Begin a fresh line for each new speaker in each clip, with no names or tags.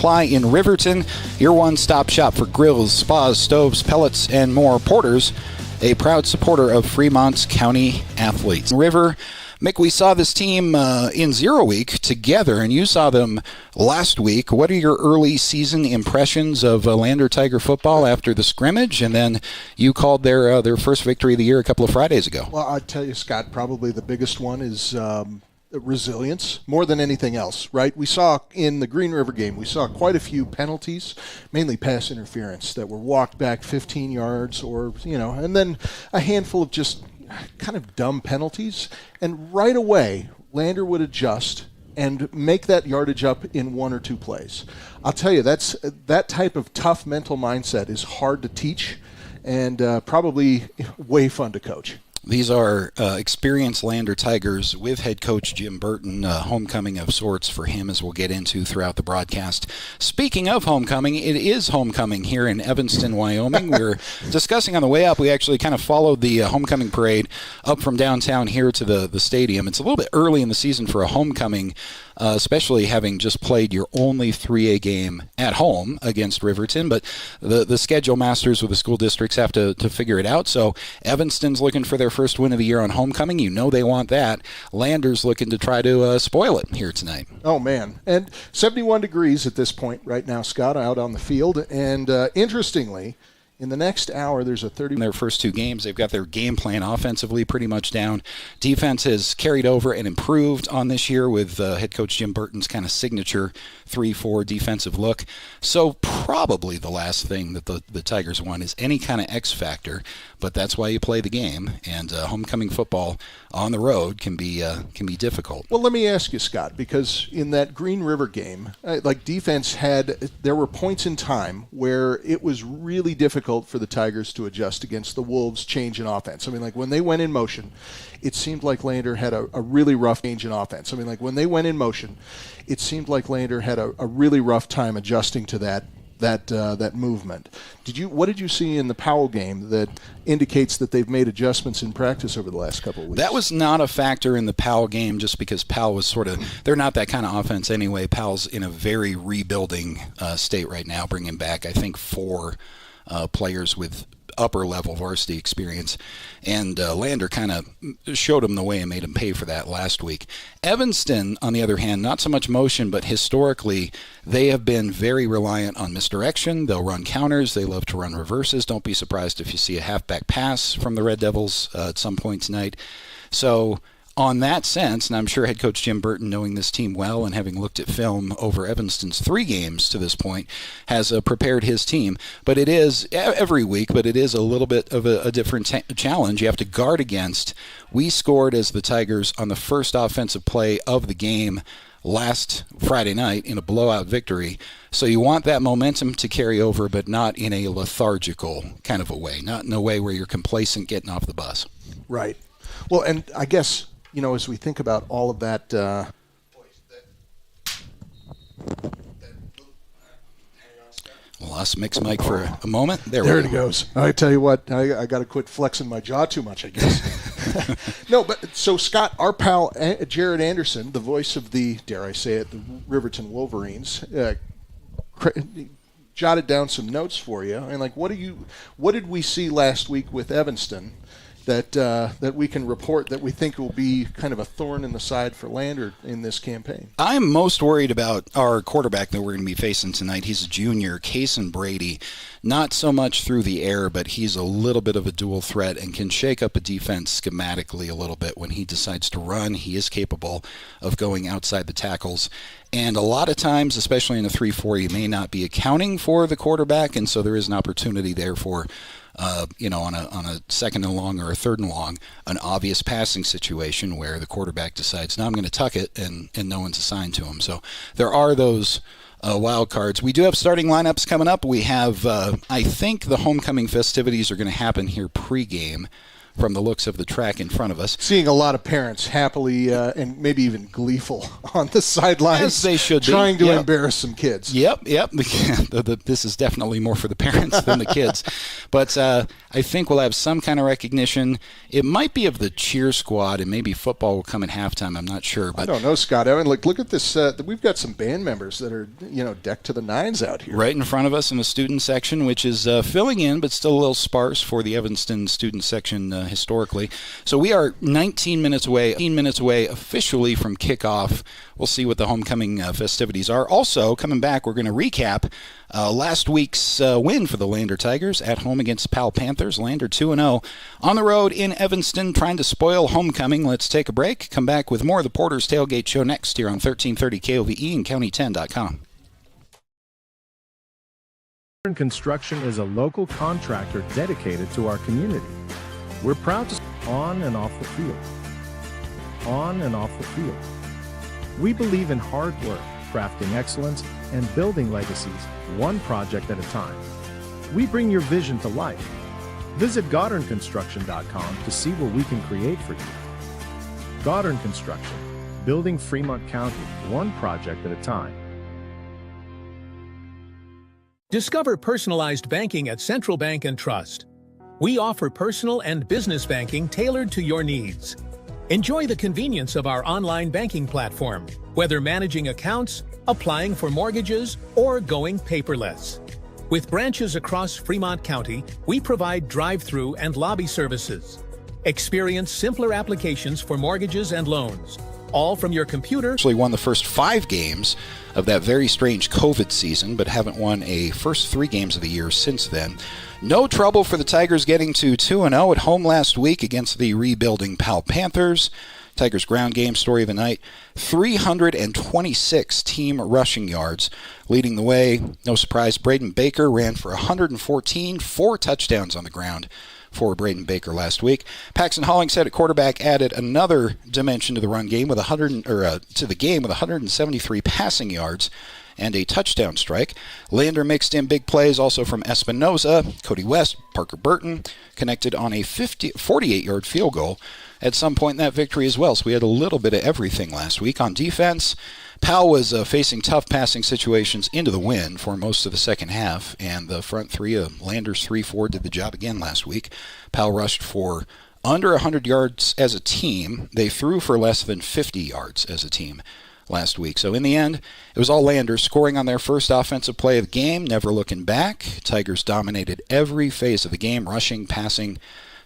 Supply in Riverton, your one-stop shop for grills, spas, stoves, pellets, and more. Porter's, a proud supporter of Fremont's County athletes. River, Mick, we saw this team in 0 week together, and you saw them last week. What are your early season impressions of Lander Tiger football after the scrimmage? And then you called their first victory of the year a couple of Fridays ago.
Well, I'll tell you, Scott, probably the biggest one is resilience more than anything else, right? We saw in the Green River game, we saw quite a few penalties, mainly pass interference, that were walked back 15 yards or, and then a handful of just kind of dumb penalties. And right away, Lander would adjust and make that yardage up in 1 or 2 plays. I'll tell you, that type of tough mental mindset is hard to teach and probably way fun to coach.
These are experienced Lander Tigers with head coach Jim Burton, homecoming of sorts for him, as we'll get into throughout the broadcast. Speaking of homecoming, it is homecoming here in Evanston, Wyoming. We were discussing on the way up. We actually kind of followed the homecoming parade up from downtown here to the stadium. It's a little bit early in the season for a homecoming, especially having just played your only 3A game at home against Riverton. But the schedule masters with the school districts have to figure it out. So Evanston's looking for their first win of the year on homecoming. You know they want that. Lander's looking to try to spoil it here tonight.
Oh, man. And 71 degrees at this point right now, Scott, out on the field. And interestingly, in the next hour, there's a 30...
In their first 2 games, they've got their game plan offensively pretty much down. Defense has carried over and improved on this year with head coach Jim Burton's kind of signature 3-4 defensive look. So probably the last thing that the Tigers want is any kind of X factor, but that's why you play the game. And homecoming football on the road can be difficult.
Well, let me ask you, Scott, because in that Green River game, defense there were points in time where it was really difficult for the Tigers to adjust against the Wolves' change in offense. I mean, when they went in motion, it seemed like Lander had a really rough change in offense. I mean, when they went in motion, it seemed like Lander had a really rough time adjusting to that movement. What did you see in the Powell game that indicates that they've made adjustments in practice over the last couple of weeks?
That was not a factor in the Powell game, just because Powell was they're not that kind of offense anyway. Powell's in a very rebuilding state right now, bringing back, I think, 4 players with upper-level varsity experience, and Lander kind of showed him the way and made him pay for that last week. Evanston, on the other hand, not so much motion, but historically, they have been very reliant on misdirection. They'll run counters. They love to run reverses. Don't be surprised if you see a halfback pass from the Red Devils at some point tonight. So on that sense, and I'm sure head coach Jim Burton, knowing this team well and having looked at film over Evanston's 3 games to this point, has prepared his team. But it is every week, but it is a little bit of a different challenge you have to guard against. We scored as the Tigers on the first offensive play of the game last Friday night in a blowout victory. So you want that momentum to carry over, but not in a lethargical kind of a way, not in a way where you're complacent getting off the bus.
Right. Well, and I guess, as we think about all of that,
lost Mick's mic for a moment.
There it goes. I tell you what, I got to quit flexing my jaw too much, I guess. No, but so Scott, our pal Jared Anderson, the voice of the, dare I say it, the Riverton Wolverines, jotted down some notes for you. And what did we see last week with Evanston that we can report that we think will be kind of a thorn in the side for Lander in this campaign?
I'm most worried about our quarterback that we're going to be facing tonight. He's a junior, Cason Brady. Not so much through the air, but he's a little bit of a dual threat and can shake up a defense schematically a little bit. When he decides to run, he is capable of going outside the tackles. And a lot of times, especially in a 3-4, you may not be accounting for the quarterback, and so there is an opportunity there for on a second and long or a third and long, an obvious passing situation where the quarterback decides, no, I'm going to tuck it, and no one's assigned to him. So there are those wild cards. We do have starting lineups coming up. We have, I think the homecoming festivities are going to happen here pregame, from the looks of the track in front of us.
Seeing a lot of parents happily and maybe even gleeful on the sidelines.
As they should be.
Trying to embarrass some kids.
Yep. This is definitely more for the parents than the kids. But I think we'll have some kind of recognition. It might be of the cheer squad, and maybe football will come at halftime. I'm not sure. But
I don't know, Scott. I mean, look at this. We've got some band members that are, decked to the nines out here.
Right in front of us in the student section, which is filling in, but still a little sparse for the Evanston student section historically. So we are 19 minutes away officially from kickoff. We'll see what the homecoming festivities are. Also, coming back, we're going to recap last week's win for the Lander Tigers at home against Powell Panthers. Lander 2-0 on the road in Evanston, trying to spoil homecoming. Let's take a break. Come back with more of the Porter's Tailgate Show next here on 1330 KOVE and County10.com.
Construction is a local contractor dedicated to our community. We're proud to on and off the field. On and off the field. We believe in hard work, crafting excellence, and building legacies, one project at a time. We bring your vision to life. Visit GoddardConstruction.com to see what we can create for you. Goddard Construction, building Fremont County, one project at a time.
Discover personalized banking at Central Bank and Trust. We offer personal and business banking tailored to your needs. Enjoy the convenience of our online banking platform, whether managing accounts, applying for mortgages, or going paperless. With branches across Fremont County, we provide drive-through and lobby services. Experience simpler applications for mortgages and loans, all from your computer.
Actually won the first 5 games of that very strange COVID season, but haven't won a first 3 games of the year since then. No trouble for the Tigers getting to 2-0 at home last week against the rebuilding Powell Panthers. Tigers ground game story of the night, 326 team rushing yards. Leading the way, no surprise, Braden Baker ran for 114, 4 touchdowns on the ground for Braden Baker last week. Paxton Hollingshead at quarterback added another dimension to the run game with 173 passing yards and a touchdown strike. Lander mixed in big plays also from Espinoza, Cody West, Parker Burton, connected on a 48-yard field goal at some point in that victory as well. So we had a little bit of everything last week. On defense, Powell was facing tough passing situations into the win for most of the second half, and the front three of Landers 3-4 did the job again last week. Powell rushed for under 100 yards as a team. They threw for less than 50 yards as a team last week. So in the end, it was all Landers scoring on their first offensive play of the game, never looking back. Tigers dominated every phase of the game, rushing, passing,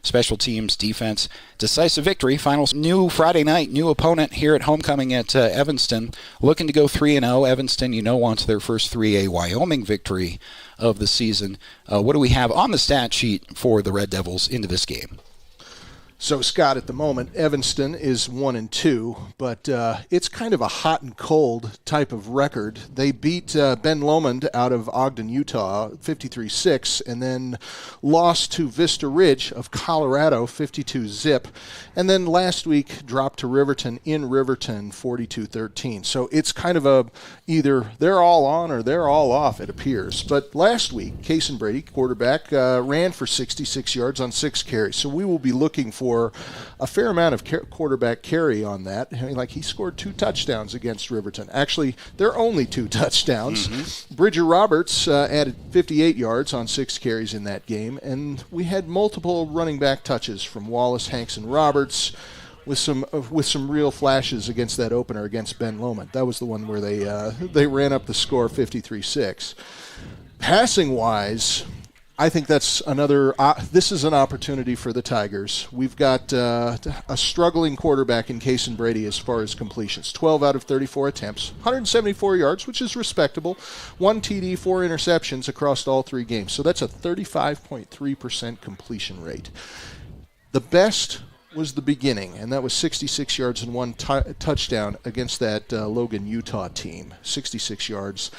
special teams, defense. Decisive victory. Final new Friday night, new opponent here at homecoming at Evanston. Looking to go 3-0. Evanston, wants their first 3A Wyoming victory of the season. What do we have on the stat sheet for the Red Devils into this game?
So, Scott, at the moment, Evanston is 1-2, but it's kind of a hot and cold type of record. They beat Ben Lomond out of Ogden, Utah, 53-6, and then lost to Vista Ridge of Colorado, 52-zip, and then last week dropped to Riverton in Riverton, 42-13. So it's kind of either they're all on or they're all off, it appears. But last week, Cason Brady, quarterback, ran for 66 yards on 6 carries. So we will be looking for a fair amount of quarterback carry on that. I mean, he scored 2 touchdowns against Riverton. Actually, they're only 2 touchdowns. Mm-hmm. Bridger Roberts added 58 yards on 6 carries in that game, and we had multiple running back touches from Wallace, Hanks, and Roberts with some real flashes against that opener against Ben Lomond. That was the one where they ran up the score 53-6. Passing-wise, I think that's another this is an opportunity for the Tigers. We've got a struggling quarterback in Cason Brady as far as completions. 12 out of 34 attempts, 174 yards, which is respectable. 1 TD, 4 interceptions across all 3 games. So that's a 35.3% completion rate. The best was the beginning, and that was 66 yards and 1 touchdown against that Logan, Utah team. 66 yards.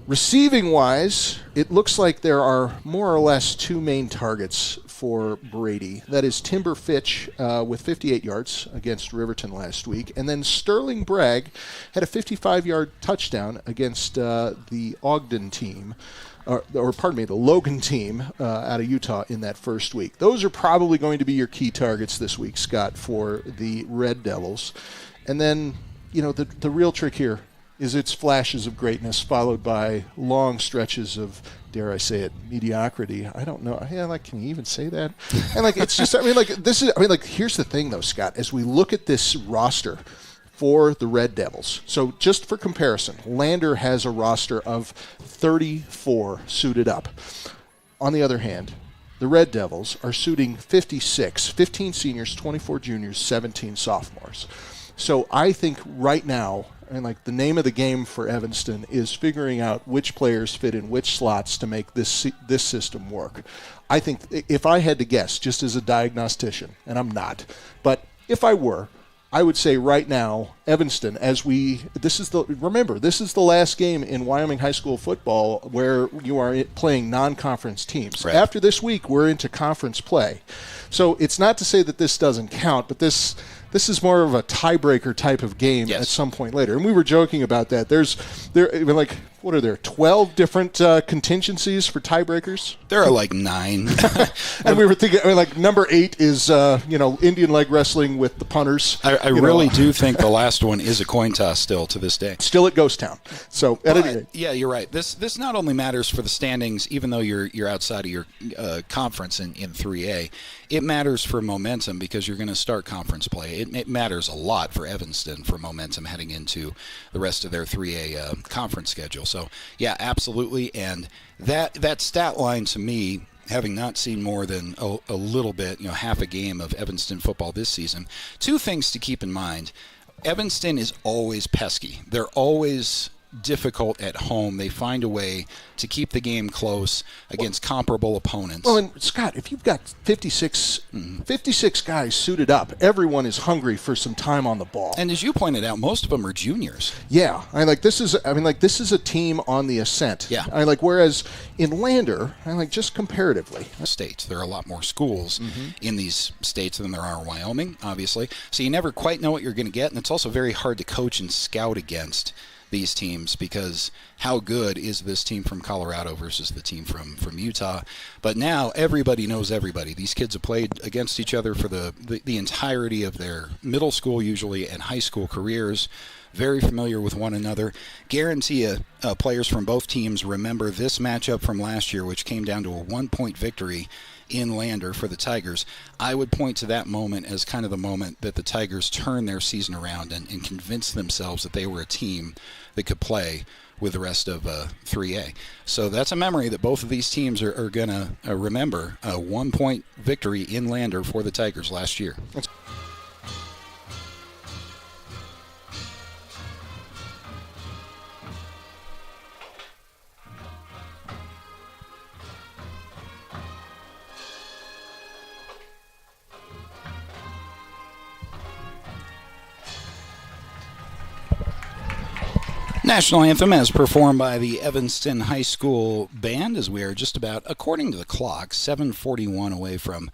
Receiving-wise, it looks like there are more or less 2 main targets for Brady. That is Timber Fitch with 58 yards against Riverton last week, and then Sterling Bragg had a 55-yard touchdown against the Ogden team. The Logan team out of Utah in that first week. Those are probably going to be your key targets this week, Scott, for the Red Devils. And then, the real trick here is its flashes of greatness followed by long stretches of dare I say it, mediocrity. I don't know. Yeah, like, can you even say that? And like, it's just, here's the thing though, Scott, as we look at this roster for the Red Devils. So just for comparison, Lander has a roster of 34 suited up. On the other hand, the Red Devils are suiting 56, 15 seniors, 24 juniors, 17 sophomores. So I think right now, and like the name of the game for Evanston is figuring out which players fit in which slots to make this system work. I think if I had to guess, just as a diagnostician, and I'm not, but if I were, I would say right now, Evanston, this is the last game in Wyoming high school football where you are playing non-conference teams.
Right.
After this week, we're into conference play. So it's not to say that this doesn't count, but this is more of a tiebreaker type of game at some point later. And we were joking about that. What are there, 12 different contingencies for tiebreakers?
There are like 9.
And we were thinking, number 8 is, Indian leg wrestling with the punters.
I really do think the last one is a coin toss still to this day.
Still at Ghost Town. So, at any rate.
Yeah, you're right. This not only matters for the standings, even though you're outside of your conference in 3A, it matters for momentum because you're going to start conference play. It matters a lot for Evanston for momentum heading into the rest of their 3A conference schedule. So, yeah, absolutely. And that stat line to me, having not seen more than a little bit, half a game of Evanston football this season, 2 things to keep in mind. Evanston is always pesky. They're always difficult at home. They find a way to keep the game close against comparable opponents.
Well, and Scott, if you've got 56 guys suited up, everyone is hungry for some time on the ball.
And as you pointed out, most of them are juniors.
Yeah, this is a team on the ascent.
Yeah.
Whereas in Lander, just comparatively,
states, there are a lot more schools in these states than there are in Wyoming, obviously. So you never quite know what you're going to get, and it's also very hard to coach and scout against these teams because how good is this team from Colorado versus the team from Utah? But now everybody knows everybody. These kids have played against each other for the entirety of their middle school usually and high school careers. Very familiar with one another. Guarantee players from both teams remember this matchup from last year, which came down to a 1-point victory in Lander for the Tigers. I would point to that moment as kind of the moment that the Tigers turned their season around and convinced themselves that they were a team that could play with the rest of 3A. So that's a memory that both of these teams are going to remember, a 1-point victory in Lander for the Tigers last year. National Anthem as performed by the Evanston High School Band as we are just about, according to the clock, 7:41 away from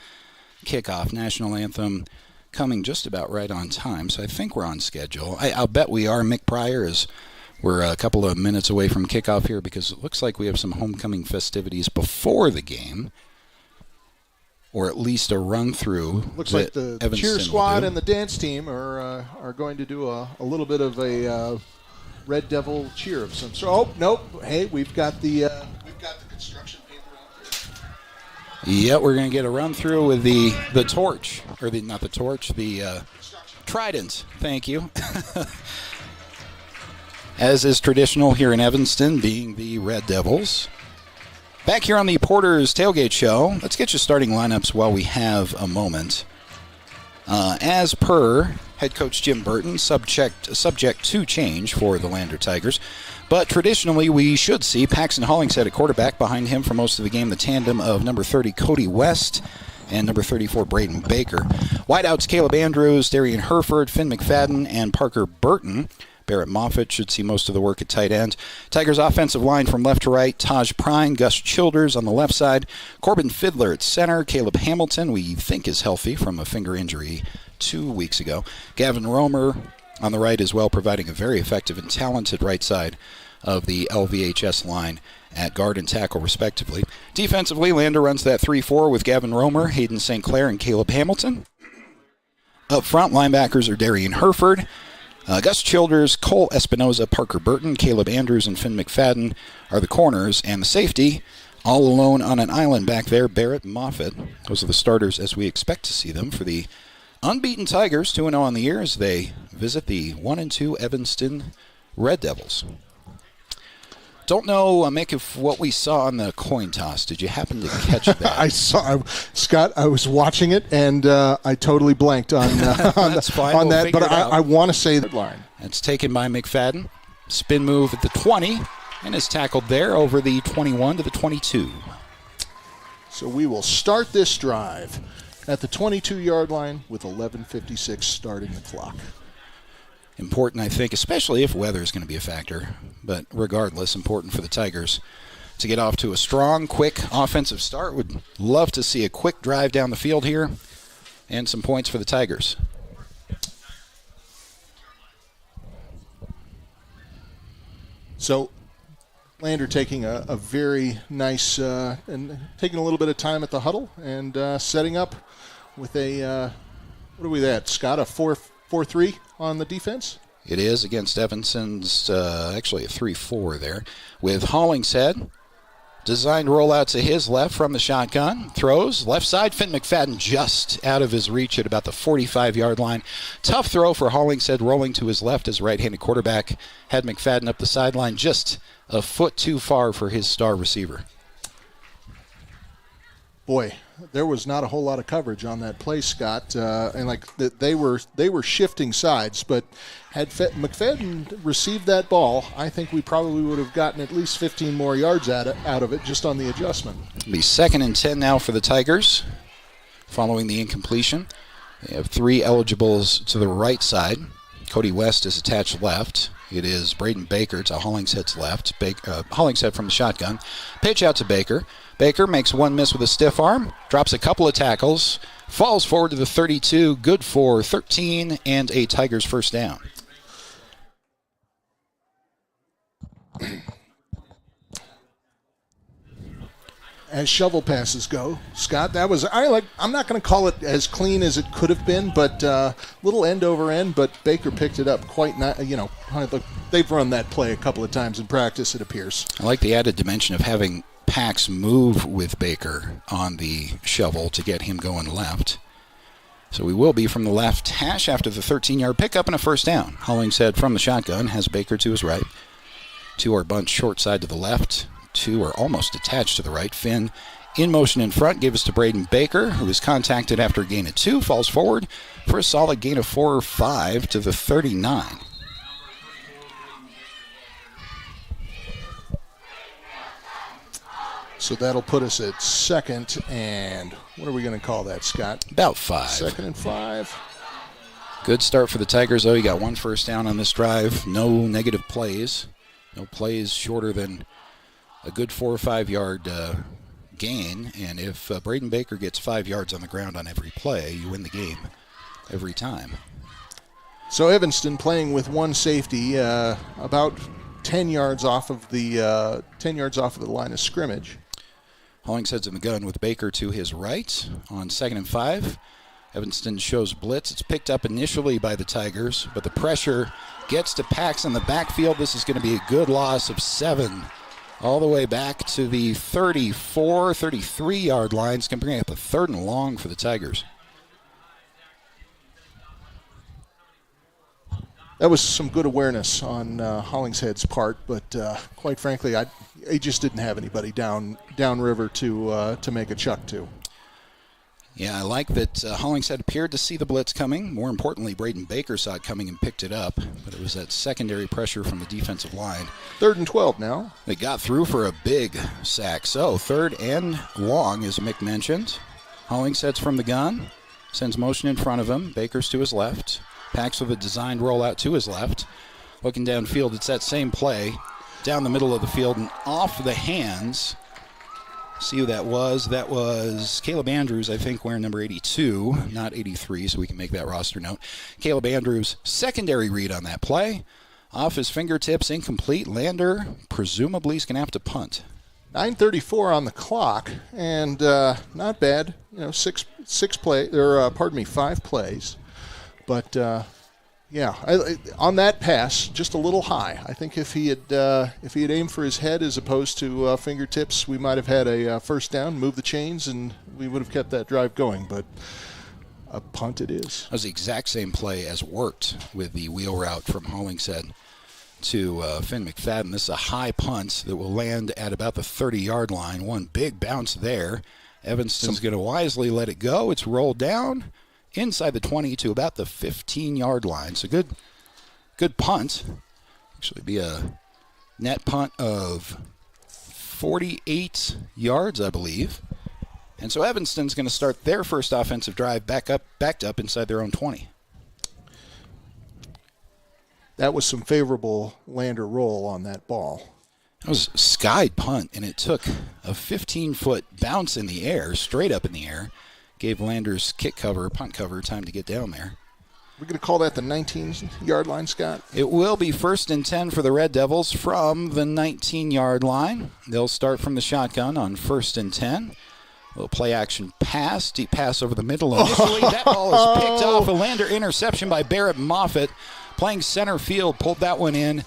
kickoff. National Anthem coming just about right on time, so I think we're on schedule. I'll bet we are. Mick Pryor we're a couple of minutes away from kickoff here because it looks like we have some homecoming festivities before the game, or at least a run-through.
Looks like the cheer squad and the dance team are going to do a little bit of a Red Devil cheer of some sort. Oh, nope. Hey, we've got the construction paper out there.
Yeah, we're going to get a run through with the torch, or not the torch, the trident. Thank you. As is traditional here in Evanston, being the Red Devils. Back here on the Porter's Tailgate Show, let's get you starting lineups while we have a moment. As per head coach Jim Burton, subject to change for the Lander Tigers. But traditionally, we should see Paxton Hollingshead at quarterback. Behind him for most of the game, the tandem of number 30, Cody West, and number 34, Braden Baker. Wideouts, Caleb Andrews, Darian Herford, Finn McFadden, and Parker Burton. Barrett Moffitt should see most of the work at tight end. Tigers offensive line from left to right, Taj Prine, Gus Childers on the left side, Corbin Fiddler at center, Caleb Hamilton, we think is healthy from a finger injury 2 weeks ago. Gavin Romer on the right as well, providing a very effective and talented right side of the LVHS line at guard and tackle, respectively. Defensively, Lander runs that 3-4 with Gavin Romer, Hayden St. Clair, and Caleb Hamilton. Up front, linebackers are Darian Herford, Gus Childers, Cole Espinoza, Parker Burton, Caleb Andrews, and Finn McFadden are the corners, and the safety, All alone on an island back there, Barrett, Moffitt. Those are the starters as we expect to see them for the unbeaten Tigers, 2-0 on the year as they visit the 1-2 Evanston Red Devils. Don't know, Mick, if what we saw on the coin toss. Did you happen to catch that?
Scott, I was watching it, and I totally blanked on that. But I want to say that line.
It's taken by McFadden. Spin move at the 20, and is tackled there over the 21 to the 22.
So we will start this drive at the 22-yard line with 11:56 starting the clock.
Important, I think, especially if weather is going to be a factor. But regardless, important for the Tigers to get off to a strong, quick offensive start. Would love to see a quick drive down the field here and some points for the Tigers.
So Lander taking a very nice and taking a little bit of time at the huddle and setting up with a, what are we at, Scott, a 4-3 on the defense?
It is against Evanston's, actually a 3-4 there, with Hollingshead. Designed rollout to his left from the shotgun. Throws, left side, Finn McFadden just out of his reach at about the 45-yard line. Tough throw for Hollingshead, rolling to his left as right-handed quarterback. Had McFadden up the sideline, just a foot too far for his star receiver.
Boy, there was not a whole lot of coverage on that play, Scott. And they were shifting sides, but had McFadden received that ball, I think we probably would have gotten at least 15 more yards out of it just on the adjustment.
It'll be 2nd and 10 now for the Tigers, following the incompletion. They have 3 eligibles to the right side. Cody West is attached left. It is Braden Baker to Hollingshead's left. Hollingshead from the shotgun. Pitch out to Baker. Baker makes one miss with a stiff arm, drops a couple of tackles, falls forward to the 32, good for 13 and a Tigers first down.
As shovel passes go, Scott, I'm not going to call it as clean as it could have been, but little end over end, but Baker picked it up quite they've run that play a couple of times in practice, it appears.
I like the added dimension of having Pax move with Baker on the shovel to get him going left. So we will be from the left hash after the 13-yard pickup and a first down. Hollingshead from the shotgun has Baker to his right. 2 are bunched short side to the left. 2 are almost attached to the right. Finn in motion in front, gave us to Braden Baker, who is contacted after a gain of 2, falls forward for a solid gain of 4 or 5 to the 39.
So that'll put us at 2nd and, what are we going to call that, Scott?
About 5.
2nd and 5.
Good start for the Tigers, though. You got 1 first down on this drive. No negative plays. No plays shorter than a good 4 or 5 yard gain. And if Braden Baker gets 5 yards on the ground on every play, you win the game every time.
So Evanston playing with 1 safety, about 10 yards off of the line of scrimmage.
Hollingshead's in the gun with Baker to his right on 2nd and 5. Evanston shows blitz. It's picked up initially by the Tigers, but the pressure gets to Pax in the backfield. This is going to be a good loss of 7 all the way back to the 34, 33-yard line. It's going to bring up a 3rd and long for the Tigers.
That was some good awareness on Hollingshead's part, but quite frankly, he just didn't have anybody downriver to make a chuck to.
Yeah, I like that Hollingshead appeared to see the blitz coming. More importantly, Braden Baker saw it coming and picked it up, but it was that secondary pressure from the defensive line.
3rd and 12 now.
They got through for a big sack. So 3rd and long, as Mick mentioned. Hollingshead's from the gun, sends motion in front of him. Baker's to his left. Pax with a designed rollout to his left. Looking downfield, it's that same play down the middle of the field and off the hands. See who that was. That was Caleb Andrews, I think, wearing number 82, not 83, so we can make that roster note. Caleb Andrews, secondary read on that play. Off his fingertips, incomplete. Lander presumably is going to have to punt.
9:34 on the clock, and not bad. 5 plays. But Yeah, on that pass, just a little high. I think if he had aimed for his head as opposed to fingertips, we might have had a first down, moved the chains, and we would have kept that drive going. But a punt it is.
That was the exact same play as worked with the wheel route from Hollingshead to Finn McFadden. This is a high punt that will land at about the 30-yard line. One big bounce there. Evanston's going to wisely let it go. It's rolled down inside the 20 to about the 15-yard line. So good punt. Actually be a net punt of 48 yards, I believe. And so Evanston's going to start their first offensive drive backed up inside their own 20.
That was some favorable lander roll on that ball.
It was a skied punt, and it took a 15-foot bounce in the air, straight up in the air. Gave Lander's punt cover, time to get down there.
We're going to call that the 19-yard line, Scott?
It will be 1st and 10 for the Red Devils from the 19-yard line. They'll start from the shotgun on 1st and 10. Little play action pass, deep pass over the middle. Initially, that ball is picked off. A Lander interception by Barrett Moffitt. Playing center field, pulled that one in.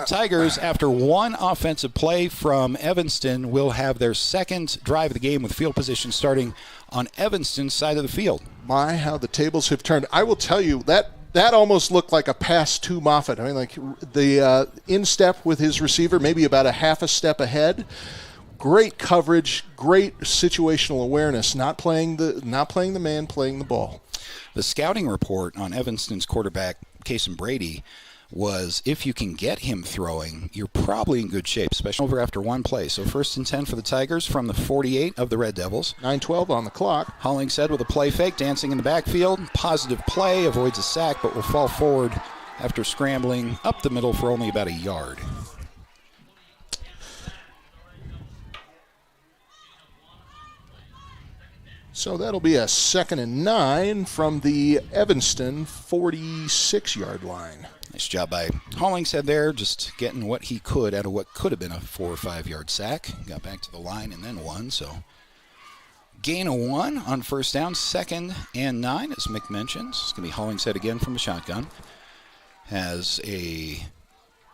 Tigers, after one offensive play from Evanston, will have their second drive of the game with field position starting on Evanston's side of the field.
My, how the tables have turned. I will tell you, that almost looked like a pass to Moffitt. I mean, like the in-step with his receiver, maybe about a half a step ahead. Great coverage, great situational awareness, not playing the man, playing the ball.
The scouting report on Evanston's quarterback, Cason Brady, was if you can get him throwing, you're probably in good shape, especially over after one play. So 1st and 10 for the Tigers from the 48 of the Red Devils.
9:12 on the clock.
Hollingshead with a play fake, dancing in the backfield. Positive play, avoids a sack, but will fall forward after scrambling up the middle for only about a yard.
So that'll be a 2nd and 9 from the Evanston 46-yard line.
Nice job by Hollingshead there, just getting what he could out of what could have been a 4 or 5 yard sack. Got back to the line and then won. So gain of 1 on 1st down, 2nd and 9, as Mick mentions. It's going to be Hollingshead again from the shotgun. Has a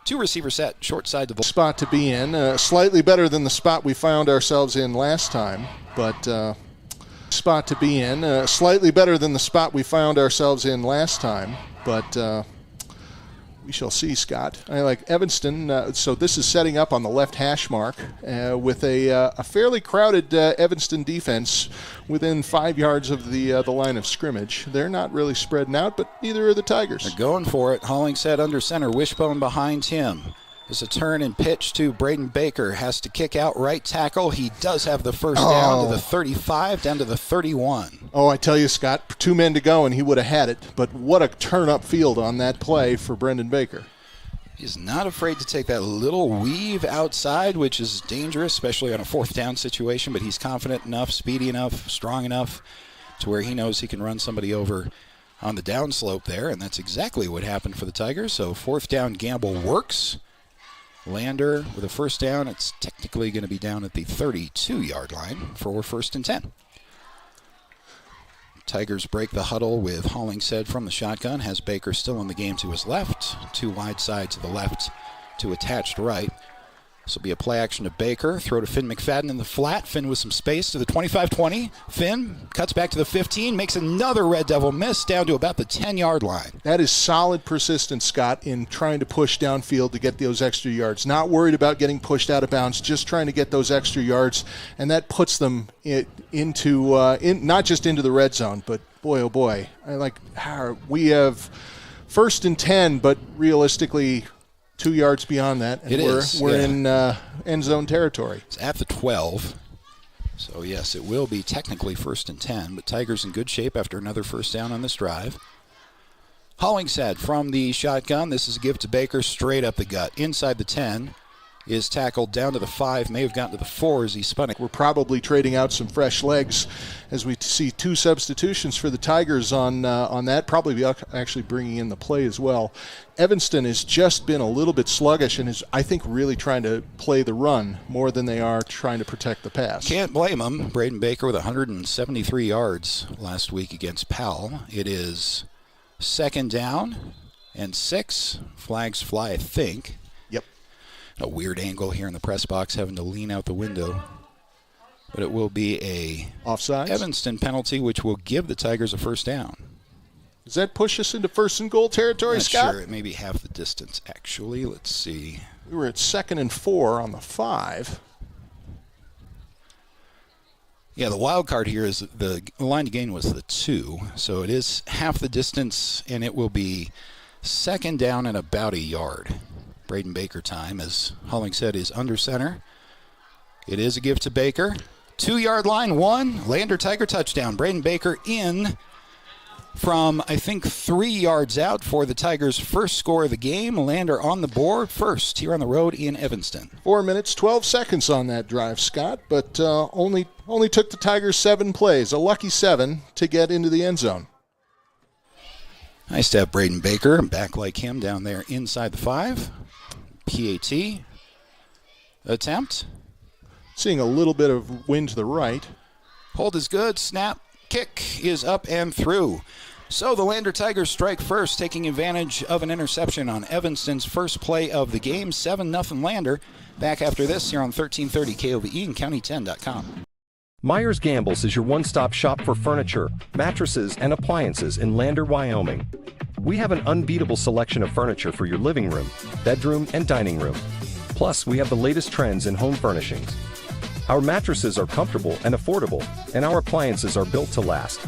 2-receiver set, short side to the
spot to be in. Slightly better than the spot we found ourselves in last time, but spot to be in. Slightly better than the spot we found ourselves in last time, but we shall see, Scott. I like Evanston. So this is setting up on the left hash mark with a fairly crowded Evanston defense within 5 yards of the line of scrimmage. They're not really spreading out, but neither are the Tigers.
They're going for it. Hollingshead under center, Wishbone behind him. There's a turn and pitch to Braden Baker. Has to kick out right tackle. He does have the first down to the 35, down to the 31.
Oh, I tell you, Scott, 2 men to go and he would have had it. But what a turn up field on that play for Brendan Baker.
He's not afraid to take that little weave outside, which is dangerous, especially on a 4th down situation. But he's confident enough, speedy enough, strong enough to where he knows he can run somebody over on the downslope there. And that's exactly what happened for the Tigers. So 4th down gamble works. Lander with a first down. It's technically going to be down at the 32-yard line for 1st and 10. Tigers break the huddle with Hollingshead from the shotgun. Has Baker still in the game to his left. 2 wide side to the left to attached right. This will be a play action to Baker. Throw to Finn McFadden in the flat. Finn with some space to the 25-20. Finn cuts back to the 15. Makes another Red Devil miss down to about the 10-yard line.
That is solid persistence, Scott, in trying to push downfield to get those extra yards. Not worried about getting pushed out of bounds, just trying to get those extra yards. And that puts them into not just into the red zone, but boy, oh boy. We have 1st and 10, but realistically 2 yards beyond that, and we're in end zone territory.
It's at the 12. So, yes, it will be technically 1st and 10, but Tigers in good shape after another first down on this drive. Hollingshead from the shotgun. This is a give to Baker straight up the gut. Inside the 10 is tackled down to the 5, may have gotten to the 4 as he spun it.
We're probably trading out some fresh legs as we see 2 substitutions for the Tigers on that, probably actually bringing in the play as well. Evanston has just been a little bit sluggish and is, I think, really trying to play the run more than they are trying to protect the pass.
Can't blame them. Braden Baker with 173 yards last week against Powell. It is 2nd down and 6. Flags fly, I think.
Yep.
A weird angle here in the press box, having to lean out the window. But it will be a
offside
Evanston penalty, which will give the Tigers a first down.
Does that push us into 1st and goal territory,
Not
Scott?
sure. It may be half the distance, actually. Let's see.
We were at 2nd and 4 on the 5.
Yeah, the wild card here is the line to gain was the 2, so it is half the distance, and it will be 2nd down and about a yard. Braden Baker time, as Hollingshead is under center. It is a give to Baker. 2-yard line, 1. Lander Tiger touchdown. Braden Baker in from, I think, 3 yards out for the Tigers' first score of the game. Lander on the board first here on the road in Evanston.
4 minutes, 12 seconds on that drive, Scott, but only took the Tigers 7 plays, a lucky 7, to get into the end zone.
Nice to have Braden Baker back like him down there inside the 5. PAT attempt.
Seeing a little bit of wind to the right.
Hold is good. Snap. Kick is up and through. So the Lander Tigers strike first, taking advantage of an interception on Evanston's first play of the game. 7-0 Lander. Back after this here on 1330 KOVE and County10.com.
Myers Gambles is your one-stop shop for furniture, mattresses, and appliances in Lander, Wyoming. We have an unbeatable selection of furniture for your living room, bedroom, and dining room. Plus, we have the latest trends in home furnishings. Our mattresses are comfortable and affordable, and our appliances are built to last.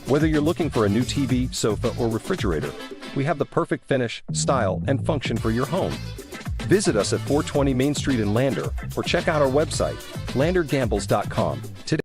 Whether you're looking for a new TV, sofa, or refrigerator, we have the perfect finish, style, and function for your home. Visit us at 420 Main Street in Lander, or check out our website, landergambles.com, today.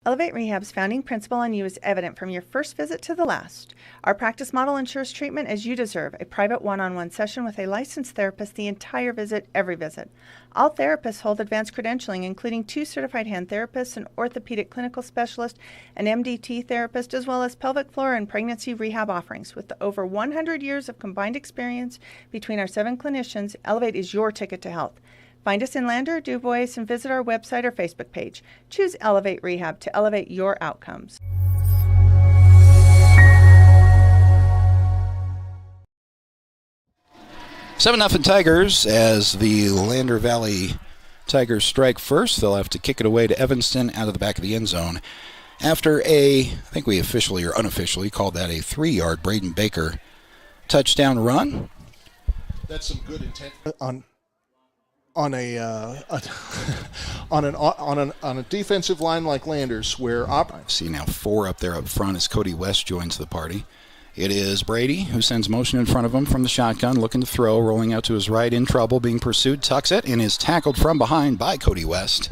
Elevate Rehab's founding principle on you is evident from your first visit to the last. Our practice model ensures treatment as you deserve, a private one-on-one session with a licensed therapist the entire visit, every visit. All therapists hold advanced credentialing, including 2 certified hand therapists, an orthopedic clinical specialist, an MDT therapist, as well as pelvic floor and pregnancy rehab offerings. With over 100 years of combined experience between our 7 clinicians, Elevate is your ticket to health. Find us in Lander, DuBois, and visit our website or Facebook page. Choose Elevate Rehab to elevate your outcomes.
Seven 0 Tigers as the Lander Valley Tigers strike first. They'll have to kick it away to Evanston out of the back of the end zone. After I think we officially or unofficially called that a 3-yard Braden Baker touchdown run.
That's some good intent on a defensive line like Landers, where
I see now 4 up there up front as Cody West joins the party. It is Brady who sends motion in front of him from the shotgun, looking to throw, rolling out to his right, in trouble, being pursued, tucks it, and is tackled from behind by Cody West,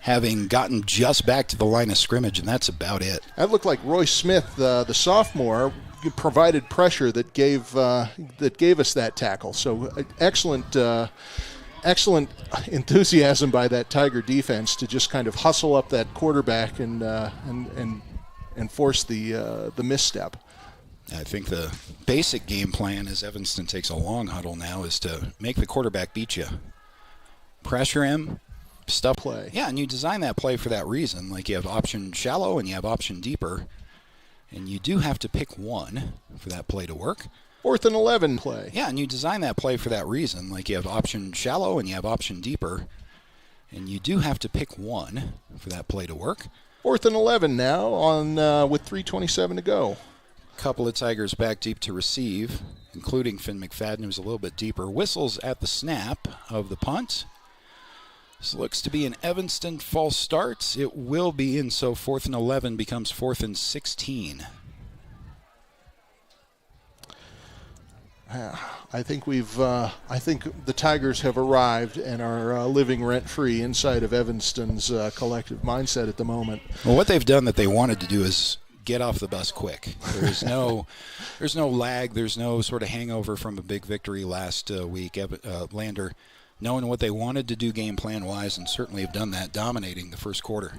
having gotten just back to the line of scrimmage, and that's about it.
That looked like Roy Smith, the sophomore, provided pressure that gave us that tackle. So excellent enthusiasm by that Tiger defense to just kind of hustle up that quarterback and force the misstep.
I think the basic game plan, as Evanston takes a long huddle now, is to make the quarterback beat you. Pressure him, stuff
play.
Yeah, and you design that play for that reason. Like you have option shallow and you have option deeper. And you do have to pick one for that play to work.
4th and 11 play.
Yeah, and you design that play for that reason. Like you have option shallow and you have option deeper. And you do have to pick one for that play to work.
4th and 11 now on with 3:27 to go.
Couple of Tigers back deep to receive, including Finn McFadden, who's a little bit deeper. Whistles at the snap of the punt. This looks to be an Evanston false start. It will be, and so 4th and 11 becomes 4th and 16.
I think I think the Tigers have arrived and are living rent-free inside of Evanston's collective mindset at the moment.
Well, what they've done that they wanted to do is get off the bus quick. There's no lag. There's no sort of hangover from a big victory last week. Lander, knowing what they wanted to do game plan-wise, and certainly have done that, dominating the first quarter.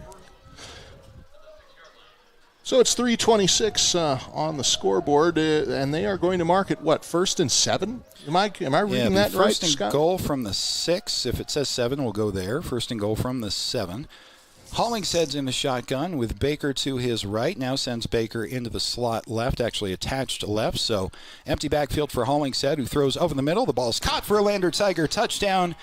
So it's 3:26 on the scoreboard, and they are going to mark it, what, 1st and 7? Am I reading that right,
Scott? 1st and goal from the 6. If it says 7, we'll go there. 1st and goal from the 7. Hollingshead's in the shotgun with Baker to his right. Now sends Baker into the slot left, actually attached left. So empty backfield for Hollingshead, who throws over the middle. The ball's caught for a Lander Tiger touchdown.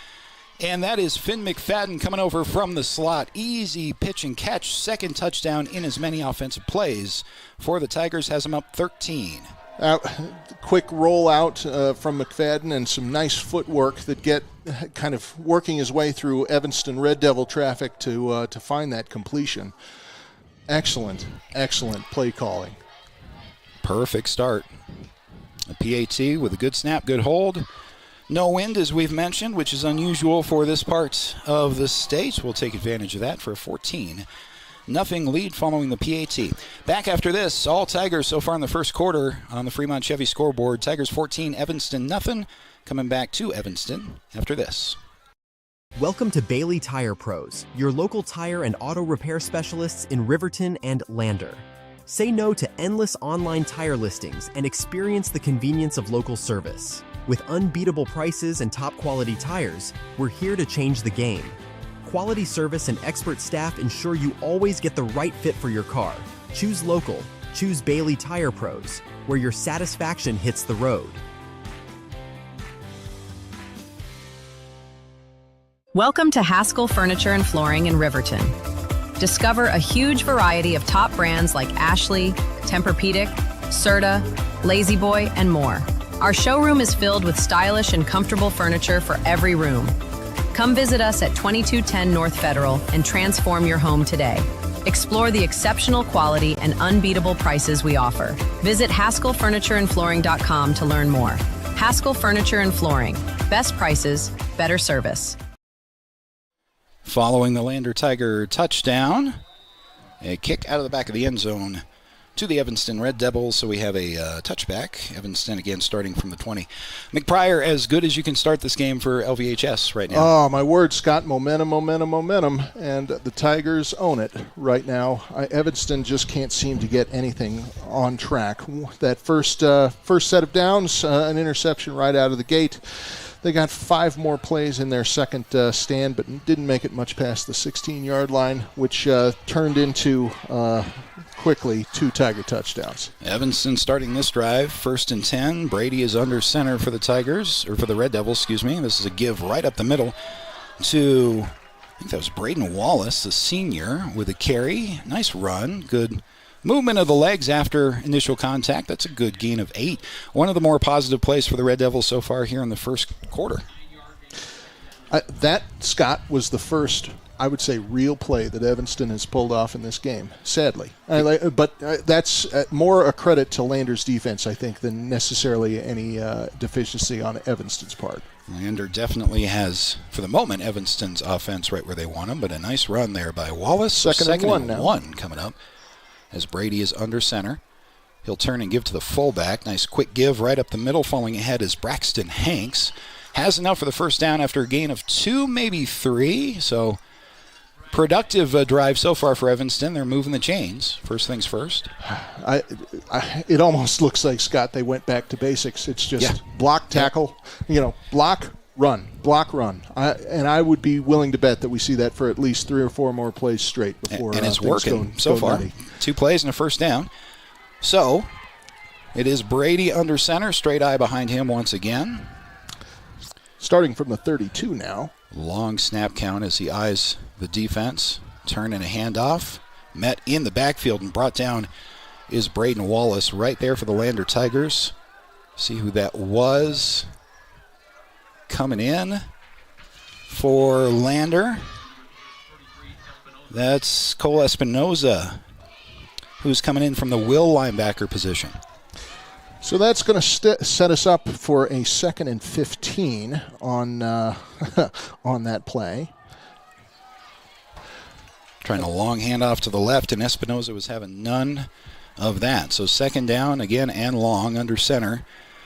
And that is Finn McFadden coming over from the slot. Easy pitch and catch. Second touchdown in as many offensive plays for the Tigers. Has them up 13.
Quick rollout from McFadden and some nice footwork that get kind of working his way through Evanston Red Devil traffic to find that completion. Excellent play calling.
Perfect start. A PAT with a good snap, good hold. No wind, as we've mentioned, which is unusual for this part of the state. We'll take advantage of that for a 14-0 lead following the PAT. Back after this, all Tigers so far in the first quarter on the Fremont Chevy scoreboard. Tigers 14, Evanston nothing. Coming back to Evanston after this.
Welcome to Bailey Tire Pros, your local tire and auto repair specialists in Riverton and Lander. Say no to endless online tire listings and experience the convenience of local service. With unbeatable prices and top-quality tires, we're here to change the game. Quality service and expert staff ensure you always get the right fit for your car. Choose local. Choose Bailey Tire Pros, where your satisfaction hits the road.
Welcome to Haskell Furniture and Flooring in Riverton. Discover a huge variety of top brands like Ashley, Tempur-Pedic, Serta, Lazy Boy, and more. Our showroom is filled with stylish and comfortable furniture for every room. Come visit us at 2210 North Federal and transform your home today. Explore the exceptional quality and unbeatable prices we offer. Visit HaskellFurnitureandFlooring.com to learn more. Haskell Furniture and Flooring. Best prices, better service.
Following the Lander Tiger touchdown, a kick out of the back of the end zone to the Evanston Red Devils, so we have a touchback. Evanston again starting from the 20. Mick Pryor, as good as you can start this game for LVHS right now.
Oh, my word, Scott. Momentum, and the Tigers own it right now. Evanston just can't seem to get anything on track. That first set of downs, an interception right out of the gate. They got 5 more plays in their second stand, but didn't make it much past the 16-yard line, which turned into quickly 2 Tiger touchdowns.
Evanston starting this drive, 1st and 10. Brady is under center for the Tigers, or for the Red Devils, excuse me. This is a give right up the middle to, I think that was Braden Wallace, the senior, with a carry. Nice run, good movement of the legs after initial contact. That's a good gain of 8. One of the more positive plays for the Red Devils so far here in the first quarter.
That, Scott, was the first, I would say, real play that Evanston has pulled off in this game, sadly. But that's more a credit to Lander's defense, I think, than necessarily any deficiency on Evanston's part.
Lander definitely has, for the moment, Evanston's offense right where they want him, but a nice run there by Wallace.
Second and one
coming up as Brady is under center. He'll turn and give to the fullback. Nice quick give right up the middle. Falling ahead is Braxton Hanks. Has enough for the first down after a gain of 2, maybe 3. So productive drive so far for Evanston. They're moving the chains. First things first.
It almost looks like, Scott, they went back to basics. It's just block, tackle, block, run, block, run. I would be willing to bet that we see that for at least 3 or 4 more plays straight before
and it's working so far.
Nutty.
2 plays and a first down. So it is Brady under center, straight eye behind him once again.
Starting from the 32 now.
Long snap count as he eyes the defense. Turn and a handoff. Met in the backfield and brought down is Braden Wallace right there for the Lander Tigers. See who that was. Coming in for Lander. That's Cole Espinoza, who's coming in from the will linebacker position.
So that's going to set us up for a 2nd and 15 on on that play.
Trying a long handoff to the left, and Espinoza was having none of that. So 2nd down again and long under center.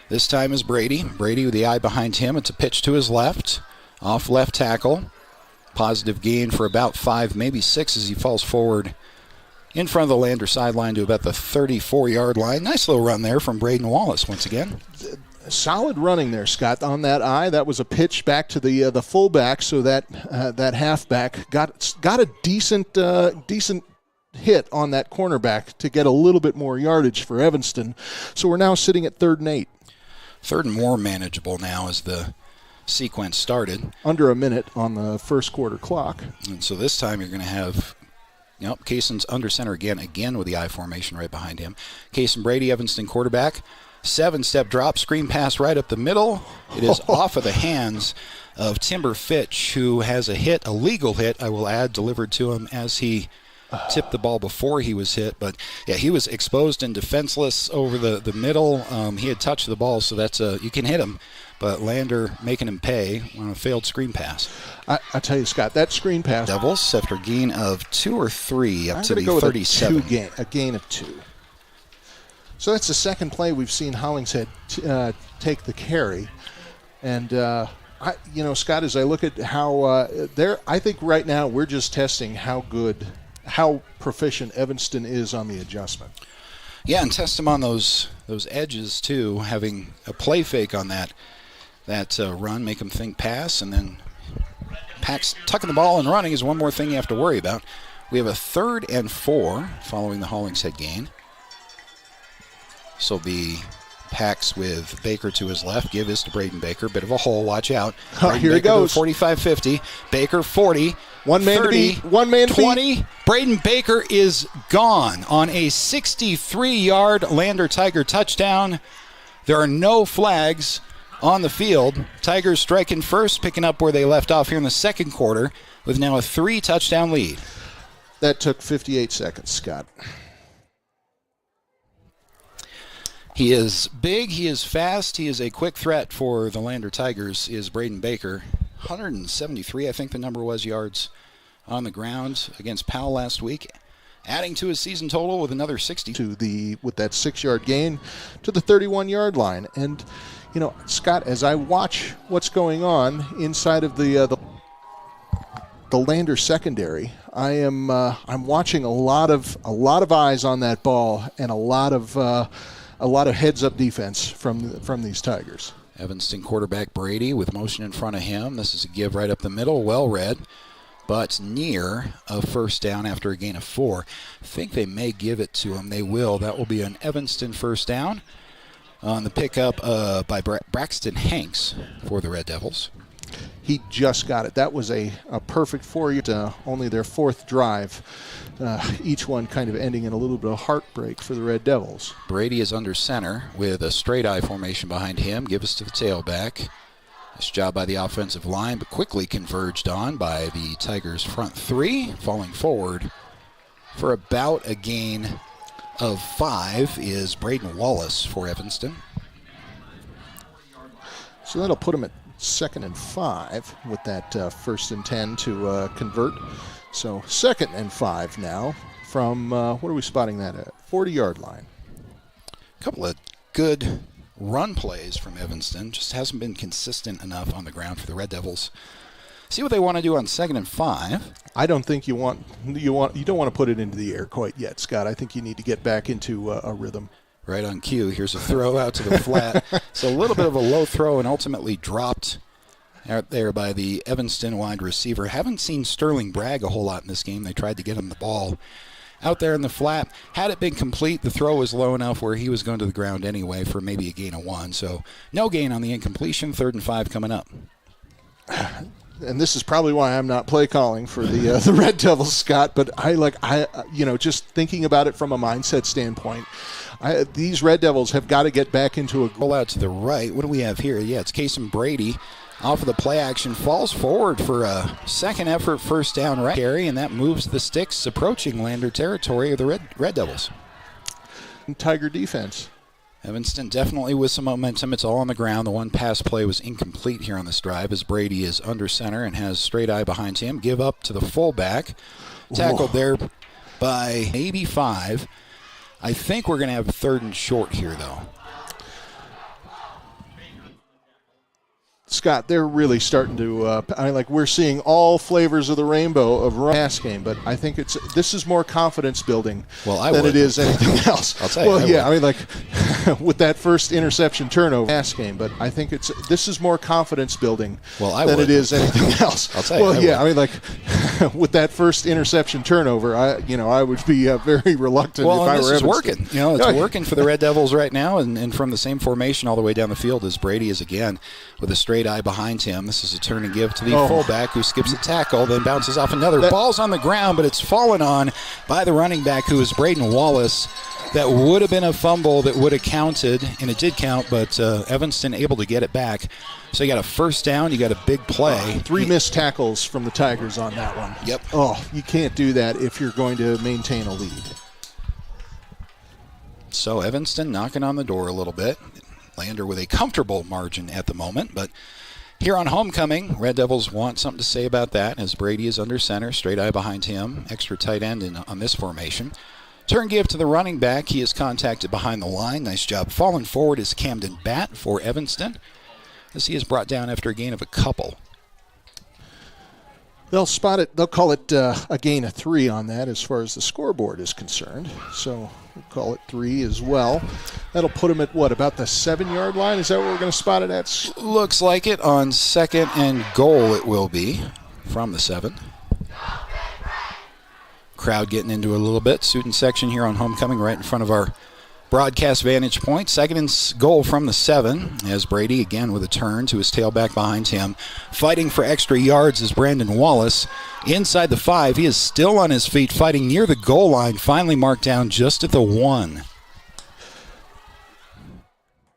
This time is Brady. Brady with the eye behind him. It's a pitch to his left, off left tackle. Positive gain for about 5, maybe 6 as he falls forward in front of the Lander sideline to about the 34-yard line. Nice little run there from Braden Wallace once again.
Solid running there, Scott, on that eye. That was a pitch back to the fullback, so that halfback got a decent hit on that cornerback to get a little bit more yardage for Evanston. So we're now sitting at 3rd and 8.
3rd and more manageable now as the sequence started.
Under a minute on the first quarter clock.
And so this time you're going to have, Kaysen's under center again with the I formation right behind him. Kaysen Brady, Evanston quarterback. 7-step drop, screen pass right up the middle. It is off of the hands of Timber Fitch, who has a legal hit, I will add, delivered to him as he tipped the ball before he was hit. But, yeah, he was exposed and defenseless over the middle. He had touched the ball, so that's you can hit him. But Lander making him pay on a failed screen pass.
I tell you, Scott, that screen pass.
Devils, after a gain of 2 or 3 up to the
go
37.
With a gain of 2. So that's the second play we've seen Hollingshead take the carry. And, Scott, as I look at how I think right now we're just testing how proficient Evanston is on the adjustment.
Yeah, and test him on those edges, too, having a play fake on that run, make him think pass, and then Pax tucking the ball and running is one more thing you have to worry about. We have a 3rd and 4 following the Hollingshead gain. This will be Pax with Baker to his left. Give this to Braden Baker. Bit of a hole. Watch out.
Here he goes.
45-50. Baker 40.
One man 30, to beat. 1 man
20.
To beat.
Braden Baker is gone on a 63-yard Lander Tiger touchdown. There are no flags on the field. Tigers striking first, picking up where they left off here in the second quarter with now a 3-touchdown lead.
That took 58 seconds, Scott.
He is big, he is fast, he is a quick threat for the Lander Tigers, is Braden Baker. 173, I think the number was, yards on the ground against Powell last week, adding to his season total with another 60.
With that 6-yard gain to the 31-yard line. And, Scott, as I watch what's going on inside of the Lander secondary, I'm watching a lot of eyes on that ball and a lot of heads-up defense from these Tigers.
Evanston quarterback Brady with motion in front of him. This is a give right up the middle, well read, but near a first down after a gain of 4. I think they may give it to him. They will. That will be an Evanston first down on the pickup by Braxton Hanks for the Red Devils.
He just got it. That was a perfect 4-yard, only their 4th drive. Each one kind of ending in a little bit of heartbreak for the Red Devils.
Brady is under center with a straight I formation behind him. Give us to the tailback. Nice job by the offensive line, but quickly converged on by the Tigers' front 3. Falling forward for about a gain of 5 is Braden Wallace for Evanston.
So that'll put him at 2nd and 5 with that 1st and 10 to convert. So 2nd and 5 now from, what are we spotting that at? 40-yard line.
A couple of good run plays from Evanston. Just hasn't been consistent enough on the ground for the Red Devils. See what they want to do on 2nd and 5.
I don't think you don't want to put it into the air quite yet, Scott. I think you need to get back into a rhythm.
Right on cue. Here's a throw out to the flat. So a little bit of a low throw and ultimately dropped out there by the Evanston wide receiver. Haven't seen Sterling Bragg a whole lot in this game. They tried to get him the ball out there in the flat. Had it been complete, the throw was low enough where he was going to the ground anyway for maybe a gain of 1. So no gain on the incompletion. 3rd and 5 coming up.
And this is probably why I'm not play calling for the Red Devils, Scott. But just thinking about it from a mindset standpoint, these Red Devils have got to get back into a
goal out to the right. What do we have here? Yeah, it's Kaysen Brady off of the play action, falls forward for a second effort first down right carry, and that moves the sticks approaching Lander territory of the Red Devils.
Tiger defense.
Evanston definitely with some momentum. It's all on the ground. The one pass play was incomplete here on this drive as Brady is under center and has straight eye behind him. Give up to the fullback. Tackled there by maybe 5. I think we're going to have 3rd and short here, though.
Scott, they're really starting to. We're seeing all flavors of the rainbow of pass game, but I think this is more confidence building than it is anything else.
I'll tell you.
With that first interception turnover pass game, but I think this is more confidence building than it is anything else.
I'll tell you.
With that first interception turnover, I would be very reluctant if I were Evanston.
This is working. It's working for the Red Devils right now, and from the same formation all the way down the field as Brady is again with a straight eye behind him. This is a turn and give to the fullback who skips a tackle, then bounces off another. Ball's on the ground, but it's fallen on by the running back who is Braden Wallace. That would have been a fumble that would have counted, and it did count, but Evanston able to get it back. So you got a first down, you got a big play.
3 missed tackles from the Tigers on that one.
Yep.
Oh, you can't do that if you're going to maintain a lead.
So Evanston knocking on the door a little bit. Lander with a comfortable margin at the moment, but here on homecoming, Red Devils want something to say about that as Brady is under center, straight eye behind him, extra tight end on this formation. Turn give to the running back. He is contacted behind the line. Nice job. Falling forward is Camden Batt for Evanston as he is brought down after a gain of a couple.
They'll spot it. They'll call it a gain of 3 on that as far as the scoreboard is concerned. So we'll call it 3 as well. That'll put him at about the 7-yard line? Is that what we're going to spot it at?
Looks like it. On second and goal it will be from the 7. Crowd getting into a little bit. Student section here on homecoming right in front of our broadcast vantage point. Second and goal from the 7 as Brady again with a turn to his tailback behind him. Fighting for extra yards is Brandon Wallace. Inside the 5, he is still on his feet fighting near the goal line. Finally marked down just at the 1.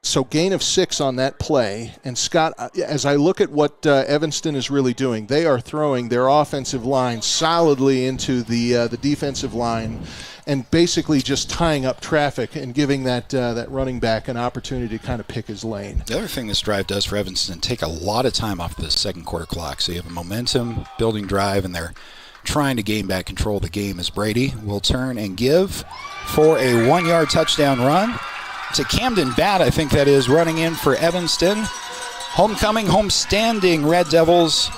So gain of 6 on that play. And Scott, as I look at what Evanston is really doing, they are throwing their offensive line solidly into the defensive line and basically just tying up traffic and giving that running back an opportunity to kind of pick his lane.
The other thing this drive does for Evanston, take a lot of time off the second quarter clock. So you have a momentum building drive, and they're trying to gain back control of the game as Brady will turn and give for a 1-yard touchdown run to Camden Batt, I think that is, running in for Evanston. Homecoming, homestanding Red Devils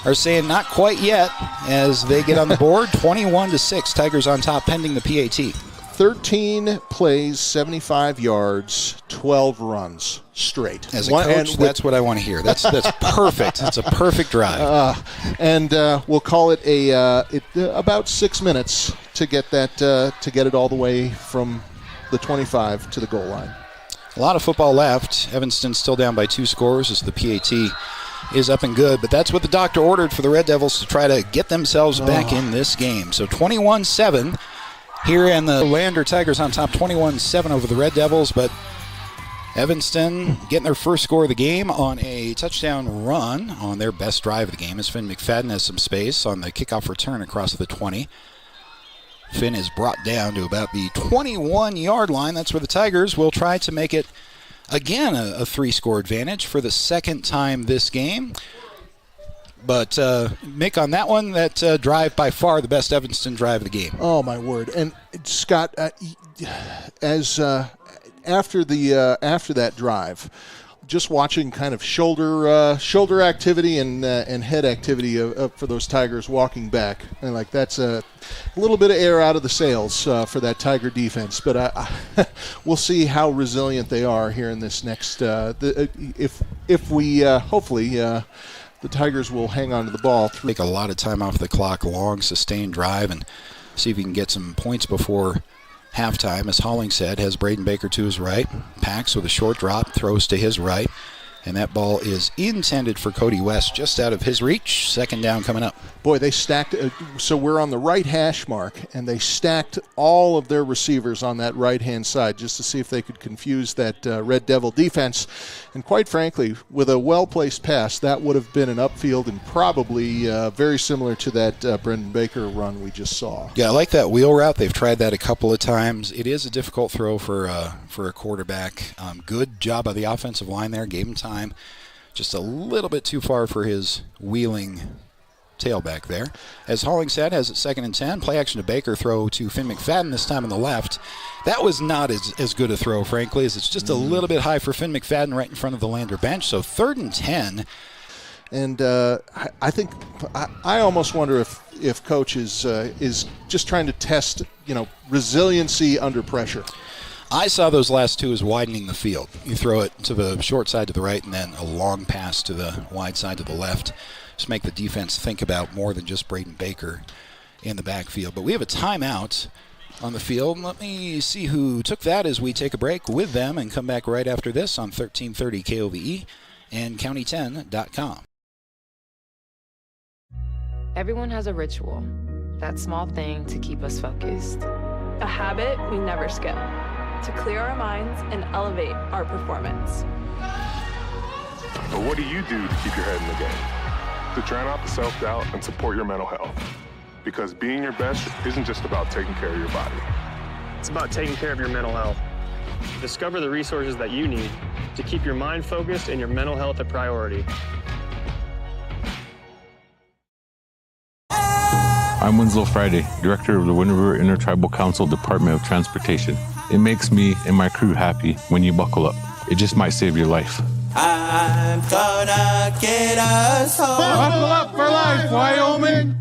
are saying not quite yet as they get on the board. 21-6, Tigers on top pending the PAT.
13 plays, 75 yards, 12 runs straight.
As a coach, that's what I want to hear. That's perfect. It's a perfect drive.
We'll call it about 6 minutes to get it all the way from the 25 to the goal line.
A lot of football left. Evanston still down by 2 scores as the PAT is up and good, but that's what the doctor ordered for the Red Devils to try to get themselves back in this game. So 21-7 here, and the Lander Tigers on top 21-7 over the Red Devils, but Evanston getting their first score of the game on a touchdown run on their best drive of the game as Finn McFadden has some space on the kickoff return across the 20. Finn is brought down to about the 21-yard line. That's where the Tigers will try to make it, again, a 3-score advantage for the second time this game. But Mick, on that one, that drive by far the best Evanston drive of the game.
Oh, my word. And, Scott, after that drive, just watching kind of shoulder activity and head activity for those Tigers walking back, and that's a little bit of air out of the sails for that Tiger defense. But we'll see how resilient they are here in this next. If we hopefully the Tigers will hang on to the ball.
Take a lot of time off the clock, long sustained drive, and see if we can get some points before halftime. As Hollingshead has Braden Baker to his right. Pax with a short drop, throws to his right. And that ball is intended for Cody West, just out of his reach. Second down coming up.
Boy, they stacked. So we're on the right hash mark, and they stacked all of their receivers on that right-hand side just to see if they could confuse that Red Devil defense. And quite frankly, with a well-placed pass, that would have been an upfield and probably very similar to that Brendan Baker run we just saw.
Yeah, I like that wheel route. They've tried that a couple of times. It is a difficult throw for a quarterback. Good job by the offensive line there. Gave him time. Just a little bit too far for his wheeling tailback there. As Hollingshead has it 2nd and 10. Play action to Baker, throw to Finn McFadden, this time on the left. That was not as good a throw, frankly, as it's just a little bit high for Finn McFadden right in front of the Lander bench. So 3rd and 10.
And I think I almost wonder if Coach is just trying to test, resiliency under pressure.
I saw those last two as widening the field. You throw it to the short side to the right and then a long pass to the wide side to the left. Just make the defense think about more than just Braden Baker in the backfield. But we have a timeout on the field. Let me see who took that as we take a break with them and come back right after this on 1330 KOVE and county10.com.
Everyone has a ritual, that small thing to keep us focused.
A habit we never skip, to clear our minds and elevate our performance.
But what do you do to keep your head in the game? To drown out the self-doubt and support your mental health. Because being your best isn't just about taking care of your body.
It's about taking care of your mental health. Discover the resources that you need to keep your mind focused and your mental health a priority.
I'm Winslow Friday, Director of the Wind River Intertribal Council Department of Transportation. It makes me and my crew happy when you buckle up. It just might save your life.
I'm gonna get us home.
Buckle up for life, Wyoming!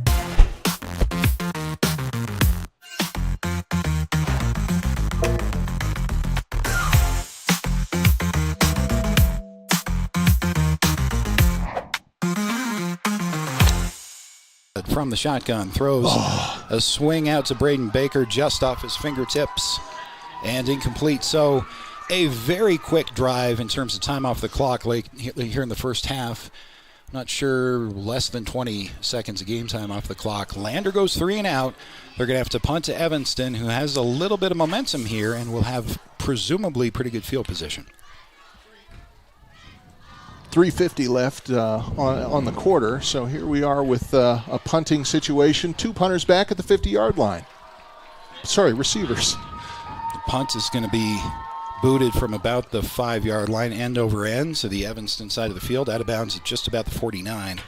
From the shotgun, throws a swing out to Braden Baker just off his fingertips and incomplete. So a very quick drive in terms of time off the clock late here in the first half. Not sure, less than 20 seconds of game time off the clock. Lander goes 3 and out. They're going to have to punt to Evanston, who has a little bit of momentum here and will have presumably pretty good field position.
3:50 left on the quarter, so here we are with a punting situation. 2 punters back at the 50-yard line. Sorry, receivers.
The punt is going to be booted from about the 5-yard line, end over end, to the Evanston side of the field, out of bounds at just about the 49.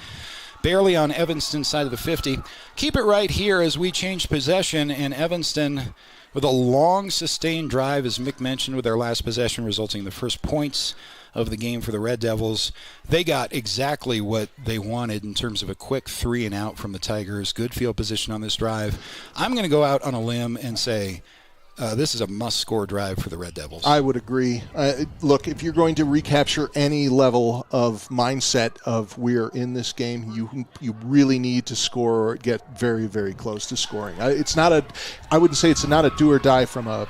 Barely on Evanston side of the 50. Keep it right here as we change possession, and Evanston with a long sustained drive, as Mick mentioned, with their last possession resulting in the first points of the game for the Red Devils. They got exactly what they wanted in terms of a quick 3 and out from the Tigers. Good field position on this drive. I'm going to go out on a limb and say this is a must-score drive for the Red Devils.
I would agree. Look, if you're going to recapture any level of mindset of we're in this game, you really need to score or get very, very close to scoring. I wouldn't say it's not a do or die from a...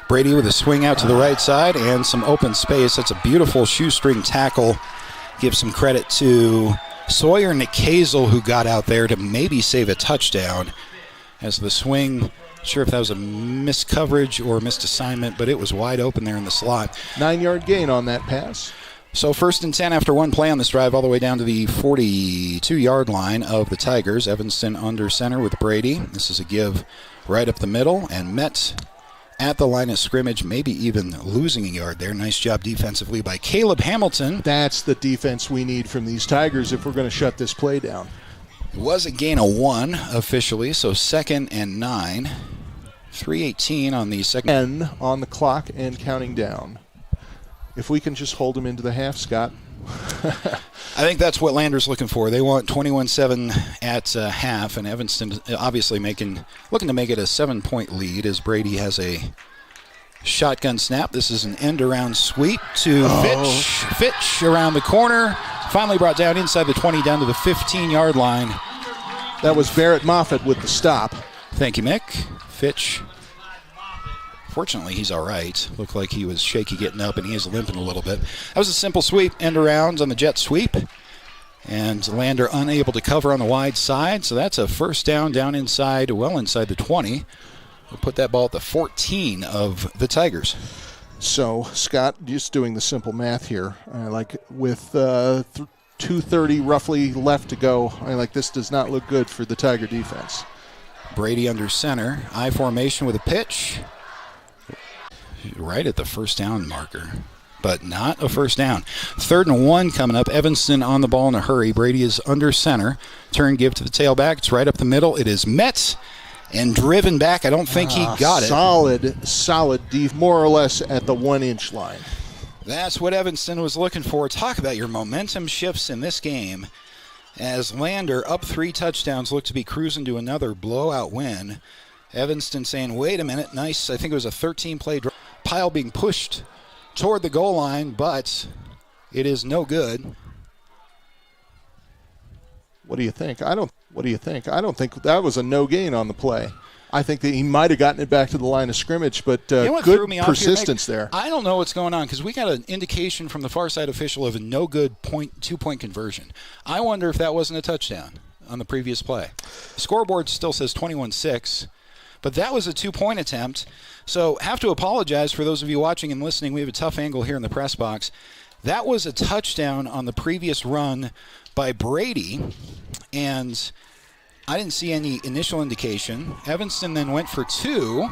Brady with a swing out to the right side and some open space. That's a beautiful shoestring tackle. Give some credit to Sawyer Nicazel, who got out there to maybe save a touchdown. As the swing, not sure if that was a missed coverage or missed assignment, but it was wide open there in the slot.
9-yard gain on that pass.
So 1st and 10 after one play on this drive, all the way down to the 42-yard line of the Tigers. Evanston under center with Brady. This is a give right up the middle, and Met at the line of scrimmage, maybe even losing a yard there. Nice job defensively by Caleb Hamilton.
That's the defense we need from these Tigers if we're going to shut this play down.
It was a gain of 1 officially, so 2nd and 9. 3:18 on the second.
N on the clock and counting down. If we can just hold them into the half, Scott.
I think that's what Lander's looking for. They want 21-7 at half, and Evanston obviously looking to make it a 7-point lead as Brady has a shotgun snap. This is an end-around sweep to Fitch. Fitch around the corner. Finally brought down inside the 20, down to the 15-yard line.
That was Barrett Moffitt with the stop.
Thank you, Mick. Fitch. Fortunately, he's all right. Looked like he was shaky getting up, and he is limping a little bit. That was a simple sweep, end arounds on the jet sweep. And Lander unable to cover on the wide side, so that's a first down inside, well inside the 20. We'll put that ball at the 14 of the Tigers.
So, Scott, just doing the simple math here, with 2:30 roughly left to go, this does not look good for the Tiger defense.
Brady under center, I formation with a pitch. Right at the first down marker. but not a first down. 3rd and 1 coming up. Evanston on the ball in a hurry. Brady is under center. Turn, give to the tailback. It's right up the middle. It is met and driven back. I don't think he got it.
Solid deep, more or less at the 1-inch line.
That's what Evanston was looking for. Talk about your momentum shifts in this game as Lander, up 3 touchdowns, looked to be cruising to another blowout win. Evanston saying, wait a minute, nice. I think it was a 13-play drive. Pile being pushed toward the goal line, but it is no good.
What do you think? I don't think that was a no gain on the play. I think that he might have gotten it back to the line of scrimmage, but good persistence there.
I don't know what's going on because we got an indication from the far side official of a no good 2-point conversion. I wonder if that wasn't a touchdown on the previous play. The scoreboard still says 21-6, but that was a 2-point attempt. So have to apologize for those of you watching and listening. We have a tough angle here in the press box. That was a touchdown on the previous run by Brady, and I didn't see any initial indication. Evanston then went for 2,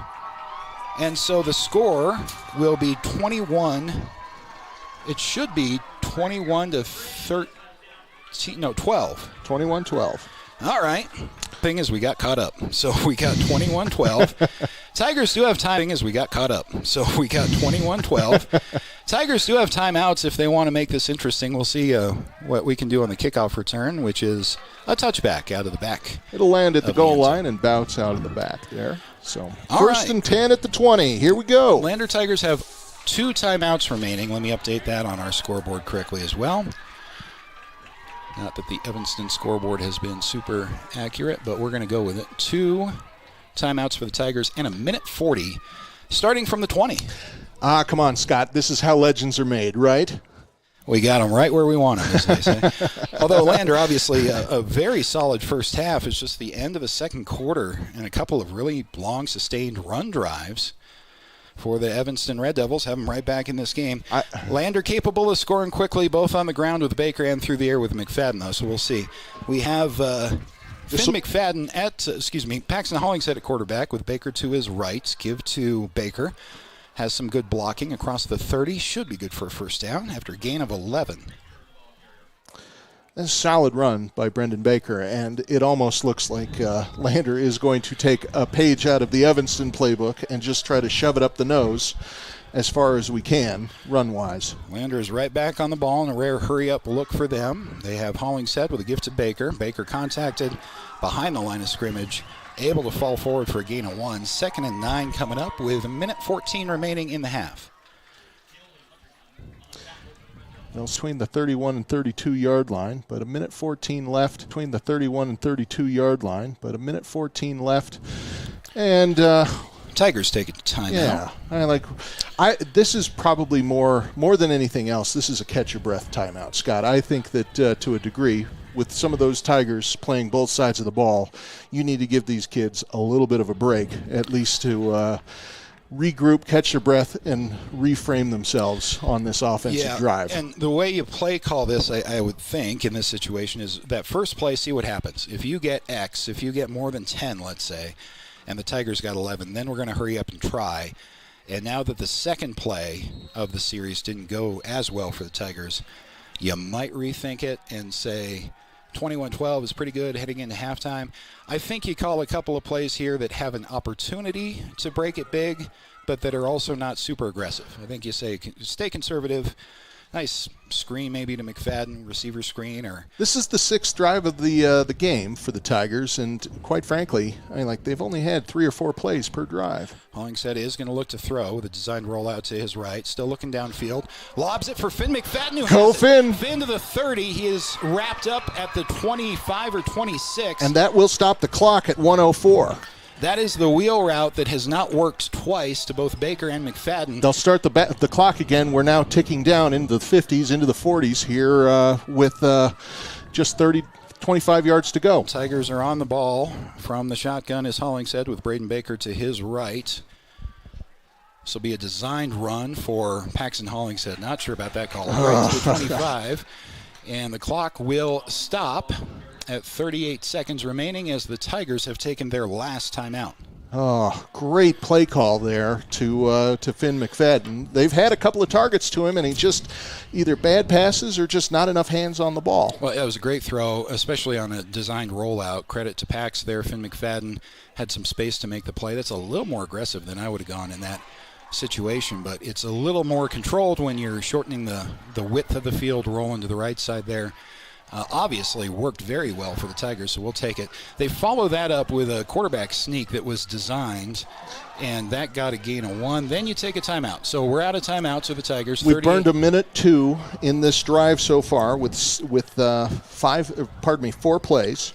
and so the score will be 21. It should be 21-13. No, 12.
21-12.
All right. Thing is, we got caught up. So we got 21-12. Tigers do have time as we got caught up. So we got 21-12. Tigers do have timeouts if they want to make this interesting. We'll see what we can do on the kickoff return, which is a touchback out of the back.
It'll land at the goal line and bounce out of the back there. So first and 10 at the 20. Here we go.
Lander Tigers have 2 timeouts remaining. Let me update that on our scoreboard correctly as well. Not that the Evanston scoreboard has been super accurate, but we're going to go with it. 2 timeouts for the Tigers and a minute 40, starting from the 20.
Come on, Scott. This is how legends are made, right?
We got them right where we want them, as they say. Although Lander, obviously, a very solid first half. It's just the end of the second quarter and a couple of really long, sustained run drives for the Evanston Red Devils. Have them right back in this game. Lander capable of scoring quickly, both on the ground with Baker and through the air with McFadden, though, so we'll see. We have Finn McFadden Paxton Hollingshead at quarterback with Baker to his right. Give to Baker. Has some good blocking across the 30. Should be good for a first down after a gain of 11.
That's a solid run by Brendan Baker, and it almost looks like Lander is going to take a page out of the Evanston playbook and just try to shove it up the nose as far as we can, run-wise.
Lander is right back on the ball in a rare hurry-up look for them. They have Hollingshead with a gift to Baker. Baker contacted behind the line of scrimmage, able to fall forward for a gain of 1. 2nd and 9 coming up with a minute 14 remaining in the half.
Well, it's between the 31 and 32-yard line, but a minute 14 left. Between the 31 and 32-yard line, but a minute 14 left. And
Tigers take it to time.
Yeah, this is probably more than anything else. This is a catch-your-breath timeout, Scott. I think that to a degree, with some of those Tigers playing both sides of the ball, you need to give these kids a little bit of a break, at least to regroup, catch their breath, and reframe themselves on this offensive drive.
And the way you play call this, I would think, in this situation is that first play, see what happens. If you get X, if you get more than 10, let's say, and the Tigers got 11, then we're going to hurry up and try. And now that the second play of the series didn't go as well for the Tigers, you might rethink it and say 21-12 is pretty good heading into halftime. I think you call a couple of plays here that have an opportunity to break it big, but that are also not super aggressive. I think you say stay conservative. Nice screen maybe to McFadden, receiver screen. Or
this is the 6th drive of the game for the Tigers, and quite frankly, they've only had 3 or 4 plays per drive.
Hollingshead is going to look to throw with a designed rollout to his right. Still looking downfield. Lobs it for Finn McFadden.
Go Finn!
Finn to the 30. He is wrapped up at the 25 or 26.
And that will stop the clock at 1:04.
That is the wheel route that has not worked twice to both Baker and McFadden.
They'll start the clock again. We're now ticking down into the 50s, into the 40s here with just 25 yards to go.
Tigers are on the ball from the shotgun, as Hollingshead with Braden Baker to his right. This will be a designed run for Paxton Hollingshead. Not sure about that call. Right to the 25. And the clock will stop at 38 seconds remaining as the Tigers have taken their last timeout.
Oh, great play call there to Finn McFadden. They've had a couple of targets to him, and he just either bad passes or just not enough hands on the ball.
Well, it was a great throw, especially on a designed rollout. Credit to Pax there. Finn McFadden had some space to make the play. That's a little more aggressive than I would have gone in that situation, but it's a little more controlled when you're shortening the width of the field, rolling to the right side there. Obviously worked very well for the Tigers, so we'll take it. They follow that up with a quarterback sneak that was designed, and that got a gain of 1. Then you take a timeout. So we're out of timeouts with the Tigers.
We've burned a minute 2 in this drive so far with 4 plays.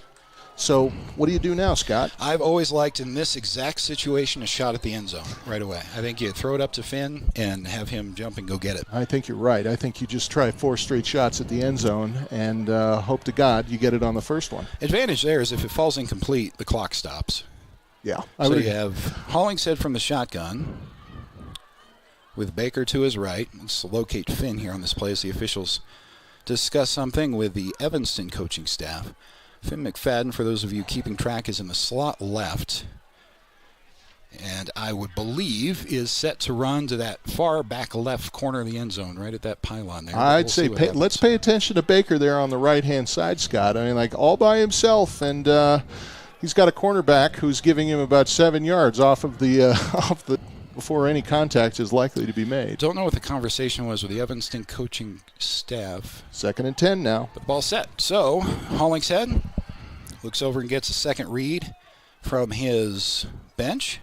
So what do you do now, Scott?
I've always liked, in this exact situation, a shot at the end zone right away. I think you throw it up to Finn and have him jump and go get it.
I think you're right. I think you just try 4 straight shots at the end zone and hope to God you get it on the first one.
Advantage there is if it falls incomplete, the clock stops.
Yeah.
So you have Hollingshead from the shotgun with Baker to his right. Let's locate Finn here on this play as the officials discuss something with the Evanston coaching staff. Finn McFadden, for those of you keeping track, is in the slot left. And I would believe is set to run to that far back left corner of the end zone, right at that pylon there.
I'd say let's pay attention to Baker there on the right-hand side, Scott. I mean, like all by himself, and he's got a cornerback who's giving him about 7 yards off the before any contact is likely to be made.
Don't know what the conversation was with the Evanston coaching staff.
2nd and 10 now.
But the ball's set. So Hollingshead looks over and gets a second read from his bench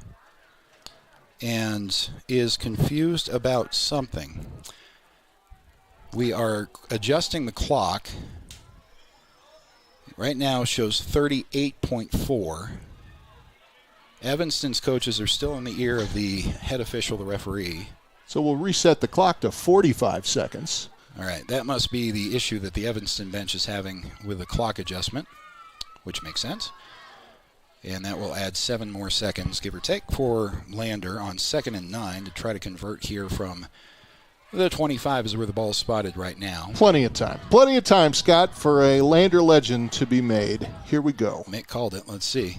and is confused about something. We are adjusting the clock. Right now shows 38.4. Evanston's coaches are still in the ear of the head official, the referee.
So we'll reset the clock to 45 seconds.
All right, that must be the issue that the Evanston bench is having with the clock adjustment, which makes sense. And that will add 7 more seconds, give or take, for Lander on 2nd and 9 to try to convert here from the 25 is where the ball is spotted right now.
Plenty of time. Plenty of time, Scott, for a Lander legend to be made. Here we go.
Mick called it. Let's see.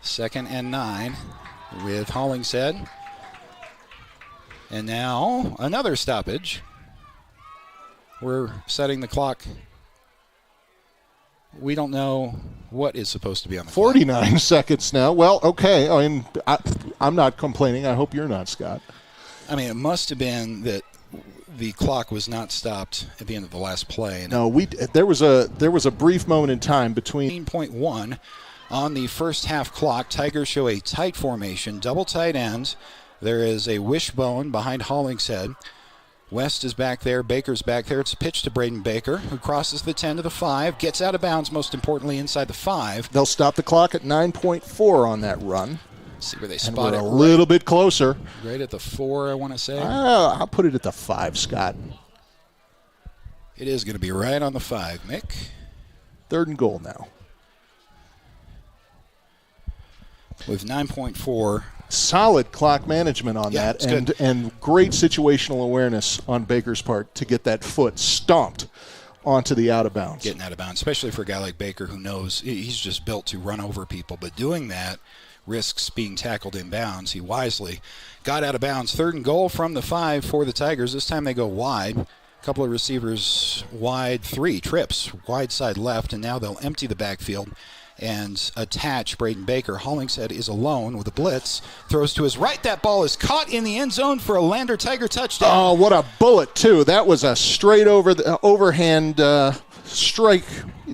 2nd and 9 with Hollingshead. And now another stoppage. We're setting the clock. We don't know what is supposed to be on the
49
clock.
seconds now. Well, okay. I mean, I'm not complaining. I hope you're not, Scott.
I mean, it must have been that the clock was not stopped at the end of the last play.
No, there was a brief moment in time between
15.1 on the first half clock. Tigers show a tight formation, double tight ends. There is a wishbone behind Hollingshead. West is back there. Baker's back there. It's a pitch to Braden Baker, who crosses the 10 to the 5, gets out of bounds, most importantly, inside the 5.
They'll stop the clock at 9.4 on that run.
Let's see where they spot it.
A little bit closer.
Right at the 4, I want to say.
I'll put it at the 5, Scott.
It is going to be right on the 5, Mick.
3rd and goal now.
With 9.4.
Solid clock management on that, and great situational awareness on Baker's part to get that foot stomped onto the out of bounds.
Getting out of bounds, especially for a guy like Baker who knows he's just built to run over people, but doing that risks being tackled in bounds. He wisely got out of bounds. 3rd and goal from the 5 for the Tigers. This time they go wide. A couple of receivers wide, 3 trips, wide side left, and now they'll empty the backfield and attach Braden Baker. Hollingshead is alone with a blitz. Throws to his right. That ball is caught in the end zone for a Lander Tiger touchdown.
Oh, what a bullet, too. That was a straight overhand strike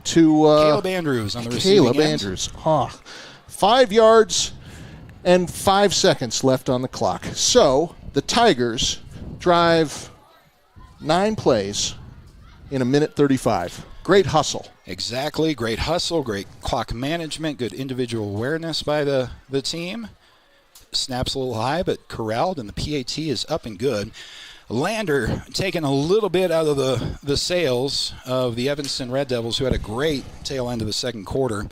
to
Caleb Andrews on the receiving end.
Andrews. 5 yards and 5 seconds left on the clock. So the Tigers drive 9 plays in a minute 35. Great hustle.
Exactly. Great hustle, great clock management, good individual awareness by the team. Snaps a little high, but corralled, and the PAT is up and good. Lander taking a little bit out of the sails of the Evanston Red Devils, who had a great tail end of the second quarter. A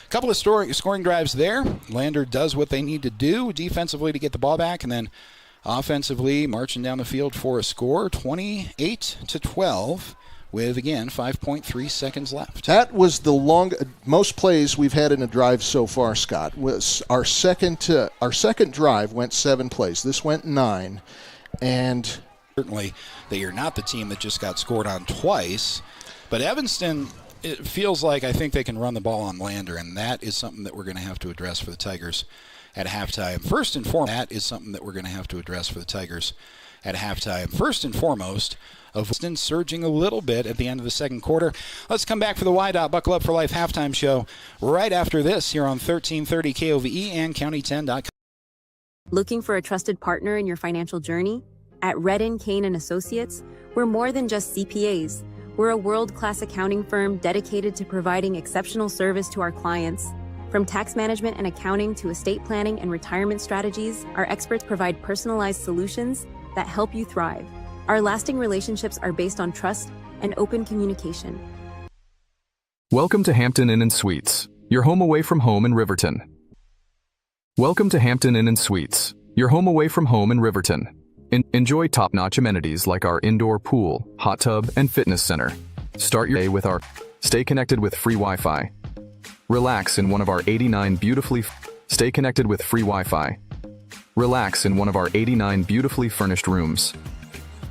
couple of scoring drives there. Lander does what they need to do defensively to get the ball back, and then offensively marching down the field for a score, 28-12. with, again, 5.3 seconds left.
That was the most plays we've had in a drive so far, Scott. Was our second drive went 7 plays. This went 9. And
certainly that you're not the team that just got scored on twice. But Evanston, it feels like I think they can run the ball on Lander, and that is something that we're going to have to address for the Tigers at halftime. First and foremost, Evanston surging a little bit at the end of the second quarter. Let's come back for the YDOT Buckle Up for Life halftime show right after this here on 1330 KOVE and County10.com.
Looking for a trusted partner in your financial journey? At Redden, Kane & Associates, we're more than just CPAs. We're a world-class accounting firm dedicated to providing exceptional service to our clients. From tax management and accounting to estate planning and retirement strategies, our experts provide personalized solutions that help you thrive. Our lasting relationships are based on trust and open communication.
Welcome to Hampton Inn & Suites, your home away from home in Riverton. Welcome to Hampton Inn & Suites, your home away from home in Riverton. Enjoy top-notch amenities like our indoor pool, hot tub, and fitness center. Start your day with our Stay connected with free Wi-Fi. Relax in one of our 89 beautifully Stay connected with free Wi-Fi. Relax in one of our 89 beautifully furnished rooms.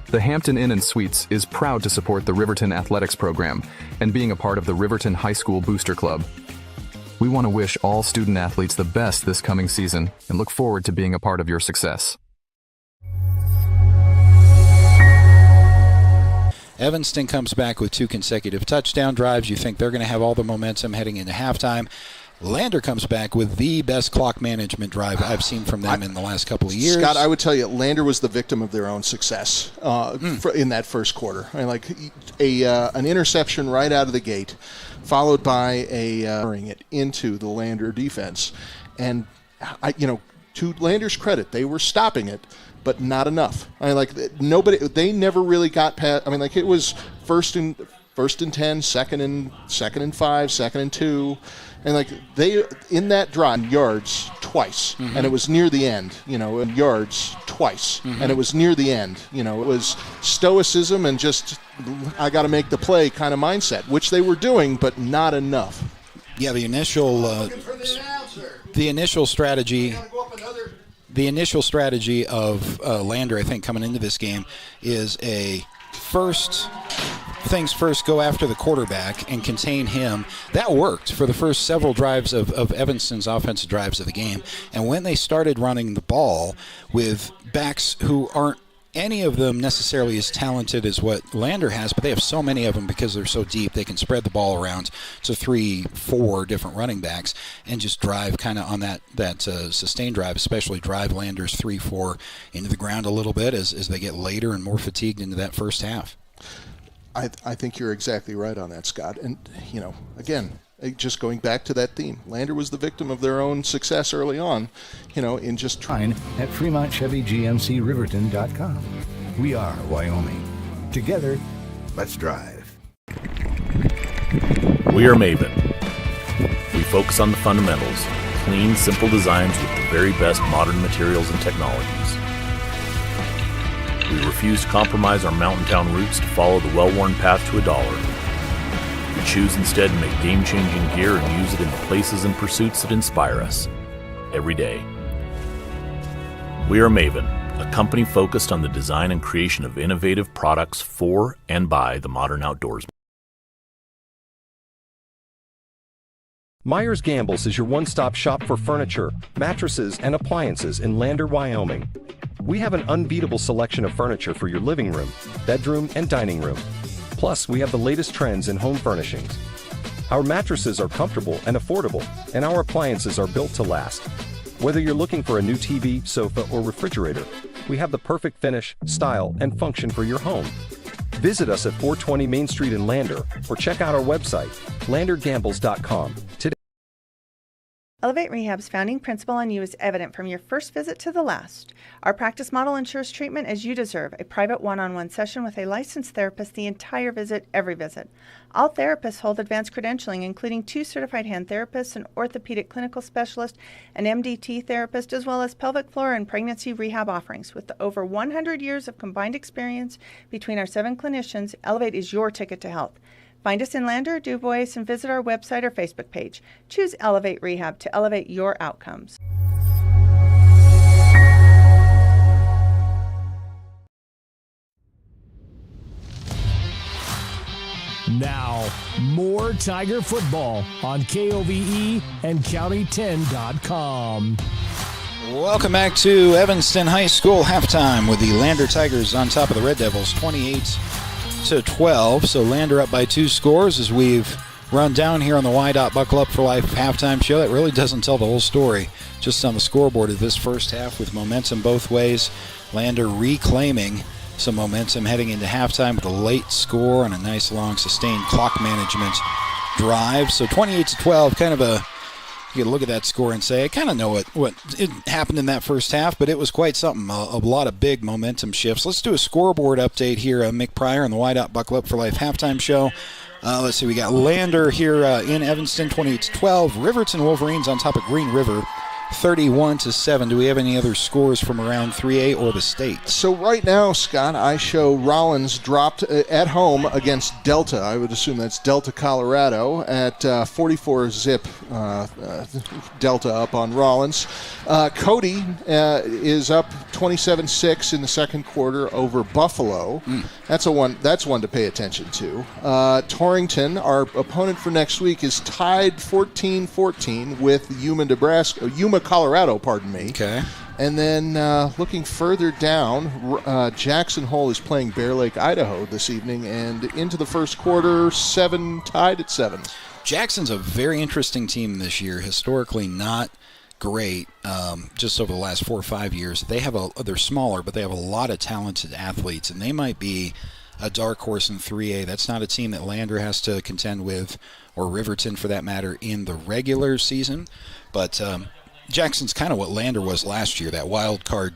The Hampton Inn & Suites is proud to support the Riverton Athletics program and being a part of the Riverton High School Booster Club. We want to wish all student athletes the best this coming season and look forward to being a part of your success.
Evanston comes back with 2 consecutive touchdown drives. You think they're going to have all the momentum heading into halftime. Lander comes back with the best clock management drive I've seen from them in the last couple of years.
Scott, I would tell you, Lander was the victim of their own success in that first quarter. I mean, like an interception right out of the gate, followed by throwing it into the Lander defense. And, to Lander's credit, they were stopping it, but not enough. I mean, they never really got past. I mean, it was first and 10, second and 5, second and 2. And they in that drive yards twice, and it was near the end. Yards twice, and it was near the end. It was stoicism and just I got to make the play kind of mindset, which they were doing, but not enough.
Yeah, the initial strategy. The initial strategy of Lander, I think, coming into this game is a first things first, go after the quarterback and contain him. That worked for the first several drives of Evanston's offensive drives of the game. And when they started running the ball with backs who aren't any of them necessarily as talented as what Lander has, but they have so many of them because they're so deep. They can spread the ball around to 3-4 different running backs and just drive kind of on that sustained drive, especially drive Lander's 3-4 into the ground a little bit as they get later and more fatigued into that first half.
I think you're exactly right on that, Scott. And, again, just going back to that theme, Lander was the victim of their own success early on, in just trying.
At FremontChevyGMCRiverton.com. We are Wyoming. Together, let's drive.
We are Maven. We focus on the fundamentals, clean, simple designs with the very best modern materials and technologies. We refuse to compromise our mountain town roots to follow the well-worn path to $1. We choose instead to make game-changing gear and use it in the places and pursuits that inspire us every day. We are Maven, a company focused on the design and creation of innovative products for and by the modern outdoorsman.
Myers Gambles is your one-stop shop for furniture, mattresses, and appliances in Lander, Wyoming. We have an unbeatable selection of furniture for your living room, bedroom, and dining room. Plus, we have the latest trends in home furnishings. Our mattresses are comfortable and affordable, and our appliances are built to last. Whether you're looking for a new TV, sofa, or refrigerator, we have the perfect finish, style, and function for your home. Visit us at 420 Main Street in Lander, or check out our website, landergambles.com today.
Elevate Rehab's founding principle on you is evident from your first visit to the last. Our practice model ensures treatment as you deserve, a private one-on-one session with a licensed therapist the entire visit, every visit. All therapists hold advanced credentialing, including 2 certified hand therapists, an orthopedic clinical specialist, an MDT therapist, as well as pelvic floor and pregnancy rehab offerings. With over 100 years of combined experience between our 7 clinicians, Elevate is your ticket to health. Find us in Lander or DuBois and visit our website or Facebook page. Choose Elevate Rehab to elevate your outcomes.
Now, more Tiger football on KOVE and County10.com.
Welcome back to Evanston High School halftime with the Lander Tigers on top of the Red Devils, 28-12. So Lander up by 2 scores as we've run down here on the Buckle Up for Life halftime show. That really doesn't tell the whole story. Just on the scoreboard of this first half with momentum both ways. Lander reclaiming some momentum heading into halftime with a late score and a nice long sustained clock management drive. So 28-12, kind of a, you can look at that score and say, I kind of know what it happened in that first half, but it was quite something. A lot of big momentum shifts. Let's do a scoreboard update here. Mick Pryor on the Buckle Up for Life halftime show. Let's see, we got Lander here in Evanston, 28-12. Riverton Wolverines on top of Green River, 31-7. Do we have any other scores from around 3A or the state?
So right now, Scott, I show Rollins dropped at home against Delta. I would assume that's Delta, Colorado, at 44-zip. Delta up on Rollins. Cody is up 27-6 in the second quarter over Buffalo. That's one to pay attention to. Torrington, our opponent for next week, is tied 14-14 with Yuma, Colorado, Okay. And then looking further down, Jackson Hole is playing Bear Lake, Idaho this evening, and into the first quarter, tied at 7.
Jackson's a very interesting team this year. Historically not great, just over the last 4 or 5 years. They're smaller, but they have a lot of talented athletes, and they might be a dark horse in 3A. That's not a team that Lander has to contend with, or Riverton for that matter, in the regular season. But Jackson's kind of what Lander was last year, that wild card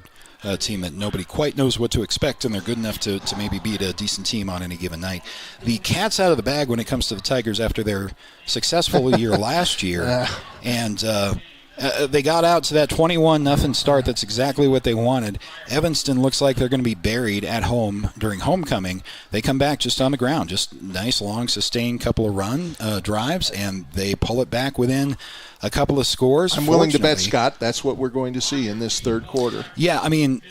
team that nobody quite knows what to expect, and they're good enough to maybe beat a decent team on any given night. The cat's out of the bag when it comes to the Tigers after their successful year last year, and they got out to that 21-0 start. That's exactly what they wanted. Evanston looks like they're going to be buried at home during homecoming. They come back just on the ground, just nice, long, sustained couple of drives, and they pull it back within a couple of scores.
I'm willing to bet, Scott, that's what we're going to see in this third quarter.
Yeah, I mean,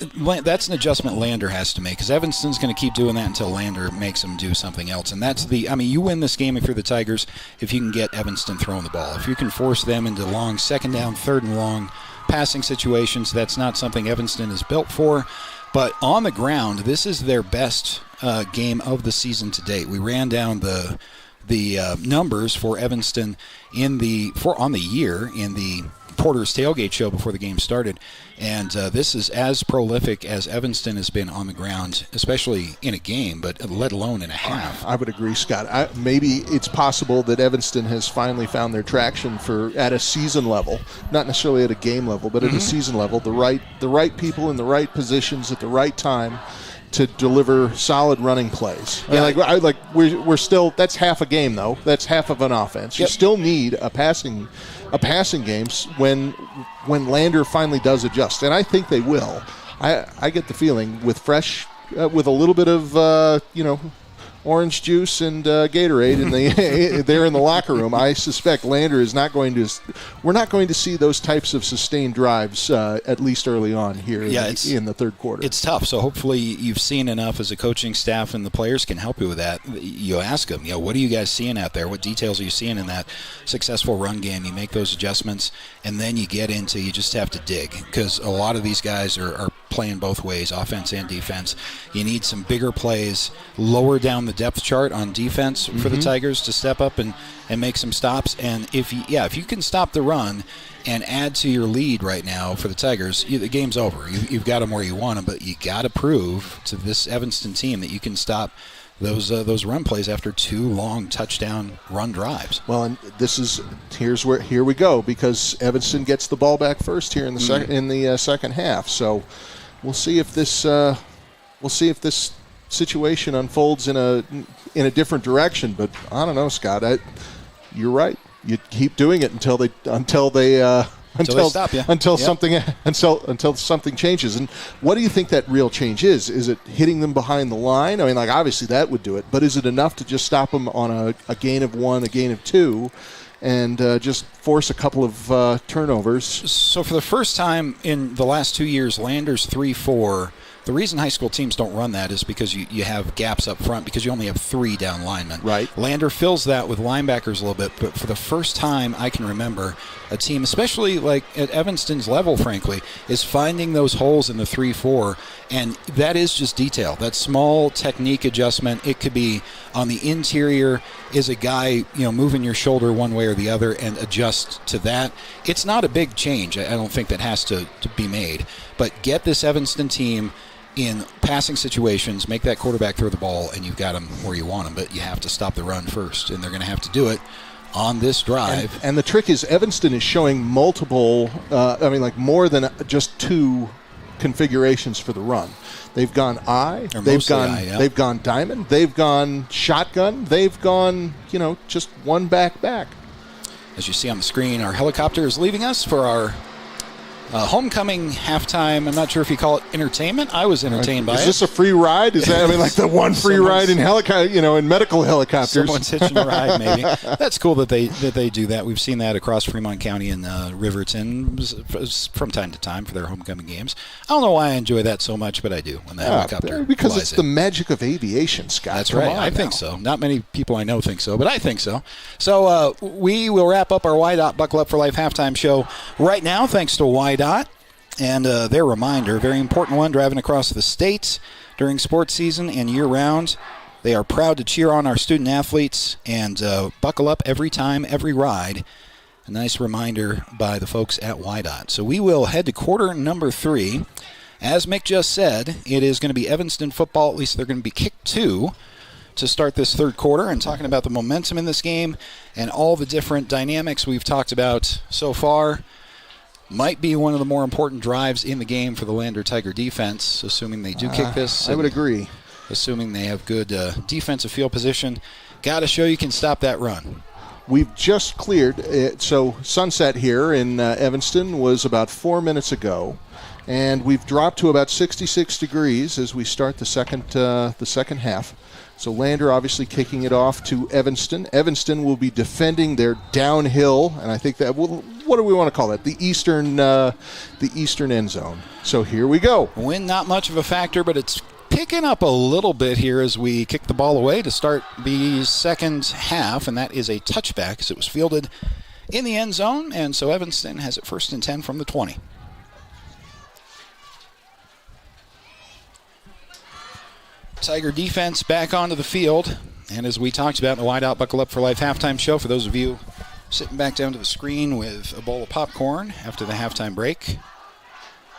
that's an adjustment Lander has to make, because Evanston's going to keep doing that until Lander makes them do something else. And you win this game if you're the Tigers if you can get Evanston throwing the ball. If you can force them into long second down, third and long passing situations, that's not something Evanston is built for. But on the ground, this is their best game of the season to date. We ran down the numbers for Evanston on the year in the Porter's Tailgate show before the game started, and this is as prolific as Evanston has been on the ground, especially in a game, but let alone in a half.
I would agree, Scott. Maybe it's possible that Evanston has finally found their traction at a season level, not necessarily at a game level, but at a season level. The right people in the right positions at the right time to deliver solid running plays. Yeah. We're still, that's half a game though. That's half of an offense. You still need a passing game when Lander finally does adjust, and I think they will. I get the feeling with a little bit of orange juice and Gatorade they're in the locker room. I suspect Lander is not going to. We're not going to see those types of sustained drives at least early on here in the third quarter.
It's tough. So hopefully you've seen enough as a coaching staff, and the players can help you with that. You ask them, what are you guys seeing out there? What details are you seeing in that successful run game? You make those adjustments, and then you get into. You just have to dig, because a lot of these guys are playing both ways, offense and defense. You need some bigger plays, lower down the depth chart on defense for the Tigers to step up and make some stops. And if you can stop the run and add to your lead right now for the Tigers, the game's over. You've got them where you want them, but you got to prove to this Evanston team that you can stop those run plays after 2 long touchdown run drives.
Well, and here we go, because Evanston gets the ball back first here in the second half. So we'll see if this situation unfolds in a different direction. But I don't know, Scott. You're right. You keep doing it until something changes. And what do you think that real change is? Is it hitting them behind the line? I mean, like, obviously that would do it, but is it enough to just stop them on a gain of 1, a gain of 2, and just force a couple of turnovers?
So for the first time in the last 2 years, Lander's 3-4. The reason high school teams don't run that is because you have gaps up front because you only have 3 down linemen.
Right.
Lander fills that with linebackers a little bit, but for the first time I can remember, a team, especially like at Evanston's level, frankly, is finding those holes in the 3-4, and that is just detail. That small technique adjustment. It could be on the interior, is a guy moving your shoulder one way or the other, and adjust to that. It's not a big change. I don't think that has to be made, but get this Evanston team in passing situations, make that quarterback throw the ball, and you've got them where you want them. But you have to stop the run first, and they're going to have to do it on this drive.
And the trick is Evanston is showing multiple, more than just 2 configurations for the run. They've gone they've gone diamond, they've gone shotgun, they've gone, just one back.
As you see on the screen, our helicopter is leaving us for our homecoming halftime. I'm not sure if you call it entertainment. I was entertained by it.
Is this a free ride? Is that like the one free ride in in medical helicopters?
Someone's hitching a ride, maybe. That's cool that they do that. We've seen that across Fremont County and Riverton from time to time for their homecoming games. I don't know why I enjoy that so much, but I do when the helicopter
because it's the magic of aviation, Scott.
That's right. I think so. Not many people I know think so, but I think so. So we will wrap up our YDOT Buckle Up for Life halftime show right now, thanks to YDOT. And their reminder, very important one, driving across the state during sports season and year-round. They are proud to cheer on our student athletes and buckle up every time, every ride. A nice reminder by the folks at YDOT. So we will head to quarter number 3. As Mick just said, it is going to be Evanston football. At least they're going to be kicked 2 to start this third quarter, and talking about the momentum in this game and all the different dynamics we've talked about so far. Might be one of the more important drives in the game for the Lander Tiger defense, assuming they do kick this.
I would agree.
Assuming they have good defensive field position. Got to show you can stop that run.
We've just cleared it. So sunset here in Evanston was about 4 minutes ago, and we've dropped to about 66 degrees as we start the second half. So Lander obviously kicking it off to Evanston. Evanston will be defending their downhill, and I think that what do we want to call it? The eastern end zone. So here we go.
Wind not much of a factor, but it's picking up a little bit here as we kick the ball away to start the second half, and that is a touchback as it was fielded in the end zone, and so Evanston has it 1st and 10 from the 20. Tiger defense back onto the field, and as we talked about in the YDOT Buckle Up for Life halftime show, for those of you sitting back down to the screen with a bowl of popcorn after the halftime break,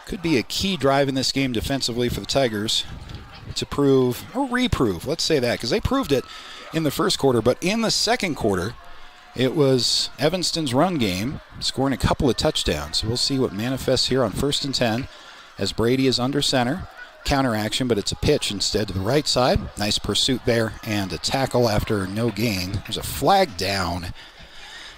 could be a key drive in this game defensively for the Tigers to prove, or reprove, let's say that, because they proved it in the first quarter, but in the second quarter, it was Evanston's run game, scoring a couple of touchdowns. So we'll see what manifests here on 1st and 10 as Brady is under center. Counter action, but it's a pitch instead to the right side. Nice pursuit there and a tackle after no gain. There's a flag down.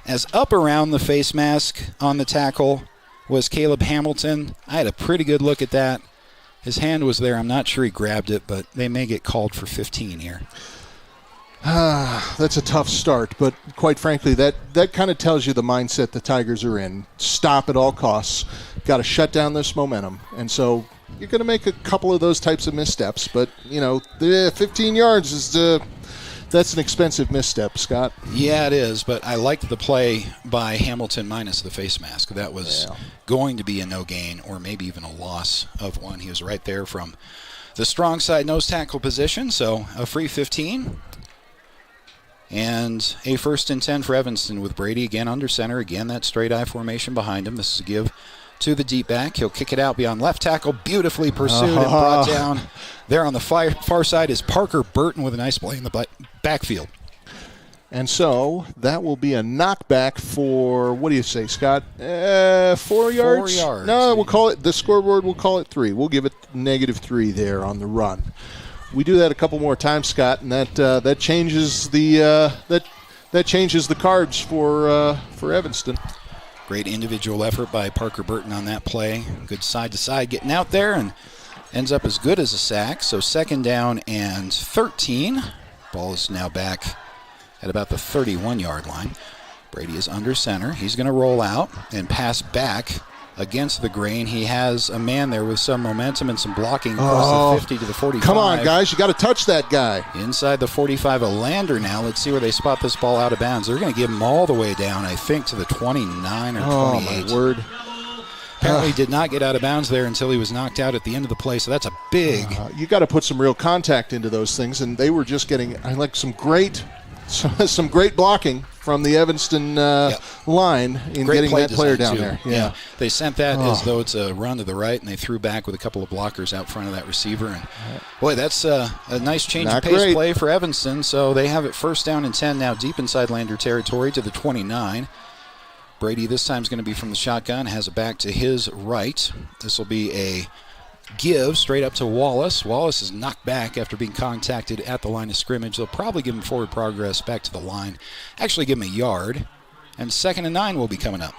As up around the face mask on the tackle was Caleb Hamilton. I had a pretty good look at that. His hand was there. I'm not sure he grabbed it, but they may get called for 15 here.
That's a tough start, but quite frankly, that kind of tells you the mindset the Tigers are in. Stop at all costs. Got to shut down this momentum. And so you're going to make a couple of those types of missteps, but, the 15 yards is that's an expensive misstep, Scott.
Yeah, it is, but I liked the play by Hamilton minus the face mask. That was going to be a no gain or maybe even a loss of 1. He was right there from the strong side nose tackle position, so a free 15. And a 1st and 10 for Evanston with Brady again under center. Again, that straight I formation behind him. This is a give to the deep back. He'll kick it out beyond left tackle. Beautifully pursued and brought down. There on the far side is Parker Burton with a nice play in the backfield.
And so that will be a knockback for, what do you say, Scott? 4 yards?
4 yards.
No, we'll call it, the scoreboard will call it 3. We'll give it -3 there on the run. We do that a couple more times, Scott, and that changes the that changes the cards for Evanston.
Great individual effort by Parker Burton on that play. Good side to side getting out there and ends up as good as a sack. So 2nd down and 13. Ball is now back at about the 31-yard line. Brady is under center. He's going to roll out and pass back against the grain. He has a man there with some momentum and some blocking across the 50 to the 45.
Come on, guys. You got to touch that guy.
Inside the 45, a Lander now. Let's see where they spot this ball out of bounds. They're going to give him all the way down, I think, to the 29 or 28.
Oh, my word.
Apparently did not get out of bounds there until he was knocked out at the end of the play, so that's a big...
you got to put some real contact into those things, and they were just getting some great blocking from the Evanston line in
Great
getting that player down
too.
there.
Yeah. They sent that as though it's a run to the right, and they threw back with a couple of blockers out front of that receiver. And boy, that's a nice change of pace play for Evanston. So they have it 1st down and 10 now deep inside Lander territory to the 29. Brady this time is going to be from the shotgun, has it back to his right. This will be a give straight up to Wallace. Wallace is knocked back after being contacted at the line of scrimmage. They'll probably give him forward progress back to the line. Actually give him a yard. And 2nd and 9 will be coming up.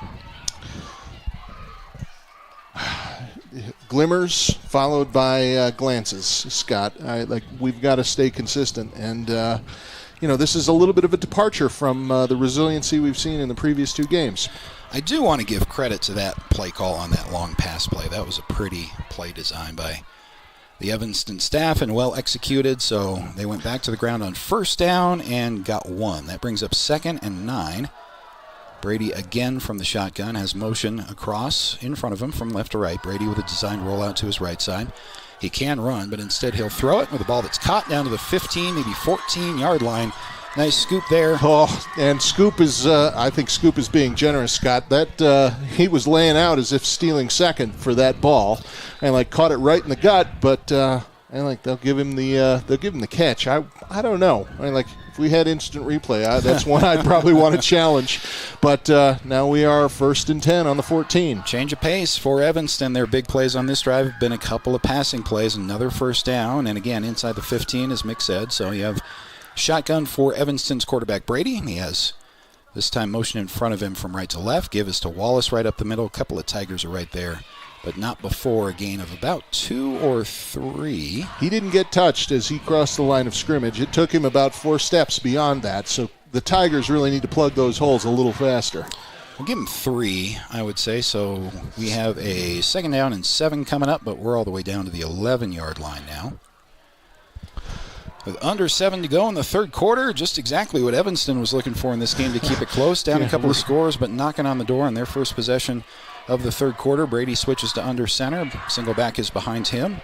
Glimmers followed by glances, Scott. We've got to stay consistent. And, this is a little bit of a departure from the resiliency we've seen in the previous 2 games.
I do want to give credit to that play call on that long pass play. That was a pretty play design by the Evanston staff and well executed. So they went back to the ground on 1st down and got 1. That brings up 2nd and 9. Brady again from the shotgun has motion across in front of him from left to right. Brady with a designed rollout to his right side. He can run, but instead he'll throw it with a ball that's caught down to the 15, maybe 14-yard line. Nice scoop there.
And Scoop is, I think Scoop is being generous, Scott. That he was laying out as if stealing second for that ball, and caught it right in the gut. But they'll give him the catch. I don't know. If we had instant replay, that's one I'd probably want to challenge. But now we are 1st and 10 on the 14.
Change of pace for Evanston. Their big plays on this drive have been a couple of passing plays, another 1st down, and again inside the 15, as Mick said. So you have shotgun for Evanston's quarterback Brady. He has this time motion in front of him from right to left. Give is to Wallace right up the middle. A couple of Tigers are right there, but not before a gain of about 2 or 3.
He didn't get touched as he crossed the line of scrimmage. It took him about 4 steps beyond that, so the Tigers really need to plug those holes a little faster.
We'll give him 3, I would say. So we have a 2nd down and 7 coming up, but we're all the way down to the 11-yard line now. With under 7 to go in the 3rd quarter, just exactly what Evanston was looking for in this game to keep it close. Down a couple of scores, but knocking on the door on their first possession of the 3rd quarter. Brady switches to under center. Single back is behind him.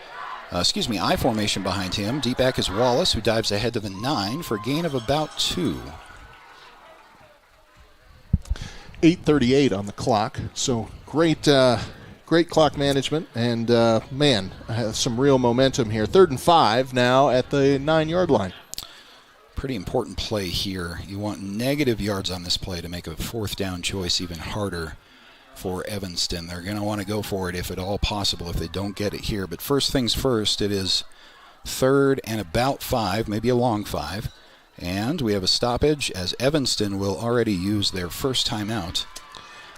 I formation behind him. Deep back is Wallace, who dives ahead to the 9 for a gain of about 2.
8:38 on the clock. So great clock management, and some real momentum here. 3rd and 5 now at the 9-yard line.
Pretty important play here. You want negative yards on this play to make a 4th down choice even harder for Evanston. They're going to want to go for it if at all possible if they don't get it here. But first things first, it is 3rd and about 5, maybe a long 5. And we have a stoppage as Evanston will already use their first timeout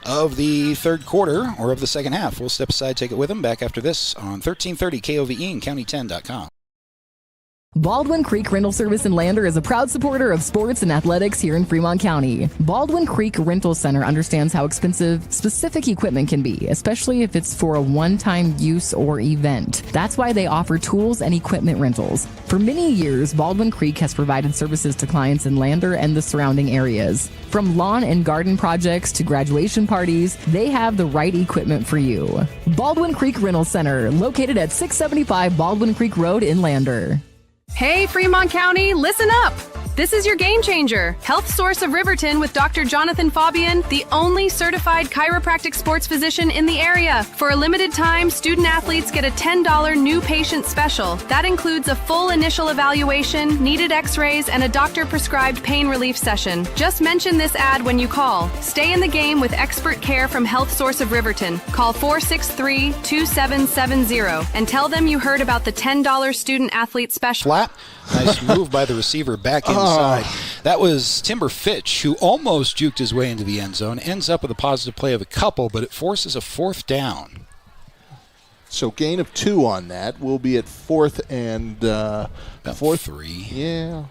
of the 3rd quarter, or of the 2nd half. We'll step aside, take it with them. Back after this on 1330 KOVE and County10.com.
Baldwin Creek Rental Service in Lander is a proud supporter of sports and athletics here in Fremont County. Baldwin Creek Rental Center understands how expensive specific equipment can be, especially if it's for a one-time use or event. That's why they offer tools and equipment rentals. For many years, Baldwin Creek has provided services to clients in Lander and the surrounding areas. From lawn and garden projects to graduation parties, they have the right equipment for you. Baldwin Creek Rental Center, located at 675 Baldwin Creek Road in Lander.
Hey, Fremont County, listen up!
This is your game changer. Health Source of Riverton with Dr. Jonathan Fabian, the only certified chiropractic sports physician in the area. For a limited time, student athletes get a $10 new patient special. That includes a full initial evaluation, needed x-rays, and a doctor-prescribed pain relief session. Just mention this ad when you call. Stay in the game with expert care from Health Source of Riverton. Call 463-2770 and tell them you heard about the $10 student athlete special.
Flat. Nice move by the receiver back inside. That was Timber Fitch, who almost juked his way into the end zone. Ends up with a positive play of a couple, but it forces a 4th down.
So gain of 2 on that. We'll be at 4th and
3.
Yeah.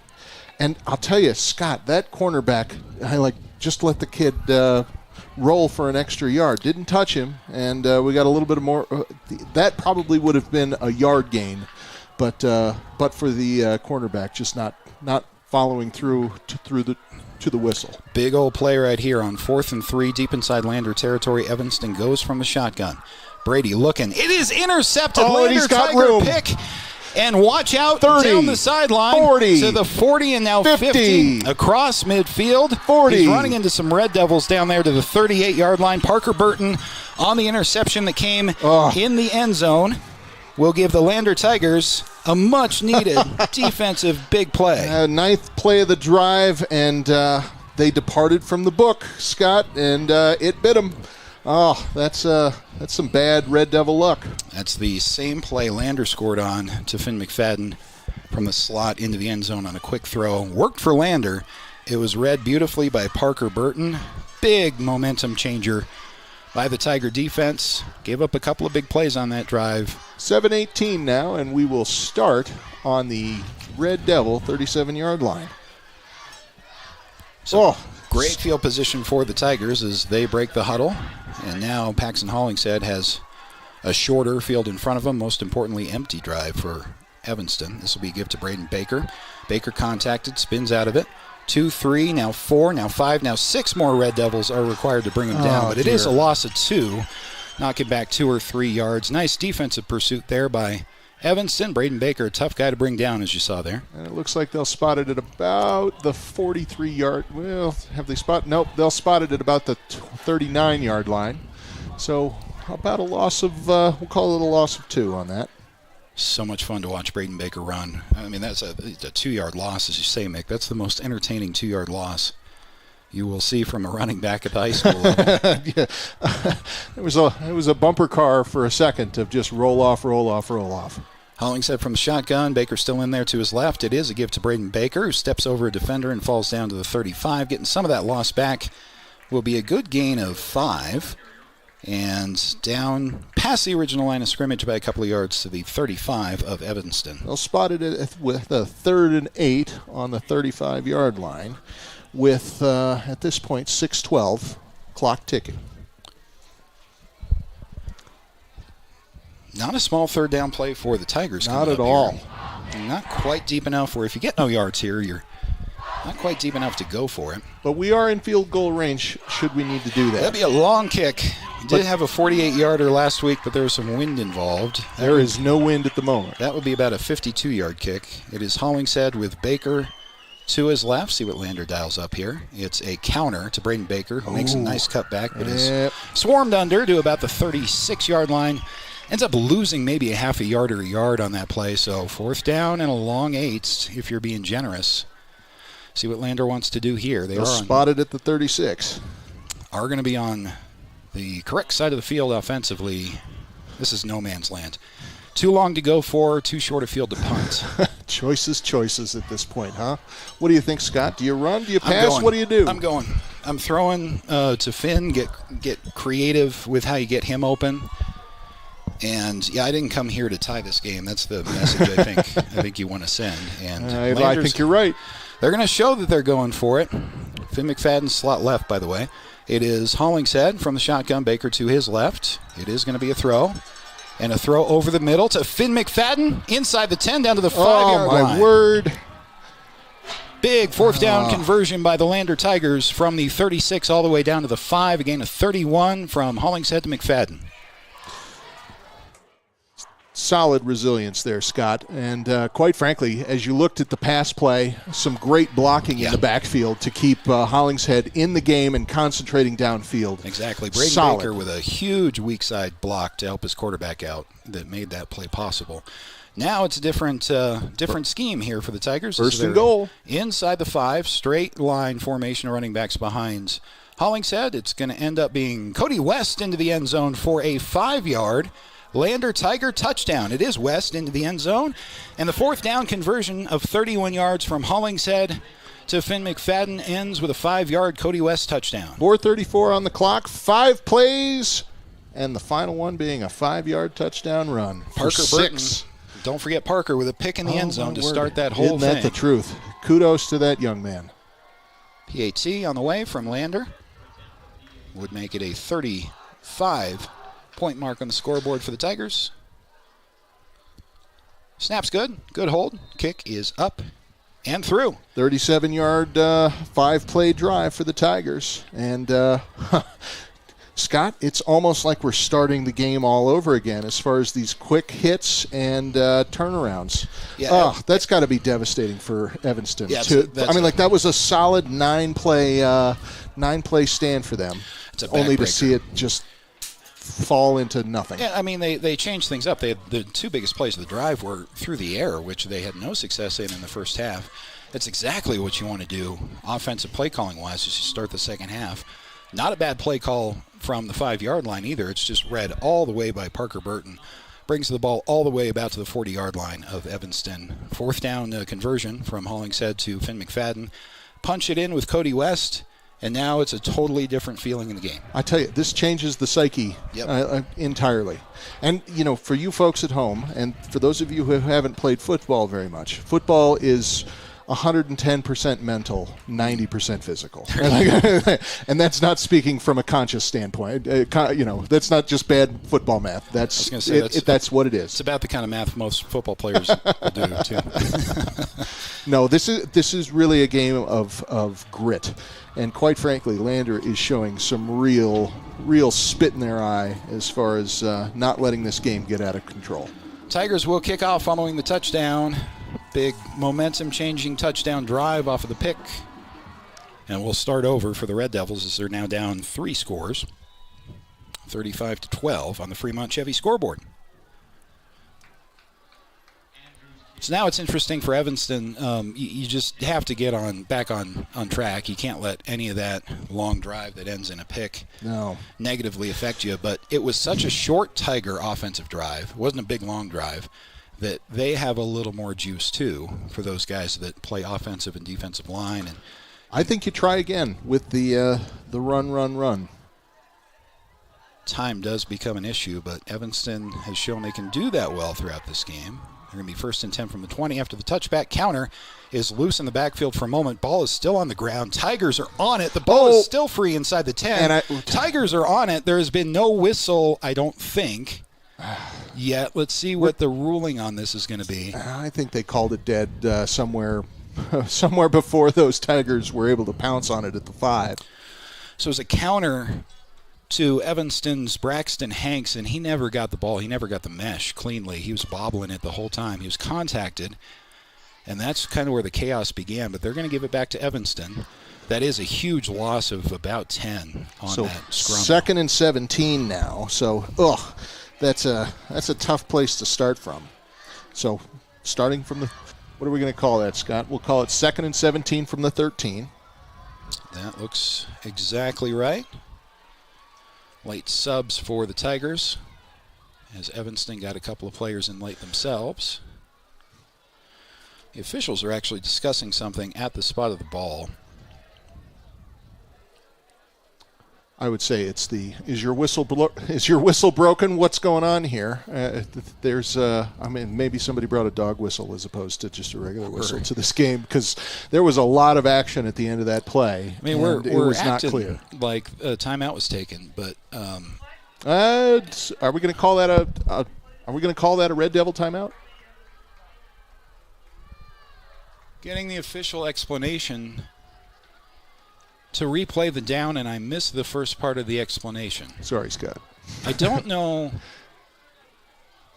And I'll tell you, Scott, that cornerback, just let the kid roll for an extra yard. Didn't touch him, and we got a little bit more. That probably would have been a yard gain. But for the cornerback, just not following through to the whistle.
Big old play right here on 4th and 3, deep inside Lander territory. Evanston goes from the shotgun. Brady looking. It is intercepted.
Lander, he's got
Tiger
room.
Pick. And watch out
30,
down the sideline
40,
to the 40 and now 50 across midfield.
40.
He's running into some Red Devils down there to the 38-yard line. Parker Burton on the interception that came in the end zone will give the Lander Tigers a much-needed defensive big play.
9th play of the drive, and they departed from the book, Scott, and it bit them. Oh, that's some bad Red Devil luck.
That's the same play Lander scored on to Finn McFadden from the slot into the end zone on a quick throw. Worked for Lander. It was read beautifully by Parker Burton. Big momentum changer by the Tiger defense. Gave up a couple of big plays on that drive.
7:18 now, and we will start on the Red Devil 37-yard line.
So great field position for the Tigers as they break the huddle. And now Paxton Hollingshead has a shorter field in front of him. Most importantly, empty drive for Evanston. This will be a give to Braden Baker. Baker contacted, spins out of it. 2, 3, now 4, now 5, now 6 more Red Devils are required to bring him down. But it is a loss of 2. Knocking back 2 or 3 yards. Nice defensive pursuit there by Evanston. Braden Baker, a tough guy to bring down, as you saw there.
And it looks like they'll spot it at about the 43-yard. Well, have they spot? Nope, they'll spot it at about the 39-yard line. So about a loss of, we'll call it a loss of 2 on that.
So much fun to watch Braden Baker run. I mean, that's a 2-yard loss, as you say, Mick. That's the most entertaining 2-yard loss you will see from a running back at the high school level.
Yeah. It was a bumper car for a second of just roll off, roll off, roll off.
Hollingshead from the shotgun. Baker still in there to his left. It is a give to Braden Baker, who steps over a defender and falls down to the 35. Getting some of that loss back will be a good gain of 5. And down past the original line of scrimmage by a couple of yards to the 35 of Evanston.
They'll spot it with a 3rd and 8 on the 35-yard line with, at this point, 6:12, clock ticking.
Not a small 3rd down play for the Tigers.
Not at all.
Not quite deep enough where if you get no yards here, you're not quite deep enough to go for it.
But we are in field goal range should we need to do that.
That'd be a long kick. We did have a 48-yarder last week, but there was some wind involved.
There is no wind at the moment.
That would be about a 52-yard kick. It is Hollingshead with Baker to his left. See what Lander dials up here. It's a counter to Braden Baker, who makes a nice cutback, but is swarmed under to about the 36-yard line. Ends up losing maybe a half a yard or a yard on that play. So 4th down and a long 8 if you're being generous. See what Lander wants to do here.
They're spotted at the 36.
Are going to be on the correct side of the field offensively. This is no man's land. Too long to go for, too short a field to punt.
Choices at this point, huh? What do you think, Scott? Do you run? Do you pass? What do you do?
I'm going. I'm throwing to Finn, get creative with how you get him open. And, yeah, I didn't come here to tie this game. That's the message I think you want to send. And
I think you're right.
They're going to show that they're going for it. Finn McFadden slot left, by the way. It is Hollingshead from the shotgun, Baker to his left. It is going to be a throw. And a throw over the middle to Finn McFadden inside the 10 down to the 5-yard line.
Oh, my word.
Big 4th down conversion by the Lander Tigers from the 36 all the way down to the 5. A gain of 31 from Hollingshead to McFadden.
Solid resilience there, Scott. And quite frankly, as you looked at the pass play, some great blocking in the backfield to keep Hollingshead in the game and concentrating downfield.
Exactly. Braden Baker with a huge weak side block to help his quarterback out that made that play possible. Now it's a different scheme here for the Tigers.
First and goal.
Inside the 5, straight line formation of running backs behind Hollingshead. It's going to end up being Cody West into the end zone for a 5-yard Lander Tiger touchdown. It is West into the end zone. And the 4th down conversion of 31 yards from Hollingshead to Finn McFadden ends with a 5-yard Cody West touchdown.
4:34 on the clock, 5 plays, and the final one being a 5-yard touchdown run.
Parker Burton. Don't forget Parker with a pick in the end zone to start that whole thing.
Isn't that the truth? Kudos to that young man.
PAT on the way from Lander would make it a 35-point mark on the scoreboard for the Tigers. Snap's good. Good hold. Kick is up and through.
37-yard 5-play drive for the Tigers. And Scott, it's almost like we're starting the game all over again as far as these quick hits and turnarounds. Yeah, that's got to be devastating for Evanston.
Yeah,
that was a solid 9-play stand for them.
It's a
only
backbreaker.
To see it just fall into nothing.
Yeah, I mean, they changed things up. They had the 2 biggest plays of the drive were through the air, which they had no success in the first half. That's exactly what you want to do offensive play calling-wise as you start the second half. Not a bad play call from the 5-yard line either. It's just read all the way by Parker Burton. Brings the ball all the way about to the 40-yard line of Evanston. 4th down conversion from Hollingshead to Finn McFadden. Punch it in with Cody West, and now it's a totally different feeling in the game.
I tell you, this changes the psyche entirely. And, for you folks at home, and for those of you who haven't played football very much, football is 110% mental, 90% physical. And that's not speaking from a conscious standpoint. That's not just bad football math. That's what it is.
It's about the kind of math most football players will do, too.
No, this is really a game of grit. And quite frankly, Lander is showing some real spit in their eye as far as not letting this game get out of control.
Tigers will kick off following the touchdown. Big momentum-changing touchdown drive off of the pick. And we'll start over for the Red Devils as they're now down 3 scores. 35-12 on the Fremont Chevy scoreboard. So now it's interesting for Evanston. You just have to get back on track. You can't let any of that long drive that ends in a pick negatively affect you. But it was such a short Tiger offensive drive. It wasn't a big, long drive. That they have a little more juice, too, for those guys that play offensive and defensive line. And
I think you try again with the run.
Time does become an issue, but Evanston has shown they can do that well throughout this game. They're going to be 1st and 10 from the 20 after the touchback. Counter is loose in the backfield for a moment. Ball is still on the ground. Tigers are on it. The ball is still free inside the 10. Tigers are on it. There has been no whistle, I don't think. Yet, let's see what the ruling on this is going to be.
I think they called it dead somewhere before those Tigers were able to pounce on it at the 5.
So it was a counter to Evanston's Braxton Hanks, and he never got the ball. He never got the mesh cleanly. He was bobbling it the whole time. He was contacted, and that's kind of where the chaos began. But they're going to give it back to Evanston. That is a huge loss of about 10 on that scrum.
2nd and 17 now. So, that's a tough place to start from. So, starting from what are we going to call that, Scott? We'll call it 2nd and 17 from the 13.
That looks exactly right. Late subs for the Tigers, as Evanston got a couple of players in late themselves. The officials are actually discussing something at the spot of the ball.
I would say it's is your whistle broken? What's going on here? Maybe somebody brought a dog whistle as opposed to just a regular whistle to this game, because there was a lot of action at the end of that play.
I mean, it was not clear. Like a timeout was taken, but
are we going to call that a Red Devil timeout?
Getting the official explanation to replay the down, and I missed the first part of the explanation.
Sorry, Scott.
I don't know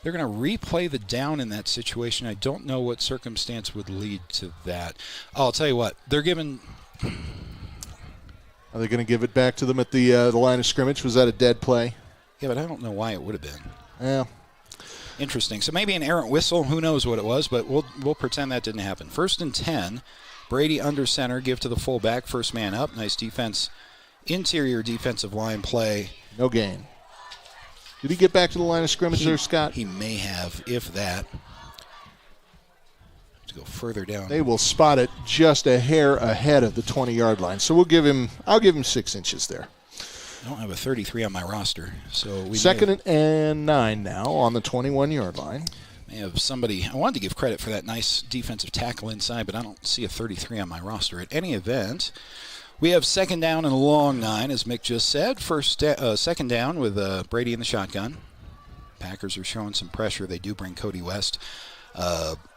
They're going to replay the down in that situation. I don't know what circumstance would lead to that. I'll tell you what. They're giving...
Are they going to give it back to them at the line of scrimmage? Was that a dead play?
Yeah, but I don't know why it would have been.
Yeah.
Interesting. So maybe an errant whistle. Who knows what it was, but we'll pretend that didn't happen. 1st and 10. Brady under center. Give to the fullback. First man up. Nice defense. Interior defensive line play.
No gain. Did he get back to the line of scrimmage there, Scott?
He may have, if that. To go further down.
They will spot it just a hair ahead of the 20-yard line. So I'll give him 6 inches there.
I don't have a 33 on my roster. So we
2nd and 9 now on the 21-yard line.
May have somebody. I wanted to give credit for that nice defensive tackle inside, but I don't see a 33 on my roster. At any event, we have 2nd down and a long 9, as Mick just said. 2nd down with Brady in the shotgun. Packers are showing some pressure. They do bring Cody West.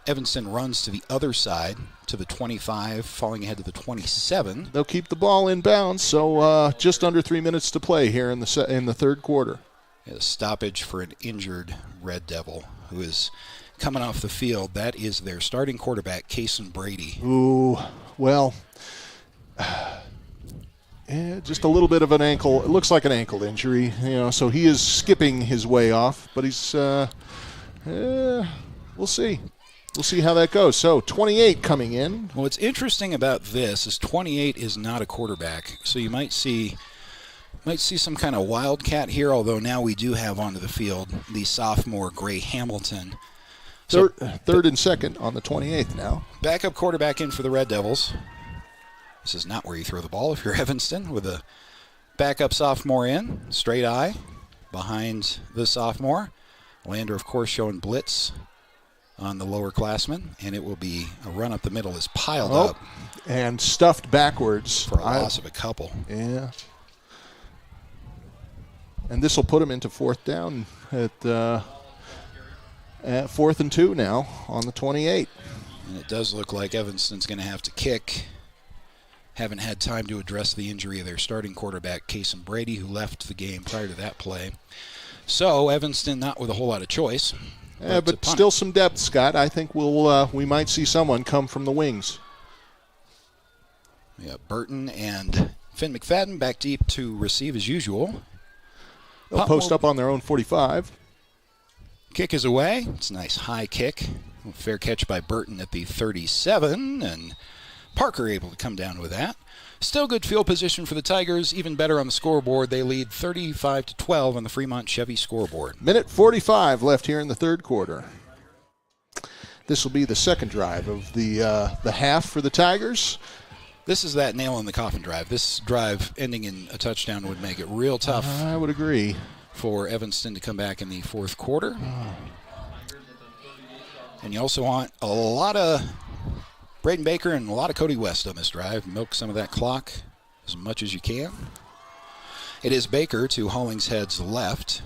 Evanston runs to the other side, to the 25, falling ahead to the 27.
They'll keep the ball in bounds, so just under 3 minutes to play here in the third quarter.
A stoppage for an injured Red Devil who is coming off the field. That is their starting quarterback, Cason Brady.
Ooh, well, just a little bit of an ankle. It looks like an ankle injury, so he is skipping his way off, but he's, we'll see. We'll see how that goes. So 28 coming in.
Well, what's interesting about this is 28 is not a quarterback, so you might see some kind of wildcat here, although now we do have onto the field the sophomore Gray Hamilton.
So, third and 2nd on the 28th now.
Backup quarterback in for the Red Devils. This is not where you throw the ball if you're Evanston, with a backup sophomore in, straight eye behind the sophomore. Lander, of course, showing blitz on the lower classman, and it will be a run up the middle is piled up.
And stuffed backwards.
For a loss of a couple.
Yeah. And this will put him into 4th down at 4th and 2 now on the 28.
And it does look like Evanston's going to have to kick. Haven't had time to address the injury of their starting quarterback, Cason Brady, who left the game prior to that play. So Evanston not with a whole lot of choice.
But still some depth, Scott. I think we might see someone come from the wings.
Yeah, Burton and Finn McFadden back deep to receive as usual.
They'll post up on their own 45.
Kick is away. It's a nice high kick. Fair catch by Burton at the 37, and Parker able to come down with that. Still good field position for the Tigers. Even better on the scoreboard. They lead 35-12 on the Fremont Chevy scoreboard.
Minute 45 left here in the third quarter. This will be the second drive of the half for the Tigers.
This is that nail in the coffin drive. This drive ending in a touchdown would make it real tough.
I would agree.
For Evanston to come back in the fourth quarter. And you also want a lot of Braden Baker and a lot of Cody West on this drive. Milk some of that clock as much as you can. It is Baker to Hollingshead's left.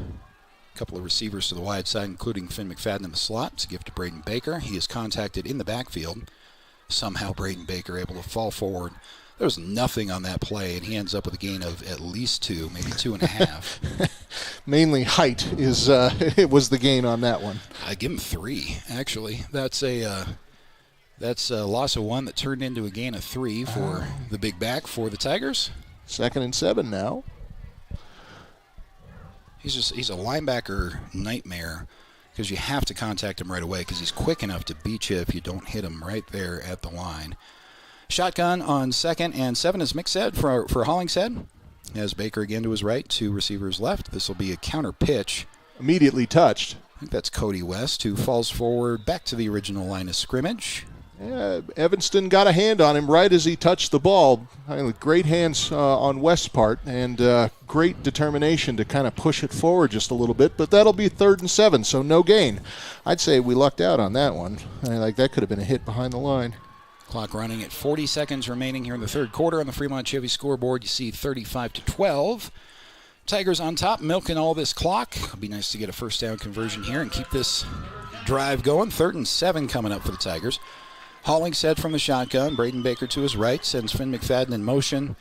A couple of receivers to the wide side, including Finn McFadden in the slot. It's a gift to Braden Baker. He is contacted in the backfield. Somehow Braden Baker able to fall forward. There was nothing on that play, and he ends up with a gain of at least 2, maybe 2.5.
Mainly height it was the gain on that one.
I give him 3, actually. That's a loss of 1 that turned into a gain of 3 for the big back for the Tigers.
2nd and 7 now.
He's a linebacker nightmare because you have to contact him right away because he's quick enough to beat you if you don't hit him right there at the line. Shotgun on 2nd and 7, as Mick said, for Hollingshead. As Baker again to his right, 2 receivers left. This will be a counter pitch.
Immediately touched.
I think that's Cody West, who falls forward back to the original line of scrimmage.
Yeah, Evanston got a hand on him right as he touched the ball. Great hands on West's part and great determination to kind of push it forward just a little bit, but that'll be 3rd and 7, so no gain. I'd say we lucked out on that one. That could have been a hit behind the line.
Clock running at 40 seconds remaining here in the third quarter. On the Fremont Chevy scoreboard, you see 35-12. Tigers on top, milking all this clock. It'll be nice to get a first down conversion here and keep this drive going. 3rd and 7 coming up for the Tigers. Hollingshead from the shotgun. Braden Baker to his right sends Finn McFadden in motion.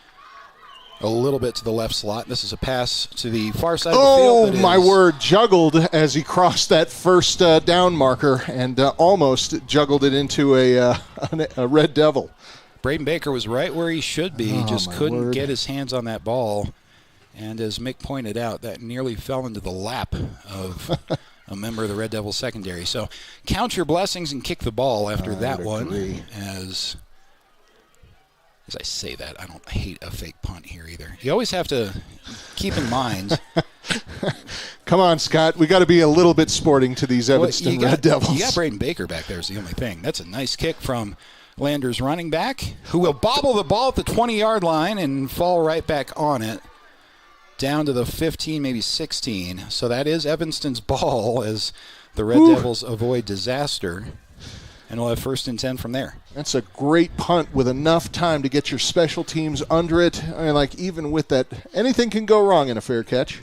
a little bit to the left slot. This is a pass to the far side of the field.
Oh, my word, juggled as he crossed that first down marker and almost juggled it into a Red Devil.
Braden Baker was right where he should be. He just couldn't get his hands on that ball. And as Mick pointed out, that nearly fell into the lap of a member of the Red Devils secondary. So count your blessings and kick the ball after that one. As I say that, I don't hate a fake punt here either. You always have to keep in mind.
Come on, Scott. We got to be a little bit sporting to these Evanston Red Devils.
You got Braden Baker back there is the only thing. That's a nice kick from Lander's running back, who will bobble the ball at the 20-yard line and fall right back on it. Down to the 15, maybe 16. So that is Evanston's ball as the Red Devils avoid disaster. And we'll have 1st and 10 from there.
That's a great punt with enough time to get your special teams under it. I mean, like, even with that, anything can go wrong in a fair catch.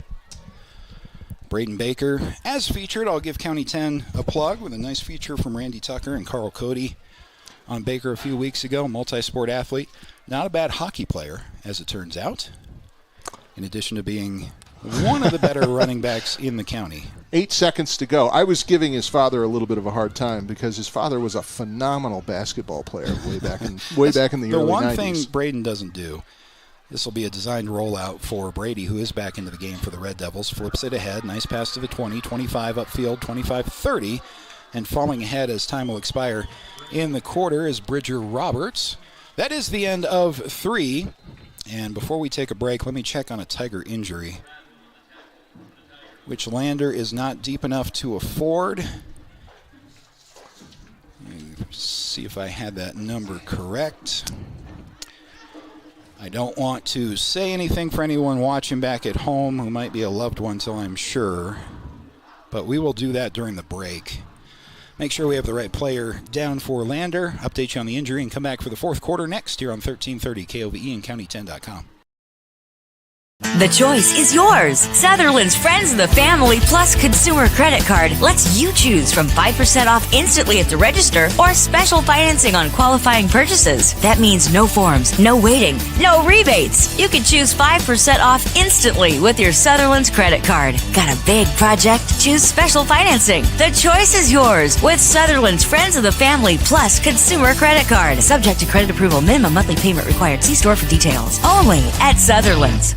Braden Baker, as featured, I'll give County 10 a plug with a nice feature from Randy Tucker and Carl Cody on Baker a few weeks ago. Multi-sport athlete. Not a bad hockey player, as it turns out. In addition to being one of the better running backs in the county.
8 seconds to go. I was giving his father a little bit of a hard time because his father was a phenomenal basketball player way back in the early 90s.
The one thing Braden doesn't do, this will be a designed rollout for Brady, who is back into the game for the Red Devils. Flips it ahead. Nice pass to the 20, 25 upfield, 25, 30. And falling ahead as time will expire in the quarter is Bridger Roberts. That is the end of 3. And before we take a break, let me check on a Tiger injury, which Lander is not deep enough to afford. Let me see if I had that number correct. I don't want to say anything for anyone watching back at home who might be a loved one till I'm sure, but we will do that during the break. Make sure we have the right player down for Lander, update you on the injury, and come back for the 4th quarter next here on 1330 KOVE and County10.com.
The choice is yours. Sutherland's Friends of the Family Plus Consumer Credit Card lets you choose from 5% off instantly at the register or special financing on qualifying purchases. That means no forms, no waiting, no rebates. You can choose 5% off instantly with your Sutherland's credit card. Got a big project? Choose special financing. The choice is yours with Sutherland's Friends of the Family Plus Consumer Credit Card. Subject to credit approval. Minimum monthly payment required. See store for details. Only at Sutherland's.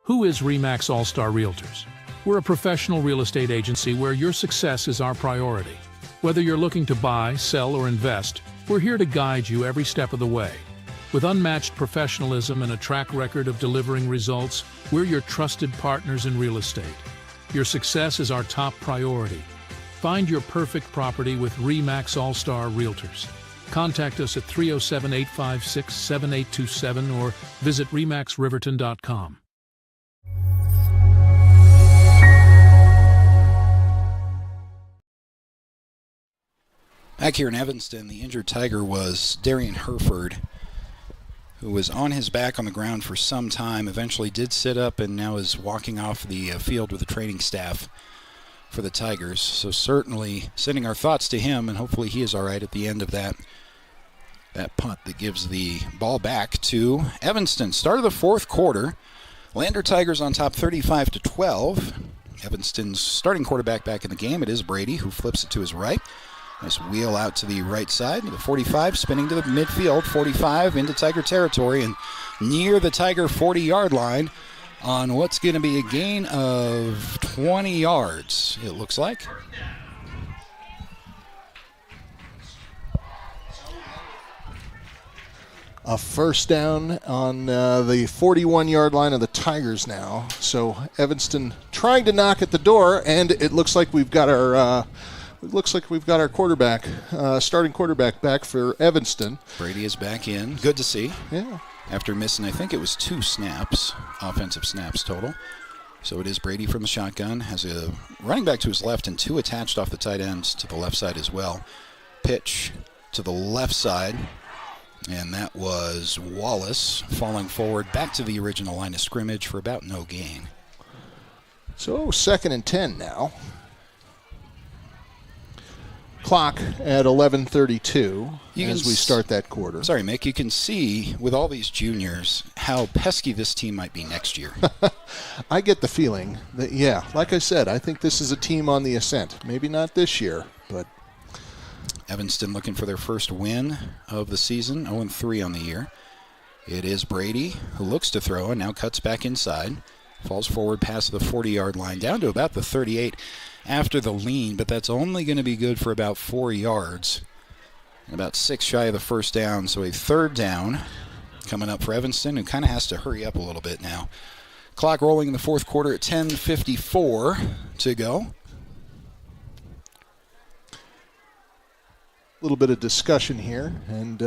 Who is RE/MAX All-Star Realtors? We're a professional real estate agency where your success is our priority. Whether you're looking to buy, sell, or invest, we're here to guide you every step of the way. With unmatched professionalism and a track record of delivering results, we're your trusted partners in real estate. Your success is our top priority. Find your perfect property with RE/MAX All-Star Realtors. Contact us at 307-856-7827 or visit remaxriverton.com.
Back here in Evanston, the injured Tiger was Darian Herford, who was on his back on the ground for some time, eventually did sit up and now is walking off the field with the training staff for the Tigers. So certainly sending our thoughts to him, and hopefully he is all right at the end of that punt that gives the ball back to Evanston. Start of the 4th quarter. Lander Tigers on top 35-12. Evanston's starting quarterback back in the game. It is Brady, who flips it to his right. Nice wheel out to the right side. The 45 spinning to the midfield. 45 into Tiger territory and near the Tiger 40-yard line on what's going to be a gain of 20 yards, it looks like.
A first down on the 41-yard line of the Tigers now. So Evanston trying to knock at the door, and it looks like we've got our quarterback, starting quarterback back for Evanston.
Brady is back in. Good to see.
Yeah.
After missing, I think it was 2 snaps, offensive snaps total. So it is Brady from the shotgun. Has a running back to his left and 2 attached off the tight ends to the left side as well. Pitch to the left side. And that was Wallace falling forward back to the original line of scrimmage for about no gain.
So 2nd and 10 now. Clock at 11:32 as we start that quarter.
Sorry, Mick. You can see with all these juniors how pesky this team might be next year.
I get the feeling that, yeah, like I said, I think this is a team on the ascent. Maybe not this year, but...
Evanston looking for their first win of the season, 0-3 on the year. It is Brady who looks to throw and now cuts back inside. Falls forward past the 40-yard line, down to about the 38 after the lean, but that's only going to be good for about 4 yards. About 6 shy of the first down, so a third down coming up for Evanston, who kind of has to hurry up a little bit now. Clock rolling in the fourth quarter at 10:54 to go.
A little bit of discussion here, and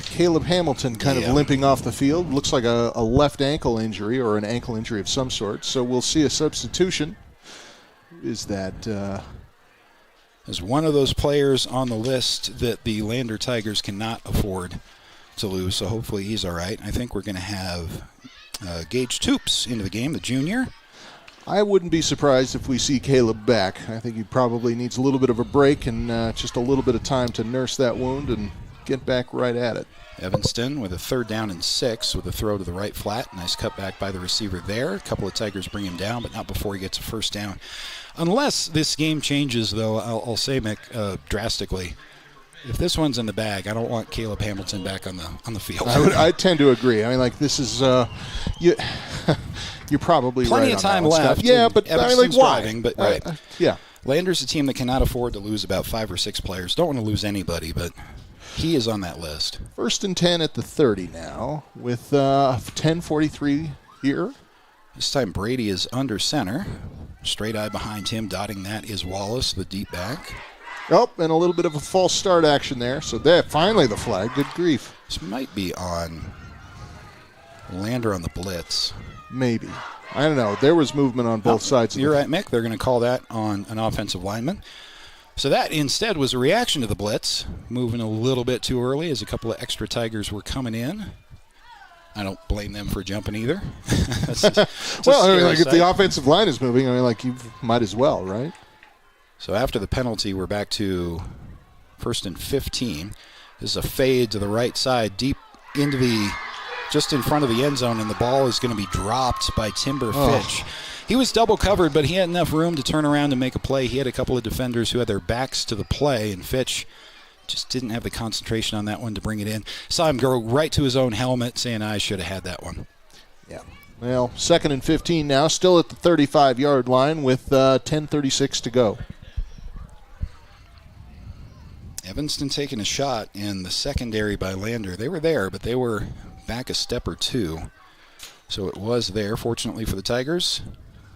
Caleb Hamilton kind of limping off the field. Looks like a left ankle injury or an ankle injury of some sort, so we'll see a substitution. Is that...
As one of those players on the list that the Lander Tigers cannot afford to lose, so hopefully he's all right. I think we're going to have Gage Toops into the game, the junior.
I wouldn't be surprised if we see Caleb back. I think he probably needs a little bit of a break and just a little bit of time to nurse that wound and get back right at it.
Evanston with a third down and 6 with a throw to the right flat. Nice cutback by the receiver there. A couple of Tigers bring him down, but not before he gets a first down. Unless this game changes, though, I'll say, Mick, drastically. If this one's in the bag, I don't want Caleb Hamilton back on the field.
I tend to agree. I mean, like, this is you're probably
plenty
right
of time
on that
left.
Stuff. Yeah, but I mean, like, why?
Driving, but right.
Yeah.
Lander's a team that cannot afford to lose about 5 or 6 players. Don't want to lose anybody, but he is on that list.
1st and 10 at the 30 now with 10:43 here.
This time Brady is under center. Straight eye behind him, dotting that is Wallace, the deep back.
Oh, and a little bit of a false start action there. So there, finally the flag. Good grief.
This might be on Lander on the blitz.
Maybe. I don't know. There was movement on both sides.
You're right, Mick. They're going to call that on an offensive lineman. So that instead was a reaction to the blitz, moving a little bit too early as a couple of extra Tigers were coming in. I don't blame them for jumping either.
Well, I mean, like, if the offensive line is moving, I mean, like, you might as well, right?
So after the penalty, we're back to 1st and 15. This is a fade to the right side, deep into just in front of the end zone, and the ball is going to be dropped by Timber Fitch. He was double covered, but he had enough room to turn around and make a play. He had a couple of defenders who had their backs to the play, and Fitch just didn't have the concentration on that one to bring it in. Saw him go right to his own helmet, saying, I should have had that one.
Yeah. Well, 2nd and 15 now, still at the 35-yard line with 10:36 to go.
Evanston taking a shot in the secondary by Lander. They were there, but they were back a step or two. So it was there, fortunately for the Tigers.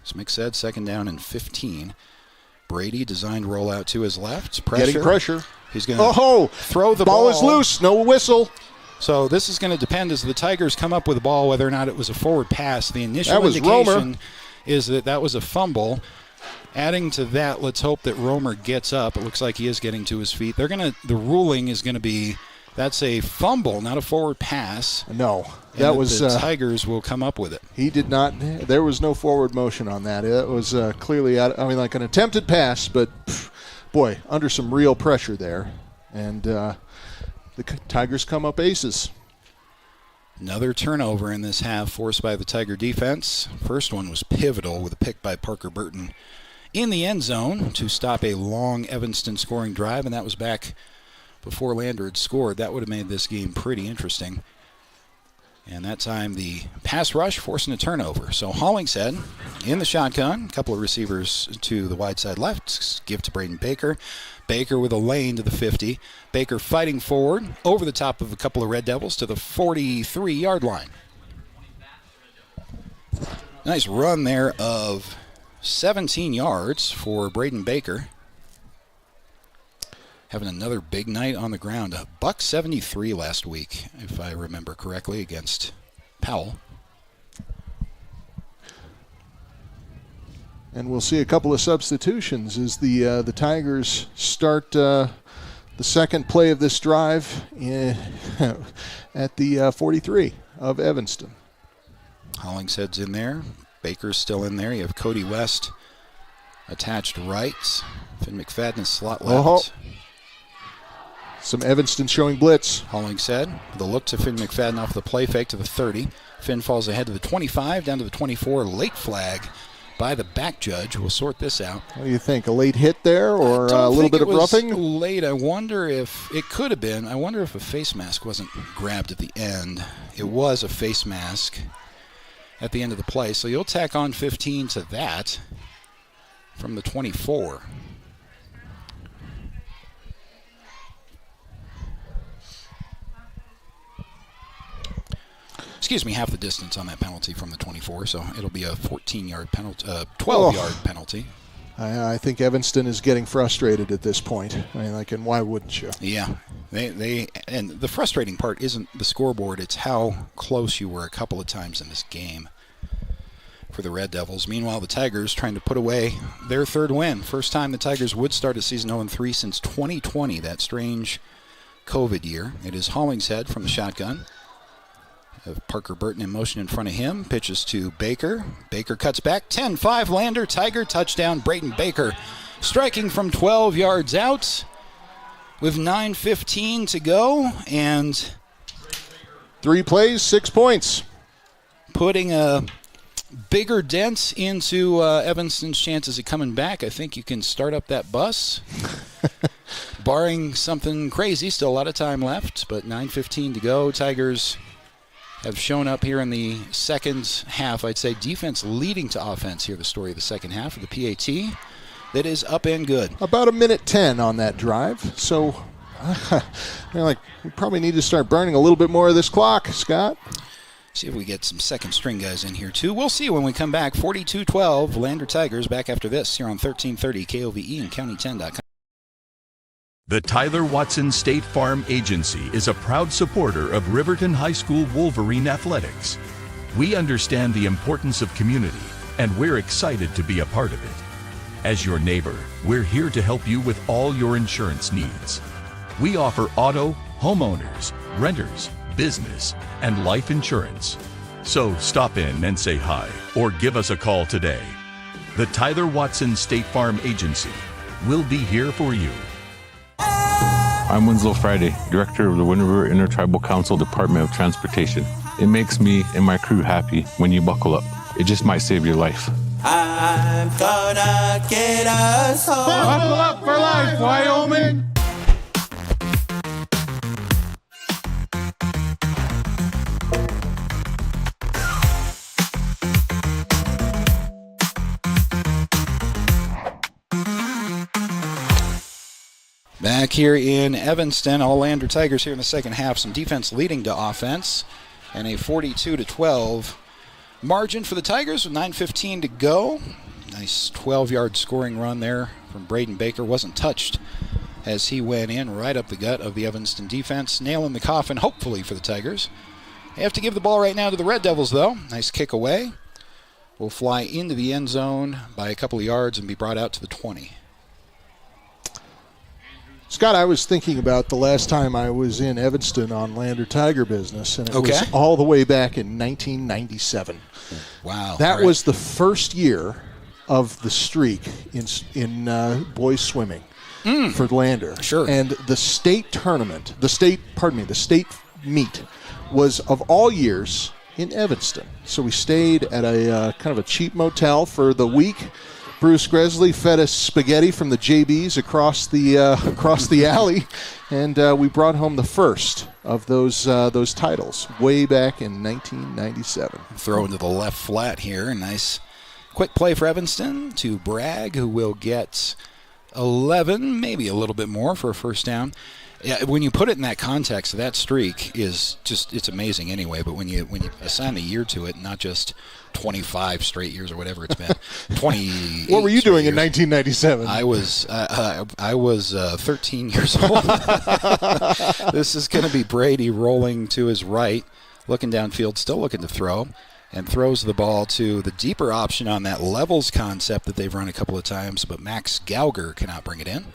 As Mick said, 2nd down and 15. Brady designed rollout to his left. Pressure.
Getting pressure.
He's going to throw the ball.
Ball is loose. No whistle.
So this is going to depend as the Tigers come up with the ball, whether or not it was a forward pass. The initial indication is that was a fumble. Adding to that, let's hope that Romer gets up. It looks like he is getting to his feet. The ruling is going to be that's a fumble, not a forward pass.
No, that was
the Tigers will come up with it.
He did not. There was no forward motion on that. It was clearly like an attempted pass, but boy, under some real pressure there, and the Tigers come up aces.
Another turnover in this half forced by the Tiger defense. First one was pivotal with a pick by Parker Burton in the end zone to stop a long Evanston scoring drive, and that was back before Lander had scored. That would have made this game pretty interesting. And that time the pass rush forcing a turnover. So Hollingshead in the shotgun, a couple of receivers to the wide side left, give to Braden Baker. Baker with a lane to the 50. Baker fighting forward over the top of a couple of Red Devils to the 43-yard line. Nice run there of 17 yards for Braden Baker. Having another big night on the ground. $173 last week, if I remember correctly, against Powell.
And we'll see a couple of substitutions as the Tigers start the second play of this drive at the 43 of Evanston.
Hollingshead's in there. Baker's still in there. You have Cody West Attached right. Finn McFadden slot left.
Some Evanston showing blitz.
Hollingshead with a look to Finn McFadden off the play fake to the 30. Finn falls ahead to the 25, down to the 24. Late flag by the back judge. We'll sort this out.
What do you think? A late hit there or a little bit of roughing?
Late. I wonder if it could have been. I wonder if a face mask wasn't grabbed at the end. It was a face mask at the end of the play. So you'll tack on 15 to that from the 24. Excuse me, half the distance on that penalty from the 24, so it'll be a 14-yard penalty, 12-yard penalty.
I think Evanston is getting frustrated at this point. I mean, and why wouldn't you?
Yeah, and the frustrating part isn't the scoreboard; it's how close you were a couple of times in this game for the Red Devils. Meanwhile, the Tigers trying to put away their third win. First time the Tigers would start a season 0-3 since 2020, that strange COVID year. It is Hollingshead from the shotgun. Parker Burton in motion in front of him. Pitches to Baker. Baker cuts back. 10-5 Lander. Tiger touchdown. Brayden Baker striking from 12 yards out with 9:15 to go. And
3 plays, 6 points.
Putting a bigger dent into Evanston's chances of coming back. I think you can start up that bus. Barring something crazy. Still a lot of time left, but 9:15 to go. Tigers have shown up here in the second half. I'd say defense leading to offense here, the story of the second half of the PAT. That is up and good.
About 1:10 on that drive. So we probably need to start burning a little bit more of this clock, Scott.
See if we get some second string guys in here too. We'll see when we come back. 42-12, Lander Tigers back after this here on 1330 KOVE and County10.com.
The Tyler Watson State Farm Agency is a proud supporter of Riverton High School Wolverine Athletics. We understand the importance of community, and we're excited to be a part of it. As your neighbor, we're here to help you with all your insurance needs. We offer auto, homeowners, renters, business, and life insurance. So stop in and say hi, or give us a call today. The Tyler Watson State Farm Agency will be here for you.
I'm Winslow Friday, Director of the Wind River Intertribal Council Department of Transportation. It makes me and my crew happy when you buckle up. It just might save your life.
I'm gonna get us home.
Buckle up for life, Wyoming!
Back here in Evanston, all Lander Tigers here in the second half. Some defense leading to offense, and a 42-12 margin for the Tigers with 9:15 to go. Nice 12-yard scoring run there from Brayden Baker. Wasn't touched as he went in right up the gut of the Evanston defense. Nail in the coffin, hopefully, for the Tigers. They have to give the ball right now to the Red Devils, though. Nice kick away. Will fly into the end zone by a couple of yards and be brought out to the 20.
Scott, I was thinking about the last time I was in Evanston on Lander Tiger business, and it was all the way back in 1997.
Wow.
That was the first year of the streak in boys swimming for Lander.
Sure.
And the state tournament, the state meet was of all years in Evanston. So we stayed at a kind of a cheap motel for the week. Bruce Gresley fed us spaghetti from the JB's across the alley, and we brought home the first of those titles way back in 1997.
Throw into the left flat here. Nice quick play for Evanston to Bragg, who will get 11, maybe a little bit more for a first down. Yeah, when you put it in that context, that streak is it's amazing anyway. But when you assign a year to it, not just 25 straight years or whatever it's been, 20.
What were you doing in 1997?
I was 13 years old. This is going to be Brady rolling to his right, looking downfield, still looking to throw, and throws the ball to the deeper option on that levels concept that they've run a couple of times, but Max Gauger cannot bring it in.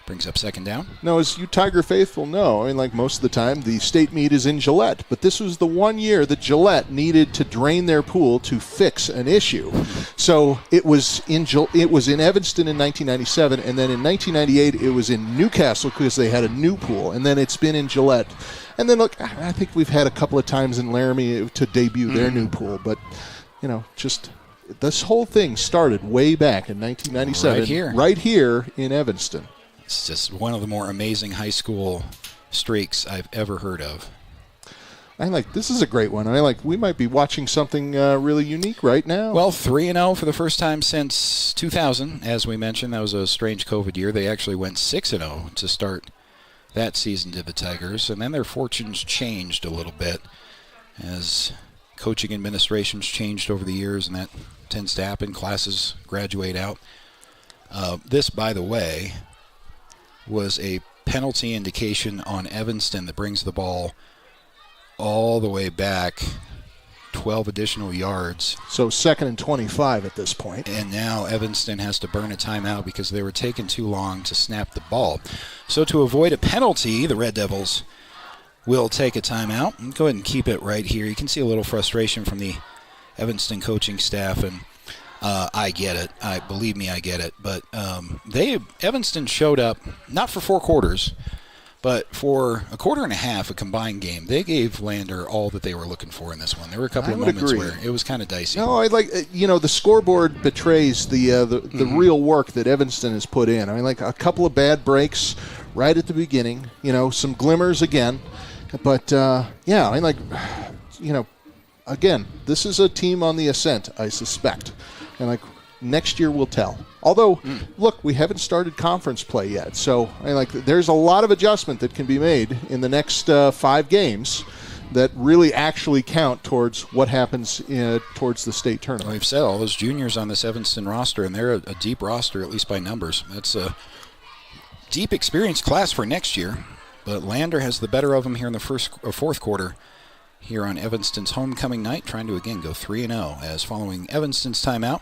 Brings up second down.
No, as you Tiger faithful know, I mean, like most of the time, the state meet is in Gillette. But this was the one year that Gillette needed to drain their pool to fix an issue. So it was in Evanston in 1997, and then in 1998 it was in Newcastle because they had a new pool, and then it's been in Gillette. And then, look, I think we've had a couple of times in Laramie to debut their new pool. But, just this whole thing started way back in 1997. Right here in Evanston.
It's just one of the more amazing high school streaks I've ever heard of.
This is a great one. We might be watching something really unique right now.
Well, 3-0 for the first time since 2000. As we mentioned, that was a strange COVID year. They actually went 6-0 to start that season to the Tigers, and then their fortunes changed a little bit as coaching administrations changed over the years, and that tends to happen. Classes graduate out. This, by the way, was a penalty indication on Evanston that brings the ball all the way back 12 additional yards.
So 2nd and 25 at this point.
And now Evanston has to burn a timeout because they were taking too long to snap the ball. So to avoid a penalty, the Red Devils will take a timeout. And go ahead and keep it right here. You can see a little frustration from the Evanston coaching staff, and I get it. Believe me, I get it. But Evanston showed up, not for 4 quarters, but for a quarter and a half, a combined game. They gave Lander all that they were looking for in this one. There were a couple of moments where it was kind of dicey.
No, the scoreboard betrays the real work that Evanston has put in. A couple of bad breaks right at the beginning, some glimmers again. But, again, this is a team on the ascent, I suspect. And next year will tell. Although, look, we haven't started conference play yet. So, there's a lot of adjustment that can be made in the next 5 games that really actually count towards what happens towards the state tournament.
Well, we've said all those juniors on this Evanston roster, and they're a deep roster, at least by numbers. That's a deep, experienced class for next year. But Lander has the better of them here in the fourth quarter here on Evanston's homecoming night, trying to, again, go 3-0, as following Evanston's timeout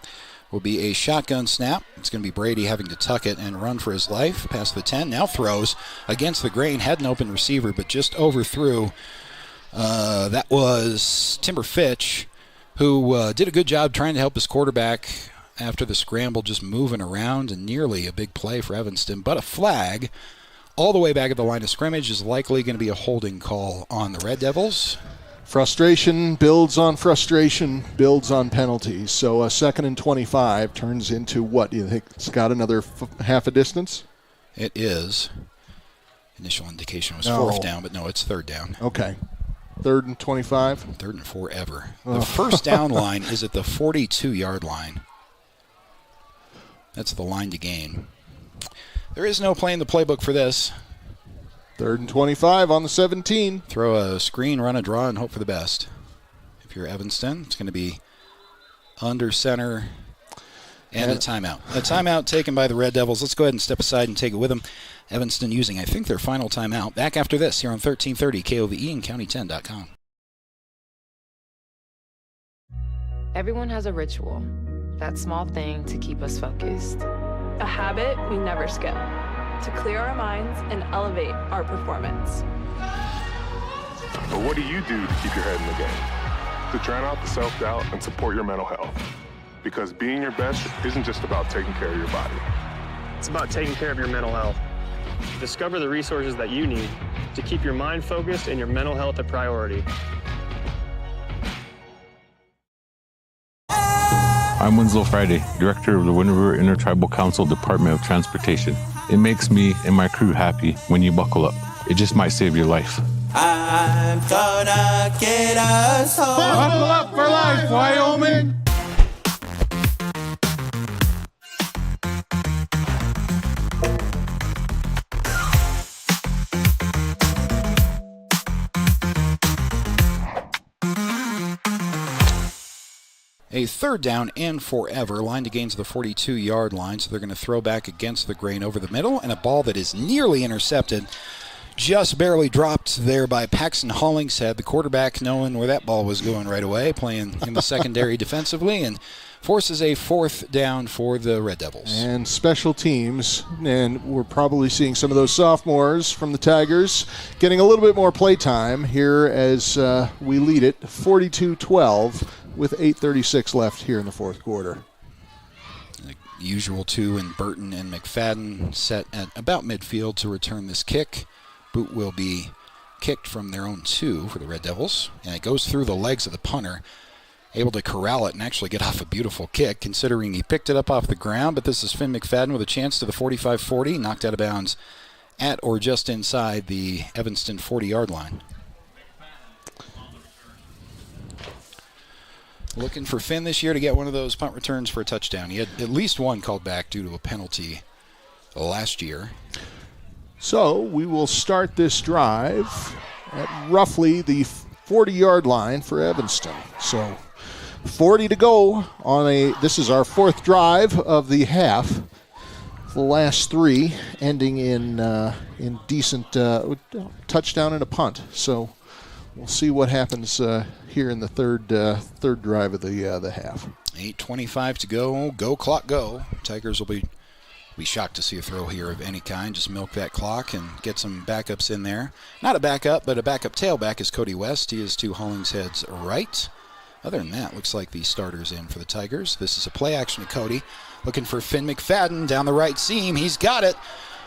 will be a shotgun snap. It's going to be Brady having to tuck it and run for his life past the 10. Now throws against the grain. Had an open receiver, but just overthrew. That was Timber Fitch, who did a good job trying to help his quarterback after the scramble, just moving around, and nearly a big play for Evanston. But a flag all the way back at the line of scrimmage is likely going to be a holding call on the Red Devils.
Frustration builds on frustration, builds on penalties. So a 2nd and 25 turns into what? You think it's got another half a distance?
It is. Initial indication was 4th down, but no, it's 3rd down.
Okay. 3rd and 25?
3rd and 4 ever. The first down line is at the 42-yard line. That's the line to gain. There is no play in the playbook for this.
3rd and 25 on the 17.
Throw a screen, run a draw, and hope for the best. If you're Evanston, it's going to be under center and a timeout. A timeout taken by the Red Devils. Let's go ahead and step aside and take it with them. Evanston using, I think, their final timeout. Back after this here on 1330 KOVE and County10.com.
Everyone has a ritual, that small thing to keep us focused. A habit we never skip, to clear our minds and elevate our performance.
But what do you do to keep your head in the game? To drown out the self-doubt and support your mental health. Because being your best isn't just about taking care of your body.
It's about taking care of your mental health. Discover the resources that you need to keep your mind focused and your mental health a priority.
I'm Winslow Friday, Director of the Wind River Intertribal Council Department of Transportation. It makes me and my crew happy when you buckle up. It just might save your life.
I'm gonna get us home.
Buckle up for life, Wyoming!
A 3rd down and forever. Line to gain to the 42-yard line, so they're going to throw back against the grain over the middle, and a ball that is nearly intercepted. Just barely dropped there by Paxton Hollingshead, the quarterback knowing where that ball was going right away, playing in the secondary defensively, and forces a 4th down for the Red Devils.
And special teams, and we're probably seeing some of those sophomores from the Tigers getting a little bit more play time here as we lead it 42-12 with 8:36 left here in the fourth quarter.
The usual two in Burton and McFadden set at about midfield to return this kick. Boot will be kicked from their own 2 for the Red Devils, and it goes through the legs of the punter. Able to corral it and actually get off a beautiful kick, considering he picked it up off the ground. But this is Finn McFadden with a chance to the 45-40, knocked out of bounds at or just inside the Evanston 40-yard line. Looking for Finn this year to get one of those punt returns for a touchdown. He had at least one called back due to a penalty last year.
So we will start this drive at roughly the 40-yard line for Evanston. So 40 to go on this is our 4th drive of the half. The last 3 ending in decent touchdown and a punt. So we'll see what happens here in the third drive of the half.
8:25 to go. Go clock, go. Tigers will be shocked to see a throw here of any kind. Just milk that clock and get some backups in there. Not a backup, but a backup tailback is Cody West. He is to Hollingshead's right. Other than that, looks like the starter's in for the Tigers. This is a play action to Cody. Looking for Finn McFadden down the right seam. He's got it.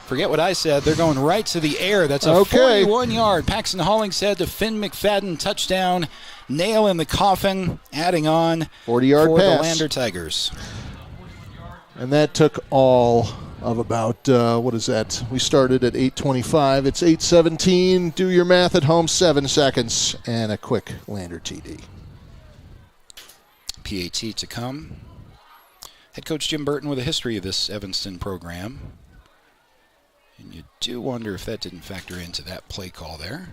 Forget what I said. They're going right to the air. That's a 41-yard. Paxton Hollingshead to Finn McFadden. Touchdown. Nail in the coffin. Adding on
40-yard
for
pass.
The Lander Tigers.
And that took all of about, what is that? We started at 8:25. It's 8:17. Do your math at home. 7 seconds. And a quick Lander TD.
PAT to come. Head coach Jim Burton with a history of this Evanston program. And you do wonder if that didn't factor into that play call there.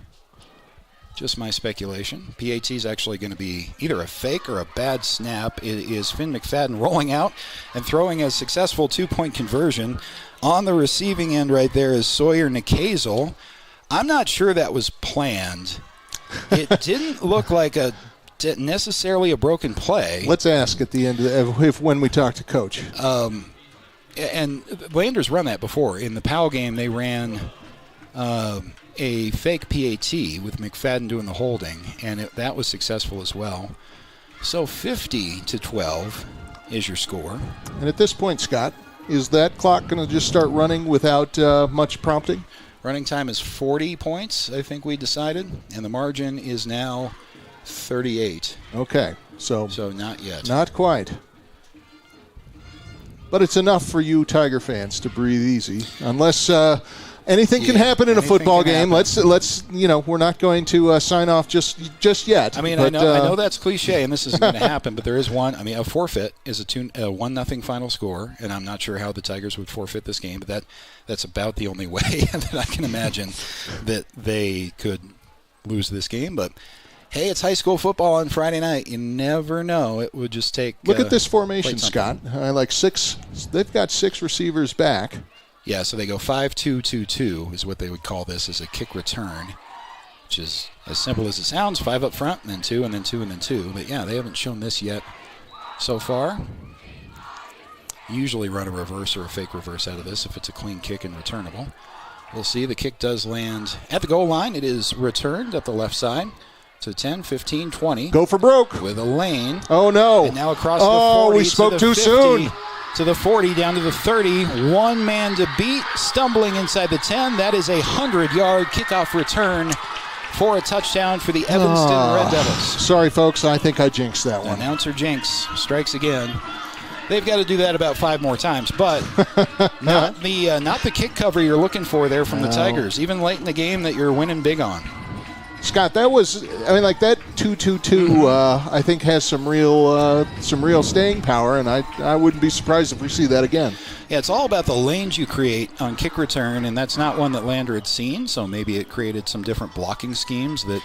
Just my speculation. PAT is actually going to be either a fake or a bad snap. It is Finn McFadden rolling out and throwing a successful 2-point conversion. On the receiving end right there is Sawyer Nikazel. I'm not sure that was planned. It didn't look like necessarily a broken play.
Let's ask at the end when we talk to Coach.
And Landers run that before. In the Powell game, they ran a fake PAT with McFadden doing the holding, and that was successful as well. So 50-12 is your score.
And at this point, Scott, is that clock going to just start running without much prompting?
Running time is 40 points, I think we decided, and the margin is now 38.
Okay, so
not yet.
Not quite. But it's enough for you Tiger fans to breathe easy, unless anything can happen in a football game. Let's we're not going to sign off just yet.
I mean, I know that's cliche, and this isn't going to happen, but there is one. I mean, a forfeit is a 1-0 final score, and I'm not sure how the Tigers would forfeit this game, but that's about the only way that I can imagine that they could lose this game. But hey, it's high school football on Friday night. You never know. It would just take.
Look at this formation, Scott. Like 6. They've got 6 receivers back.
Yeah, so they go 5-2-2-2 is what they would call this as a kick return, which is as simple as it sounds. 5 up front, and then 2, and then 2, and then 2. But yeah, they haven't shown this yet so far. Usually run a reverse or a fake reverse out of this if it's a clean kick and returnable. We'll see. The kick does land at the goal line. It is returned at the left side to 10, 15, 20.
Go for broke.
With a lane.
Oh, no.
And now across the 40
we spoke
to the
too
50,
soon.
To the 40, down to the 30. One man to beat, stumbling inside the 10. That is a 100-yard kickoff return for a touchdown for the Evanston Red Devils.
Sorry, folks. I think I jinxed that one.
Announcer Jinx strikes again. They've got to do that about 5 more times, but not the kick cover you're looking for there from the Tigers, even late in the game that you're winning big on.
Scott, that 2-2-2 I think has some real staying power, and I wouldn't be surprised if we see that again.
Yeah, it's all about the lanes you create on kick return, and that's not one that Lander had seen, so maybe it created some different blocking schemes that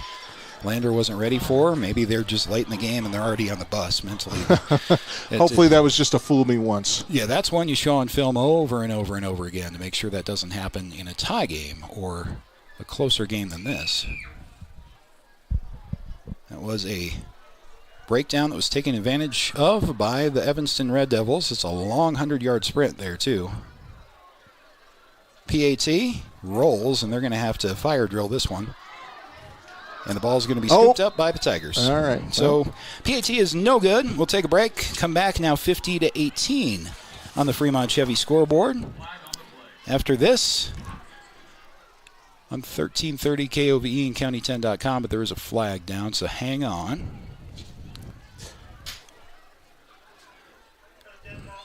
Lander wasn't ready for. Maybe they're just late in the game and they're already on the bus mentally.
Hopefully that was just a fool me once.
Yeah, that's one you show on film over and over and over again to make sure that doesn't happen in a tie game or a closer game than this. That was a breakdown that was taken advantage of by the Evanston Red Devils. It's a long 100-yard sprint there, too. PAT rolls, and they're going to have to fire drill this one. And the ball's going to be scooped up by the Tigers.
All right.
So PAT is no good. We'll take a break. Come back now 50-18 on the Fremont Chevy scoreboard. After this, on 1330 KOVE and County10.com, but there is a flag down, so hang on.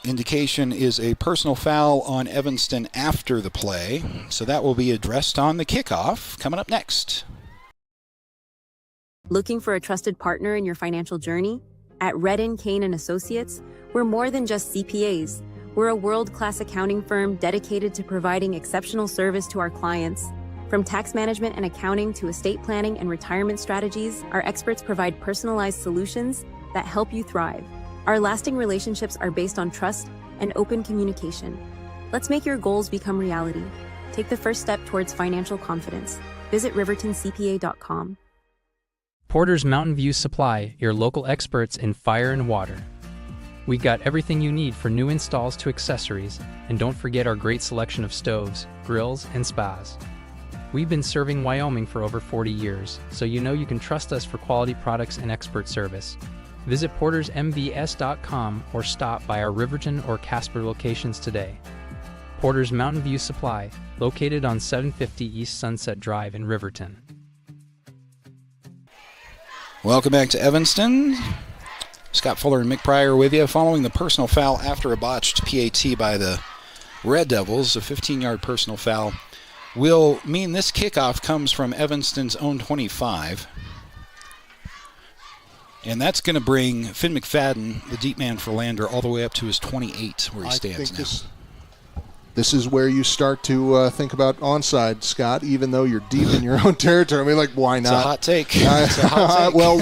Indication is a personal foul on Evanston after the play, so that will be addressed on the kickoff coming up next.
Looking for a trusted partner in your financial journey? At Redden, Kane & Associates, we're more than just CPAs. We're a world-class accounting firm dedicated to providing exceptional service to our clients. From tax management and accounting to estate planning and retirement strategies, our experts provide personalized solutions that help you thrive. Our lasting relationships are based on trust and open communication. Let's make your goals become reality. Take the first step towards financial confidence. Visit rivertoncpa.com.
Porter's Mountain View Supply, your local experts in fire and water. We got everything you need for new installs to accessories, and don't forget our great selection of stoves, grills, and spas. We've been serving Wyoming for over 40 years, so you know you can trust us for quality products and expert service. Visit portersmbs.com or stop by our Riverton or Casper locations today. Porter's Mountain View Supply, located on 750 East Sunset Drive in Riverton.
Welcome back to Evanston. Scott Fuller and Mick Pryor with you. Following the personal foul after a botched PAT by the Red Devils, a 15-yard personal foul will mean this kickoff comes from Evanston's own 25. And that's going to bring Finn McFadden, the deep man for Lander, all the way up to his 28, where he stands now.
This is where you start to think about onside, Scott, even though you're deep in your own territory. I mean, like, why not?
It's a hot take. It's a hot take.
Well,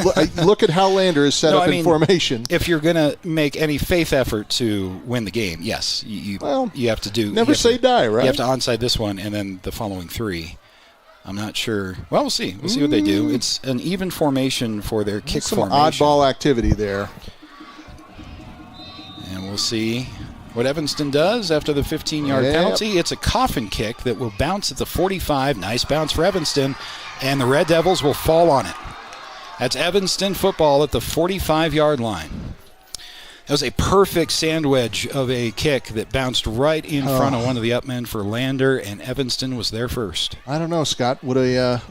look at how Lander is set up in formation.
If you're going to make any faith effort to win the game, yes, you have to do.
Never say die, right?
You have to onside this one and then the following three. I'm not sure. Well, we'll see. We'll see what they do. It's an even formation for their kick formation.
Some oddball activity there.
And we'll see what Evanston does after the 15-yard penalty. It's a coffin kick that will bounce at the 45. Nice bounce for Evanston. And the Red Devils will fall on it. That's Evanston football at the 45-yard line. That was a perfect sandwich of a kick that bounced right in front of one of the upmen for Lander, and Evanston was there first.
I don't know, Scott. What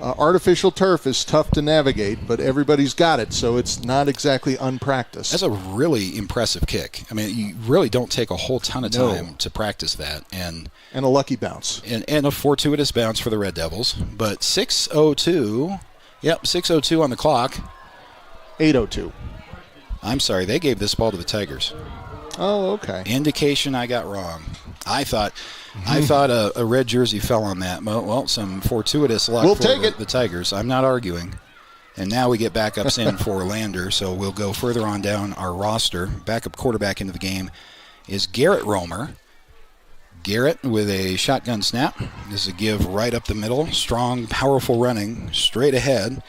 artificial turf is tough to navigate, but everybody's got it, so it's not exactly unpracticed.
That's a really impressive kick. I mean, you really don't take a whole ton of time to practice that. And
a lucky bounce.
And a fortuitous bounce for the Red Devils. But 6:02, 6:02 on the clock.
8:02.
I'm sorry, they gave this ball to the Tigers.
Oh, okay.
Indication I got wrong. I thought a red jersey fell on that. Well, some fortuitous luck for the Tigers. I'm not arguing. And now we get backups in for Lander, so we'll go further on down our roster. Backup quarterback into the game is Garrett Romer. Garrett with a shotgun snap. This is a give right up the middle. Strong, powerful running, straight ahead.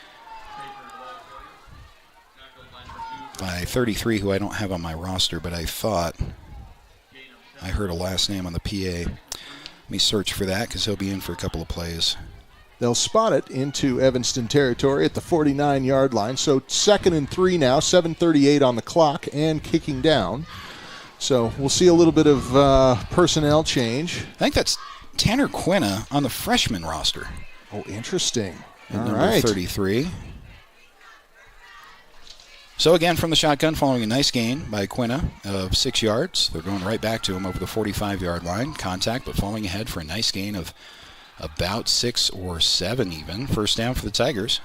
By 33, who I don't have on my roster, but I thought I heard a last name on the PA. Let me search for that because he'll be in for a couple of plays.
They'll spot it into Evanston territory at the 49-yard line. So 2nd and 3 now, 7:38 on the clock and kicking down. So we'll see a little bit of personnel change.
I think that's Tanner Quinna on the freshman roster.
Oh, interesting.
All right. 33. So again, from the shotgun, following a nice gain by Quinna of 6 yards. They're going right back to him over the 45-yard line. Contact, but falling ahead for a nice gain of about 6 or 7 even. First down for the Tigers.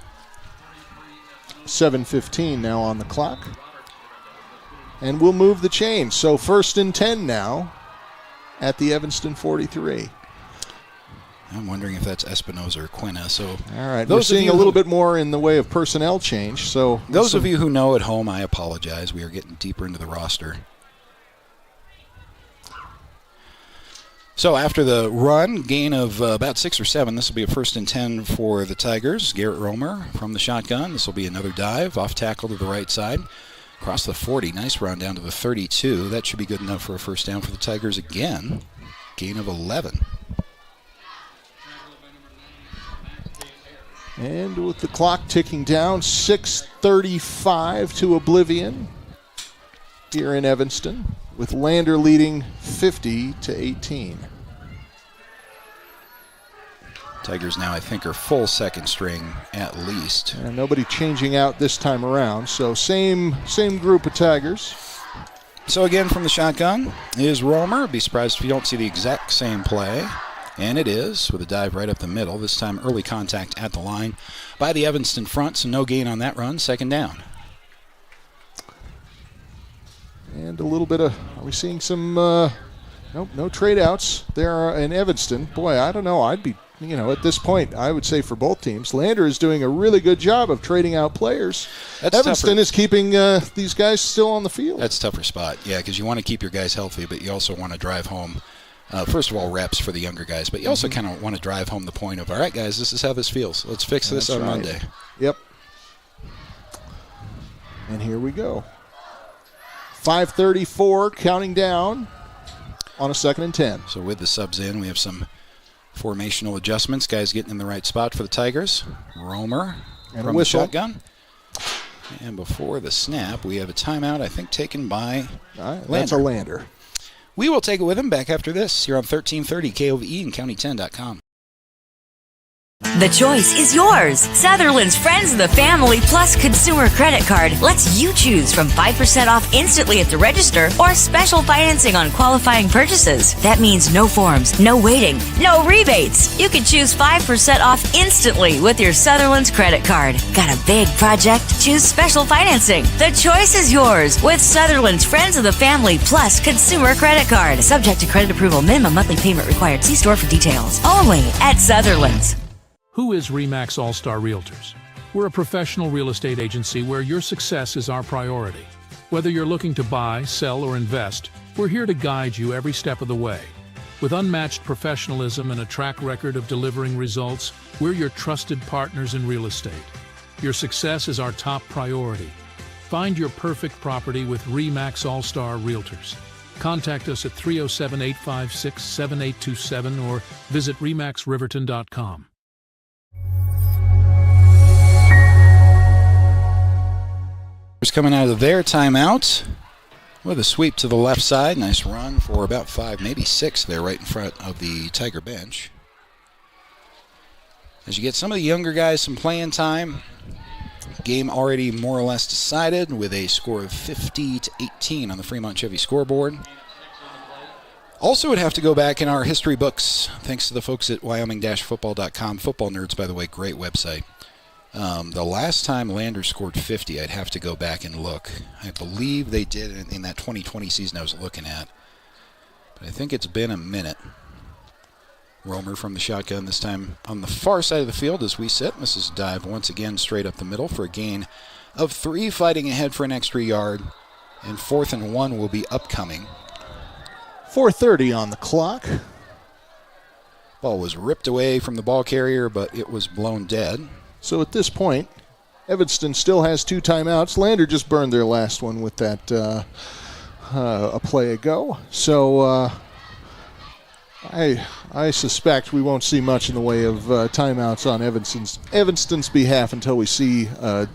7:15 now on the clock. And we'll move the chain. So 1st and 10 now at the Evanston 43.
I'm wondering if that's Espinoza or Quinna. So,
all right, we're seeing a little bit more in the way of personnel change. So
those of you who know at home, I apologize. We are getting deeper into the roster. So after the run, gain of about 6 or 7, this will be a 1st and 10 for the Tigers. Garrett Romer from the shotgun. This will be another dive, off tackle to the right side. Across the 40, nice run down to the 32. That should be good enough for a first down for the Tigers again. Gain of 11.
And with the clock ticking down, 6:35 to oblivion here in Evanston, with Lander leading 50-18.
Tigers now, I think, are full second string at least.
And nobody changing out this time around, so same group of Tigers.
So again, from the shotgun is Romer. Be surprised if you don't see the exact same play. And it is, with a dive right up the middle. This time early contact at the line by the Evanston front, so no gain on that run. Second down.
And a little bit of, are we seeing some, nope, no trade outs there in Evanston. Boy, I don't know. I'd be, at this point, I would say for both teams, Lander is doing a really good job of trading out players.
That's
Evanston
tougher.
is keeping these guys still on the field.
That's a tougher spot, yeah, because you want to keep your guys healthy, but you also want to drive home, first of all, reps for the younger guys, but you also kind of want to drive home the point of, all right, guys, this is how this feels. Let's fix this on Monday.
Yep. And here we go. 5:34, counting down on a 2nd and 10.
So with the subs in, we have some formational adjustments. Guys getting in the right spot for the Tigers. Romer
and
from
a
the shotgun. And before the snap, we have a timeout, I think, taken by Lander.
That's a Lander.
We will take it with him back after this. You're on 1330 KOVE and County10.com.
The choice is yours. Sutherland's Friends of the Family Plus Consumer Credit Card lets you choose from 5% off instantly at the register or special financing on qualifying purchases. That means no forms, no waiting, no rebates. You can choose 5% off instantly with your Sutherland's credit card. Got a big project? Choose special financing. The choice is yours with Sutherland's Friends of the Family Plus Consumer Credit Card. Subject to credit approval. Minimum monthly payment required. See store for details. Only at Sutherland's.
Who is RE/MAX All-Star Realtors? We're a professional real estate agency where your success is our priority. Whether you're looking to buy, sell, or invest, we're here to guide you every step of the way. With unmatched professionalism and a track record of delivering results, we're your trusted partners in real estate. Your success is our top priority. Find your perfect property with RE/MAX All-Star Realtors. Contact us at 307-856-7827 or visit remaxriverton.com.
Coming out of their timeout with a sweep to the left side. Nice run for about 5, maybe 6 there right in front of the Tiger bench. As you get some of the younger guys some playing time, game already more or less decided with a score of 50-18 on the Fremont Chevy scoreboard. Also would have to go back in our history books, thanks to the folks at Wyoming-football.com. Football Nerds, by the way, great website. The last time Lander scored 50, I'd have to go back and look. I believe they did in that 2020 season I was looking at. But I think it's been a minute. Romer from the shotgun, this time on the far side of the field as we sit. Misses a dive once again straight up the middle for a gain of 3, fighting ahead for an extra yard. And 4th and 1 will be upcoming.
4:30 on the clock.
Ball was ripped away from the ball carrier, but it was blown dead.
So at this point, Evanston still has 2 timeouts. Lander just burned their last one with that a play ago. So I suspect we won't see much in the way of timeouts on Evanston's behalf until we see an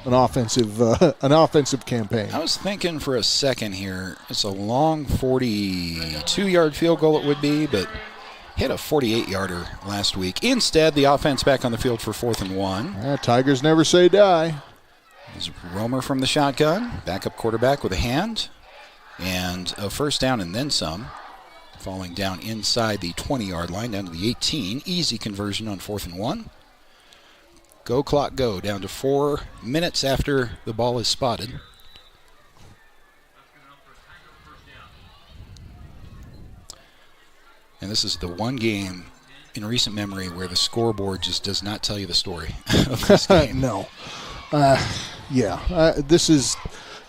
offensive campaign.
I was thinking for a second here, it's a long 42-yard field goal it would be, but hit a 48-yarder last week. Instead, the offense back on the field for 4th and 1.
Tigers never say die.
There's Romer from the shotgun, backup quarterback with a hand, and a first down and then some. Falling down inside the 20-yard line, down to the 18. Easy conversion on 4th and 1. Go clock go, down to 4 minutes after the ball is spotted. And this is the one game in recent memory where the scoreboard just does not tell you the story of this game.
No. This is...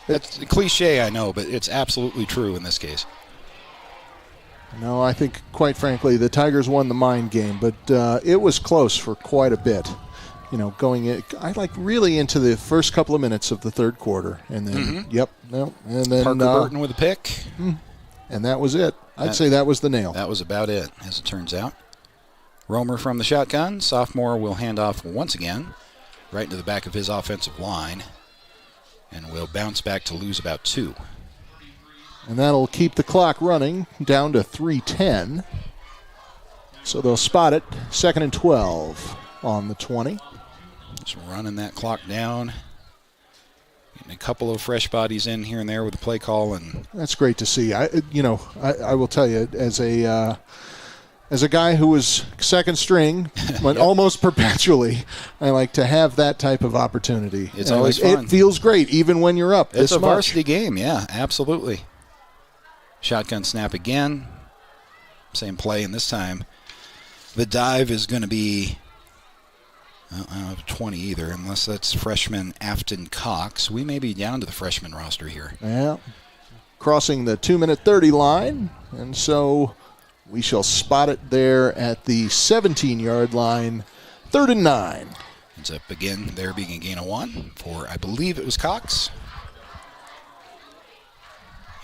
It's a cliche, I know, but it's absolutely true in this case.
No, I think, quite frankly, the Tigers won the mind game, but it was close for quite a bit. going in, I like really into the first couple of minutes of the third quarter, and then and then
Parker Burton with a pick,
and that was it. I'd say that was the nail.
That was about it, as it turns out. Romer from the shotgun. Sophomore will hand off once again, right into the back of his offensive line, and will bounce back to lose about 2.
And that'll keep the clock running down to 3:10. So they'll spot it, 2nd and 12 on the 20.
Just running that clock down. Getting a couple of fresh bodies in here and there with the play call, and
that's great to see. I will tell you, as a guy who was second string, almost perpetually, I like to have that type of opportunity.
It's always fun.
It feels great, even when you're up.
It's a varsity game, yeah, absolutely. Shotgun snap again. Same play, and this time the dive is going to be. I don't have 20 either, unless that's freshman Afton Cox. We may be down to the freshman roster here.
Yeah. Crossing the 2-minute 30 line, and so we shall spot it there at the 17-yard line, 3rd and 9.
Ends up again there being a gain of 1 for, I believe it was Cox.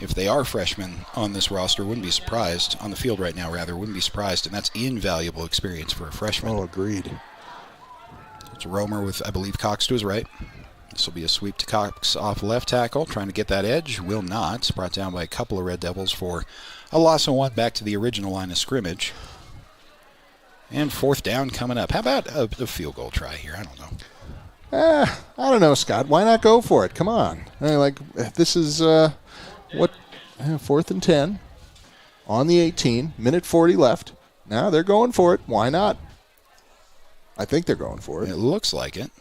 If they are freshmen on this roster, wouldn't be surprised. On the field right now, rather, wouldn't be surprised, and that's invaluable experience for a freshman.
Oh, agreed.
It's Romer with, I believe, Cox to his right. This will be a sweep to Cox off left tackle, trying to get that edge. Will not. Brought down by a couple of Red Devils for a loss of 1 back to the original line of scrimmage. And 4th down coming up. How about a field goal try here? I don't know.
I don't know, Scott. Why not go for it? Come on. This is 4th and 10 on the 18. Minute 40 left. Now they're going for it. Why not? I think they're going for it.
It looks like it.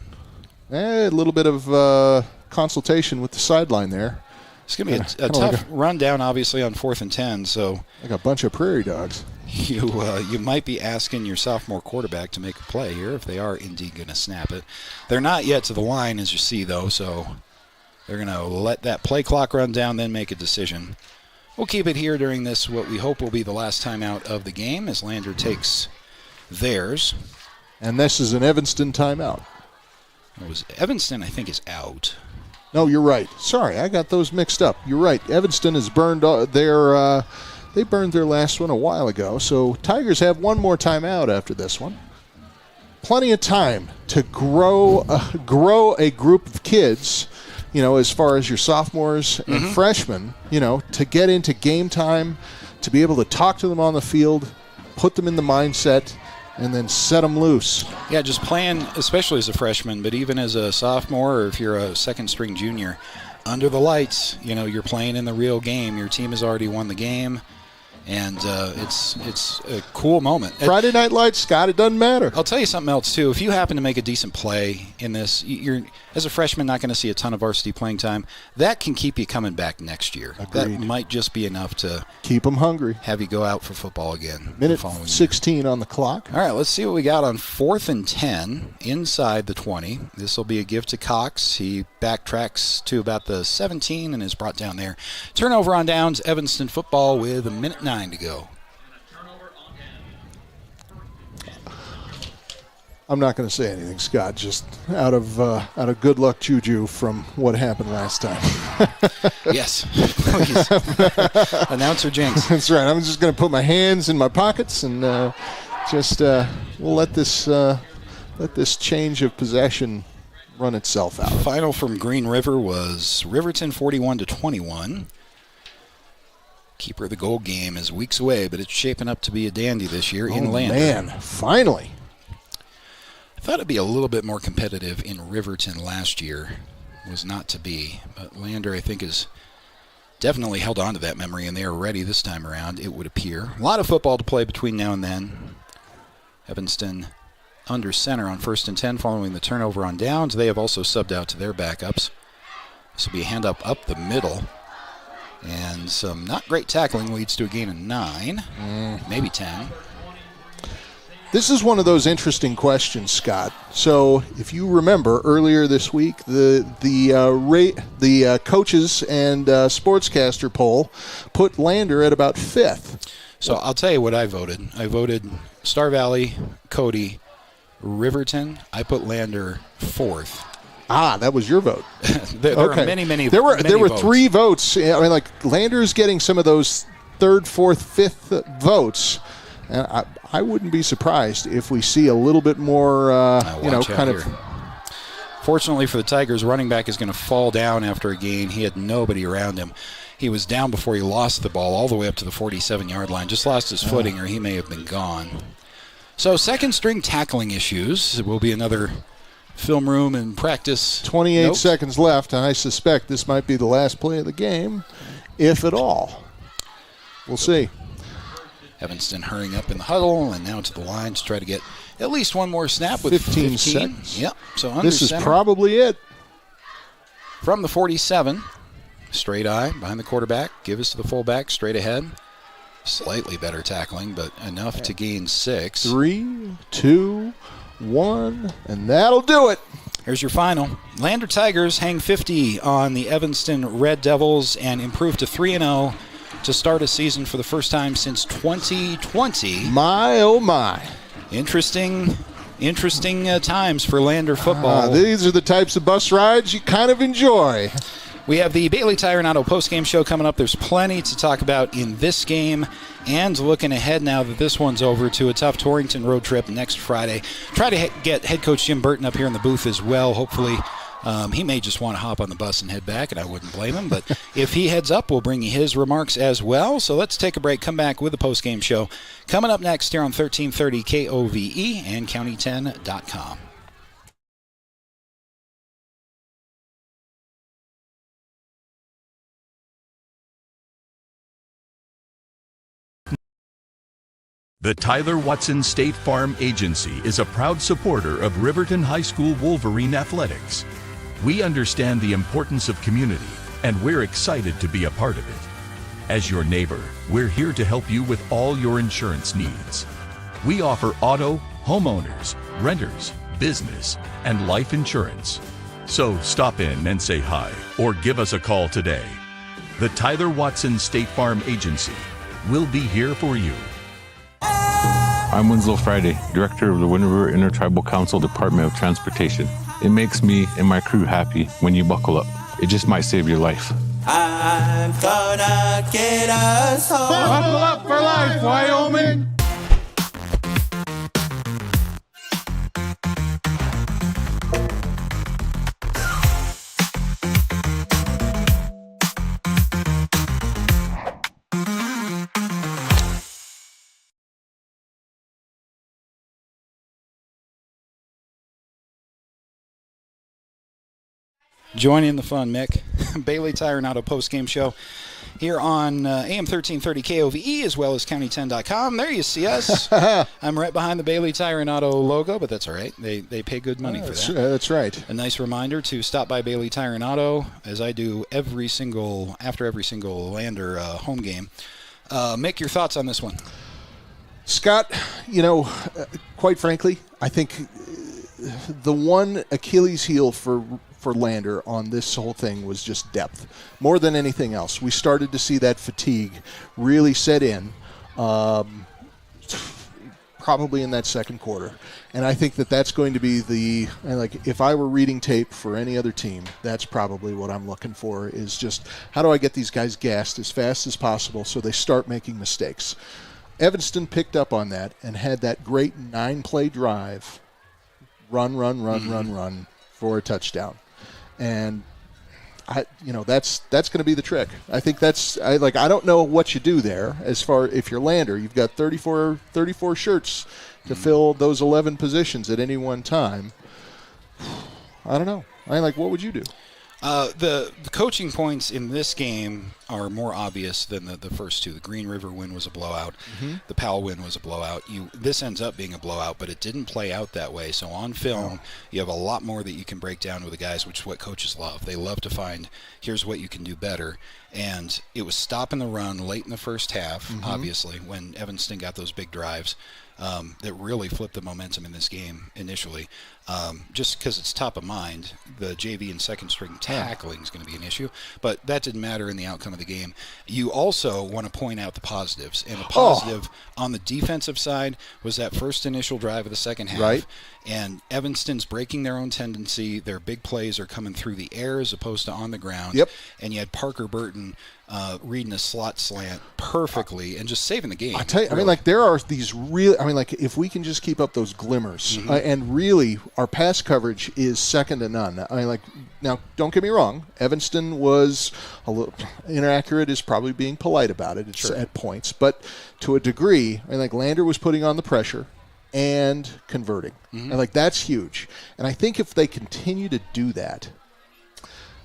A little bit of consultation with the sideline there.
It's going to be a tough rundown, obviously, on 4th and 10. So
like a bunch of prairie dogs.
You might be asking your sophomore quarterback to make a play here if they are indeed going to snap it. They're not yet to the line, as you see, though, so they're going to let that play clock run down, then make a decision. We'll keep it here during this, what we hope will be the last timeout of the game, as Lander takes theirs.
And this is an Evanston timeout.
Evanston, I think, is out.
No, you're right. Sorry, I got those mixed up. You're right. Evanston has burned they burned their last one a while ago. So Tigers have one more timeout after this one. Plenty of time to grow a group of kids, as far as your sophomores and freshmen, to get into game time, to be able to talk to them on the field, put them in the mindset, and then set them loose.
Yeah, just playing, especially as a freshman, but even as a sophomore or if you're a second-string junior, under the lights, you're playing in the real game. Your team has already won the game, and it's a cool moment.
Friday Night Lights, Scott, it doesn't matter.
I'll tell you something else, too. If you happen to make a decent play in this, you're, as a freshman, not going to see a ton of varsity playing time. That can keep you coming back next year.
Agreed.
That might just be enough to
keep them hungry.
Have you go out for football again.
Minute 16 on the clock.
All right, let's see what we got on 4th and 10 inside the 20. This will be a give to Cox. He backtracks to about the 17 and is brought down there. Turnover on downs, Evanston football with 1:09 to go.
I'm not going to say anything, Scott, just out of good luck juju from what happened last time.
Yes, please. Announcer jinx.
That's right. I'm just going to put my hands in my pockets and we'll let this change of possession run itself out.
Final from Green River was Riverton 41-21. Keeper of the goal game is weeks away, but it's shaping up to be a dandy this year in Lander.
Man, finally.
I thought it'd be a little bit more competitive in Riverton last year. It was not to be, but Lander, I think, has definitely held on to that memory, and they are ready this time around, it would appear. A lot of football to play between now and then. Evanston under center on 1st and 10 following the turnover on downs. They have also subbed out to their backups. This will be a hand up the middle. And some not great tackling leads to a gain of 9, maybe 10.
This is one of those interesting questions, Scott. So, if you remember earlier this week, the coaches and sportscaster poll put Lander at about 5th.
So I'll tell you what I voted. I voted Star Valley, Cody, Riverton. I put Lander 4th.
That was your vote.
There are many
There were
votes.
3 votes. I mean, like Lander's getting some of those 3rd, 4th, 5th votes, and I wouldn't be surprised if we see a little bit more. Kind of.
Fortunately for the Tigers, running back is going to fall down after a gain. He had nobody around him. He was down before he lost the ball all the way up to the 47-yard line. Just lost his footing, or he may have been gone. So second-string tackling issues. It will be another film room and practice.
28 seconds left, and I suspect this might be the last play of the game, if at all. We'll see.
Evanston hurrying up in the huddle and now to the line to try to get at least one more snap with
15 seconds.
Yep. So under
this is
center.
probably it.
From the 47, straight eye behind the quarterback, give us to the fullback, straight ahead. Slightly better tackling, but enough to gain 6.
3, 2, 1, and that'll do it.
Here's your final. Lander Tigers hang 50 on the Evanston Red Devils and improve to 3-0 to start a season for the first time since 2020.
My, oh my.
Interesting times for Lander football.
These are the types of bus rides you kind of enjoy.
We have the Bailey Tire and Auto postgame show coming up. There's plenty to talk about in this game, and looking ahead now that this one's over to a tough Torrington road trip next Friday. Try to get head coach Jim Burton up here in the booth as well. Hopefully he may just want to hop on the bus and head back, and I wouldn't blame him. But if he heads up, we'll bring you his remarks as well. So let's take a break, come back with the postgame show. Coming up next here on 1330 KOVE and County10.com.
The Tyler Watson State Farm Agency is a proud supporter of Riverton High School Wolverine athletics. We understand the importance of community, and we're excited to be a part of it. As your neighbor, we're here to help you with all your insurance needs. We offer auto, homeowners, renters, business, and life insurance. So stop in and say hi, or give us a call today. The Tyler Watson State Farm Agency will be here for you.
I'm Winslow Friday, Director of the Wind River Intertribal Council Department of Transportation. It makes me and my crew happy when you buckle up. It just might save your life.
I'm gonna get us home.
Buckle up for life, Wyoming!
Joining in the fun, Mick. Bailey Tire and Auto postgame show here on AM 1330 KOVE as well as County10.com. There you see us. I'm right behind the Bailey Tire and Auto logo, but that's all right. They pay good money for that.
That's right.
A nice reminder to stop by Bailey Tire and Auto, as I do after every single Lander home game. Mick, your thoughts on this one?
Scott, quite frankly, I think the one Achilles heel for Lander on this whole thing was just depth. More than anything else, we started to see that fatigue really set in probably in that second quarter. And I think that's going to be if I were reading tape for any other team, that's probably what I'm looking for, is just how do I get these guys gassed as fast as possible so they start making mistakes. Evanston picked up on that and had that great 9-play drive, run for a touchdown. And that's going to be the trick. I think I don't know what you do there as far if you're Lander. You've got 34 shirts to fill those 11 positions at any one time. I don't know. What would you do?
The coaching points in this game are more obvious than the first two. The Green River win was a blowout. Mm-hmm. The Powell win was a blowout. This ends up being a blowout, but it didn't play out that way. So on film, you have a lot more that you can break down with the guys, which is what coaches love. They love to find, here's what you can do better. And it was stopping the run late in the first half, obviously, when Evanston got those big drives. That really flipped the momentum in this game initially. Just because it's top of mind, the JV and second string tackling is going to be an issue, but that didn't matter in the outcome of the game. You also want to point out the positives, and the positive on the defensive side was that first initial drive of the second half.
Right.
And Evanston's breaking their own tendency. Their big plays are coming through the air as opposed to on the ground.
Yep.
And you had Parker Burton reading a slot slant perfectly and just saving the game.
I tell you, really. I mean, like, there are these real. I mean, like, if we can just keep up those glimmers, and really, our pass coverage is second to none. I mean, like, now, don't get me wrong. Evanston was a little inaccurate, is probably being polite about it. It's at points, but to a degree, I mean, like, Lander was putting on the pressure and converting, and like, that's huge. And I think if they continue to do that.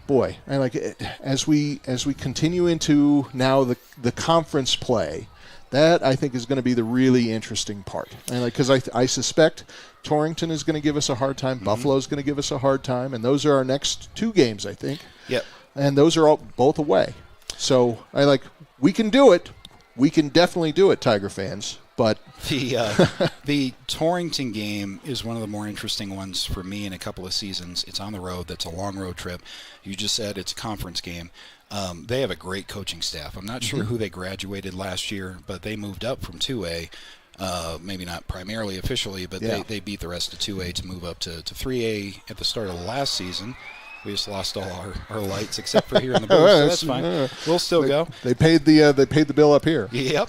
Boy, and like, as we continue into now the conference play, that I think is going to be the really interesting part. And like, because I suspect Torrington is going to give us a hard time, Buffalo is going to give us a hard time, and those are our next 2 games, I think.
Yep. And
those are all both away. So we can do it. We can definitely do it, Tiger fans. But
the Torrington game is one of the more interesting ones for me in a couple of seasons. It's on the road. That's a long road trip. You just said it's a conference game. They have a great coaching staff. I'm not sure who they graduated last year, but they moved up from 2A. Maybe not primarily officially, but they beat the rest of 2A to move up to 3A at the start of the last season. We just lost all our lights except for here in the booth, so that's fine. We'll still go.
They paid the bill up here.
Yep.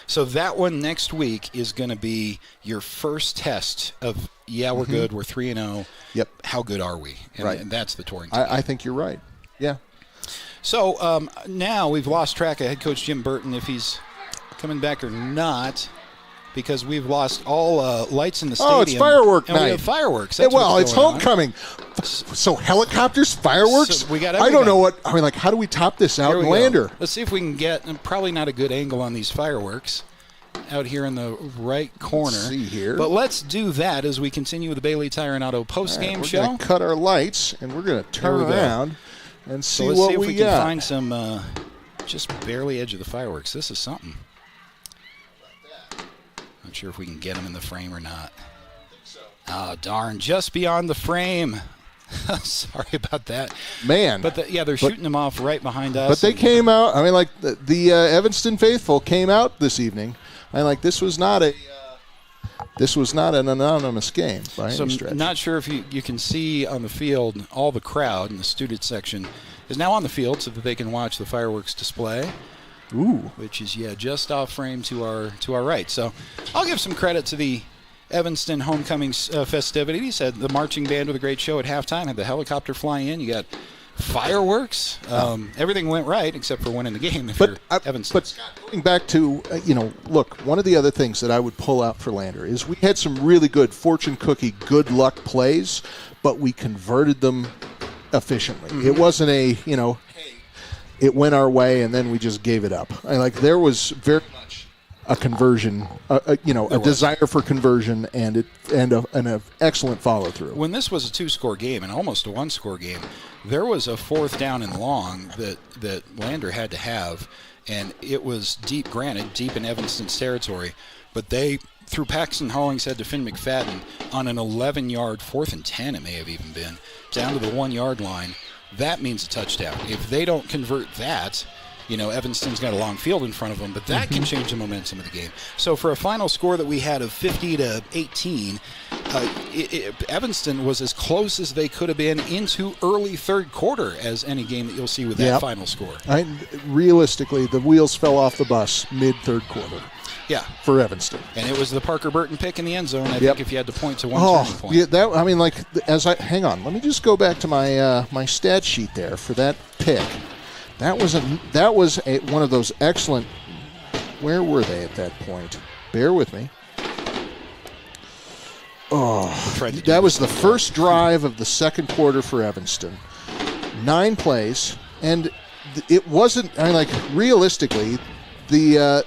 So that one next week is going to be your first test of we're good. We're 3-0.
Yep.
How good are we? And that's the Torrington.
I think you're right. Yeah.
So now we've lost track of head coach Jim Burton, if he's coming back or not. Because we've lost all lights in the stadium.
Oh, it's firework night.
We have fireworks. That's
it's homecoming. So helicopters, fireworks?
So we got everything.
I don't know what. I mean, like, how do we top this out in Lander?
Let's see if we can get probably not a good angle on these fireworks out here in the right corner.
Let's see here.
But let's do that as we continue with the Bailey Tire and Auto post-game show.
We're going to cut our lights, and we're going to turn around and see
let's
what
see if
we
can
got.
Find some just barely edge of the fireworks. This is something. Not sure if we can get them in the frame or not. Oh, darn. Just beyond the frame. Sorry about that.
Man.
But they're shooting them off right behind us.
But they came out. I mean, like, the Evanston faithful came out this evening. I mean, like, this was not an anonymous game by any stretch.
I'm not sure if you can see on the field all the crowd in the student section is now on the field so that they can watch the fireworks display.
Ooh.
Which is, just off frame to our right. So I'll give some credit to the Evanston homecoming festivities. Had the marching band with a great show at halftime. Had the helicopter fly in. You got fireworks. Everything went right except for winning the game if you're Evanston.
But going back to, look, one of the other things that I would pull out for Lander is we had some really good fortune cookie, good luck plays, but we converted them efficiently. It wasn't it went our way, and then we just gave it up. There was very much a conversion, a desire for conversion, and an excellent follow through.
When this was a 2-score game and almost a 1-score game, there was a 4th down and long that Lander had to have, and it was deep. Granted, deep in Evanston's territory, but they threw Paxton Hollingshead to Finn McFadden on an 11-yard 4th and 10. It may have even been down to the 1-yard line. That means a touchdown. If they don't convert that, Evanston's got a long field in front of them, but that can change the momentum of the game. So for a final score that we had of 50-18, Evanston was as close as they could have been into early third quarter as any game that you'll see with that final score.
Realistically, the wheels fell off the bus mid-third quarter.
Yeah,
for Evanston,
and it was the Parker Burton pick in the end zone. I think if you had to point to one turning point.
Yeah, hang on. Let me just go back to my my stat sheet there for that pick. That was one of those excellent. Where were they at that point? Bear with me. That was the first drive of the second quarter for Evanston. 9 plays, and it wasn't. Realistically, the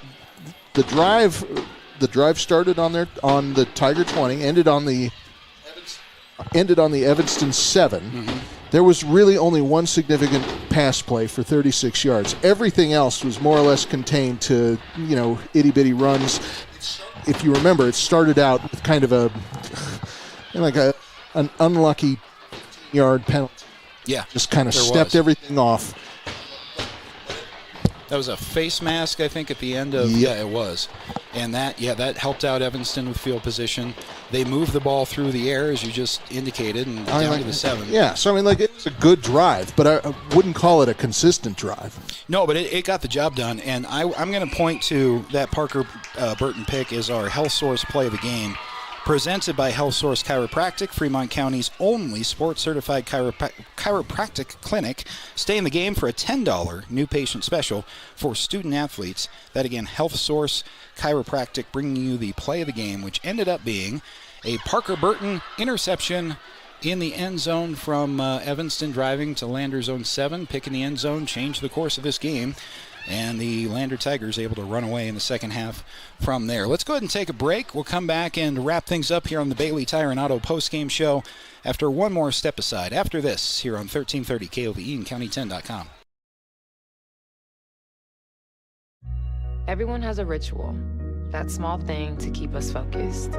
drive started on the Tiger 20, ended on the Evanston 7. There was really only one significant pass play for 36 yards. Everything else was more or less contained to itty bitty runs. If you remember, it started out with kind of an unlucky yard penalty.
Yeah,
just kind of stepped everything off.
That was a face mask, I think, at the end of. Yeah, it was. And that helped out Evanston with field position. They moved the ball through the air, as you just indicated, and down to the 7.
Yeah, so it was a good drive, but I wouldn't call it a consistent drive.
No, but it got the job done. And I'm going to point to that Parker Burton pick as our Health Source play of the game. Presented by Health Source Chiropractic, Fremont County's only sports-certified chiropractic clinic. Stay in the game for a $10 new patient special for student-athletes. That again, Health Source Chiropractic, bringing you the play of the game, which ended up being a Parker Burton interception in the end zone from Evanston, driving to Lander Zone 7, picking the end zone, changed the course of this game. And the Lander Tigers able to run away in the second half from there. Let's go ahead and take a break. We'll come back and wrap things up here on the Bailey Tire and Auto postgame show after one more step aside. After this, here on 1330 KOVE and County10.com.
Everyone has a ritual, that small thing to keep us focused.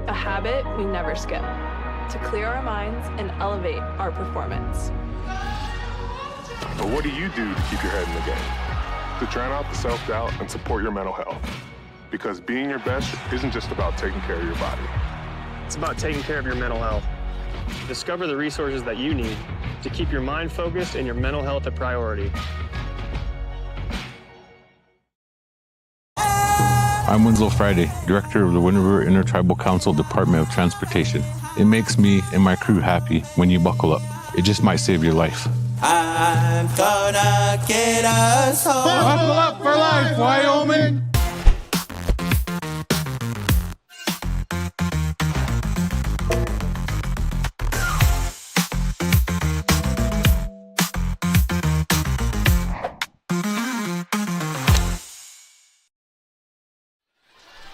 A habit we never skip, to clear our minds and elevate our performance.
But what do you do to keep your head in the game? To drown out the self-doubt and support your mental health. Because being your best isn't just about taking care of your body.
It's about taking care of your mental health. Discover the resources that you need to keep your mind focused and your mental health a priority.
I'm Winslow Friday, Director of the Wind River Intertribal Council Department of Transportation. It makes me and my crew happy when you buckle up. It just might save your life.
I'm gonna get us home.
Buckle up for life, Wyoming.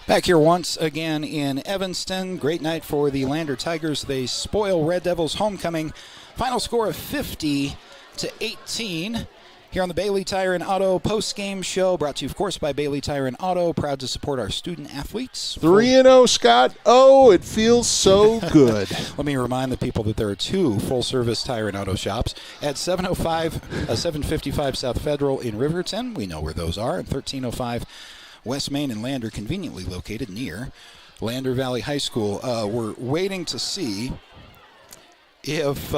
Back here once again in Evanston. Great night for the Lander Tigers. They spoil Red Devils' homecoming. Final score of 50-18. Here on the Bailey Tire and Auto post-game show, brought to you, of course, by Bailey Tire and Auto. Proud to support our student athletes.
3-0, Scott. Oh, it feels so good.
Let me remind the people that there are 2 full-service tire and auto shops at 755 South Federal in Riverton. We know where those are. And 1305 West Main and Lander, conveniently located near Lander Valley High School. We're waiting to see if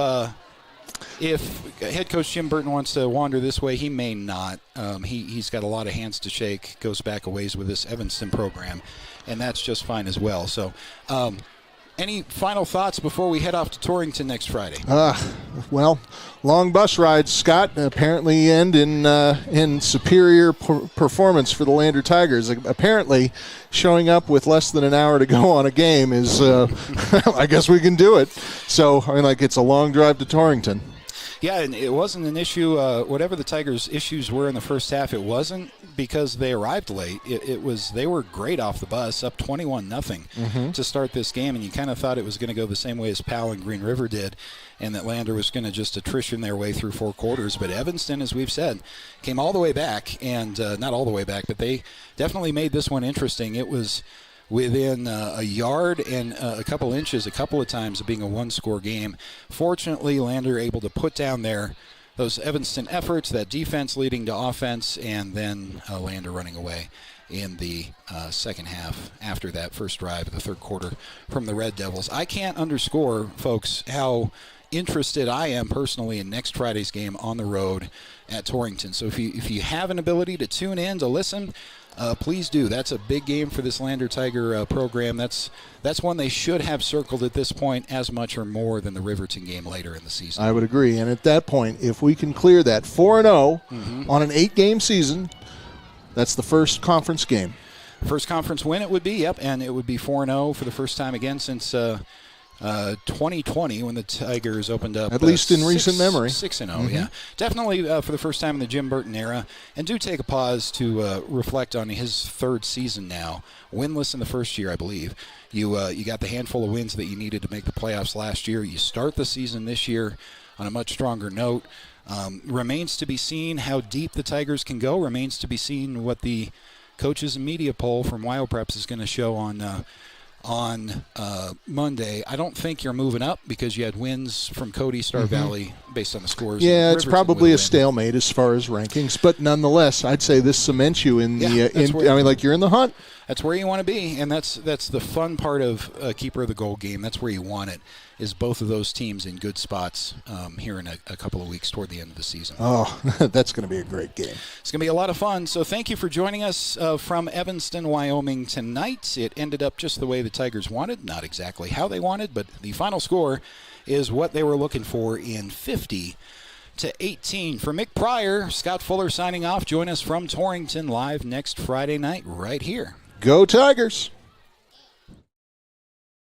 head coach Jim Burton wants to wander this way. He may not. He's got a lot of hands to shake, goes back a ways with this Evanston program, and that's just fine as well. So any final thoughts before we head off to Torrington next Friday?
Well, long bus rides, Scott, apparently end in superior performance for the Lander Tigers. Apparently, showing up with less than an hour to go on a game is, I guess we can do it. So, it's a long drive to Torrington.
Yeah, and it wasn't an issue. Whatever the Tigers' issues were in the first half, it wasn't because they arrived late. It was they were great off the bus, up 21-0 to start this game, and you kind of thought it was going to go the same way as Powell and Green River did, and that Lander was going to just attrition their way through 4 quarters. But Evanston, as we've said, came all the way back, and not all the way back, but they definitely made this one interesting. It was within a yard and a couple inches a couple of times of being a one-score game. Fortunately, Lander able to put down those Evanston efforts, that defense leading to offense, and then Lander running away in the second half after that first drive of the third quarter from the Red Devils. I can't underscore, folks, how interested I am personally in next Friday's game on the road at Torrington. So if you have an ability to tune in to listen, please do. That's a big game for this Lander Tiger program. That's one they should have circled at this point as much or more than the Riverton game later in the season.
I would agree. And at that point, if we can clear that 4-0 on an 8-game season, that's the first conference game.
First conference win it would be, yep, and it would be 4-0 for the first time again since 2020 when the Tigers opened up.
At least in recent memory.
6-0, yeah. Definitely for the first time in the Jim Burton era. And do take a pause to reflect on his third season now. Winless in the first year, I believe. You got the handful of wins that you needed to make the playoffs last year. You start the season this year on a much stronger note. Remains to be seen how deep the Tigers can go. Remains to be seen what the coaches and media poll from WyoPreps is going to show on Monday. I don't think you're moving up because you had wins from Cody, Star Valley, based on the scores.
Yeah, it's
Riverton
probably
will
a
win.
stalemate as far as rankings, but nonetheless, I'd say this cements you in you're in the hunt.
That's where you want to be, and that's the fun part of Keeper of the Goal game. That's where you want it, is both of those teams in good spots here in a couple of weeks toward the end of the season.
Oh, that's going to be a great game.
It's going to be a lot of fun. So thank you for joining us from Evanston, Wyoming tonight. It ended up just the way the Tigers wanted, not exactly how they wanted, but the final score is what they were looking for in 50-18. For Mick Pryor, Scott Fuller signing off. Join us from Torrington live next Friday night right here.
Go Tigers!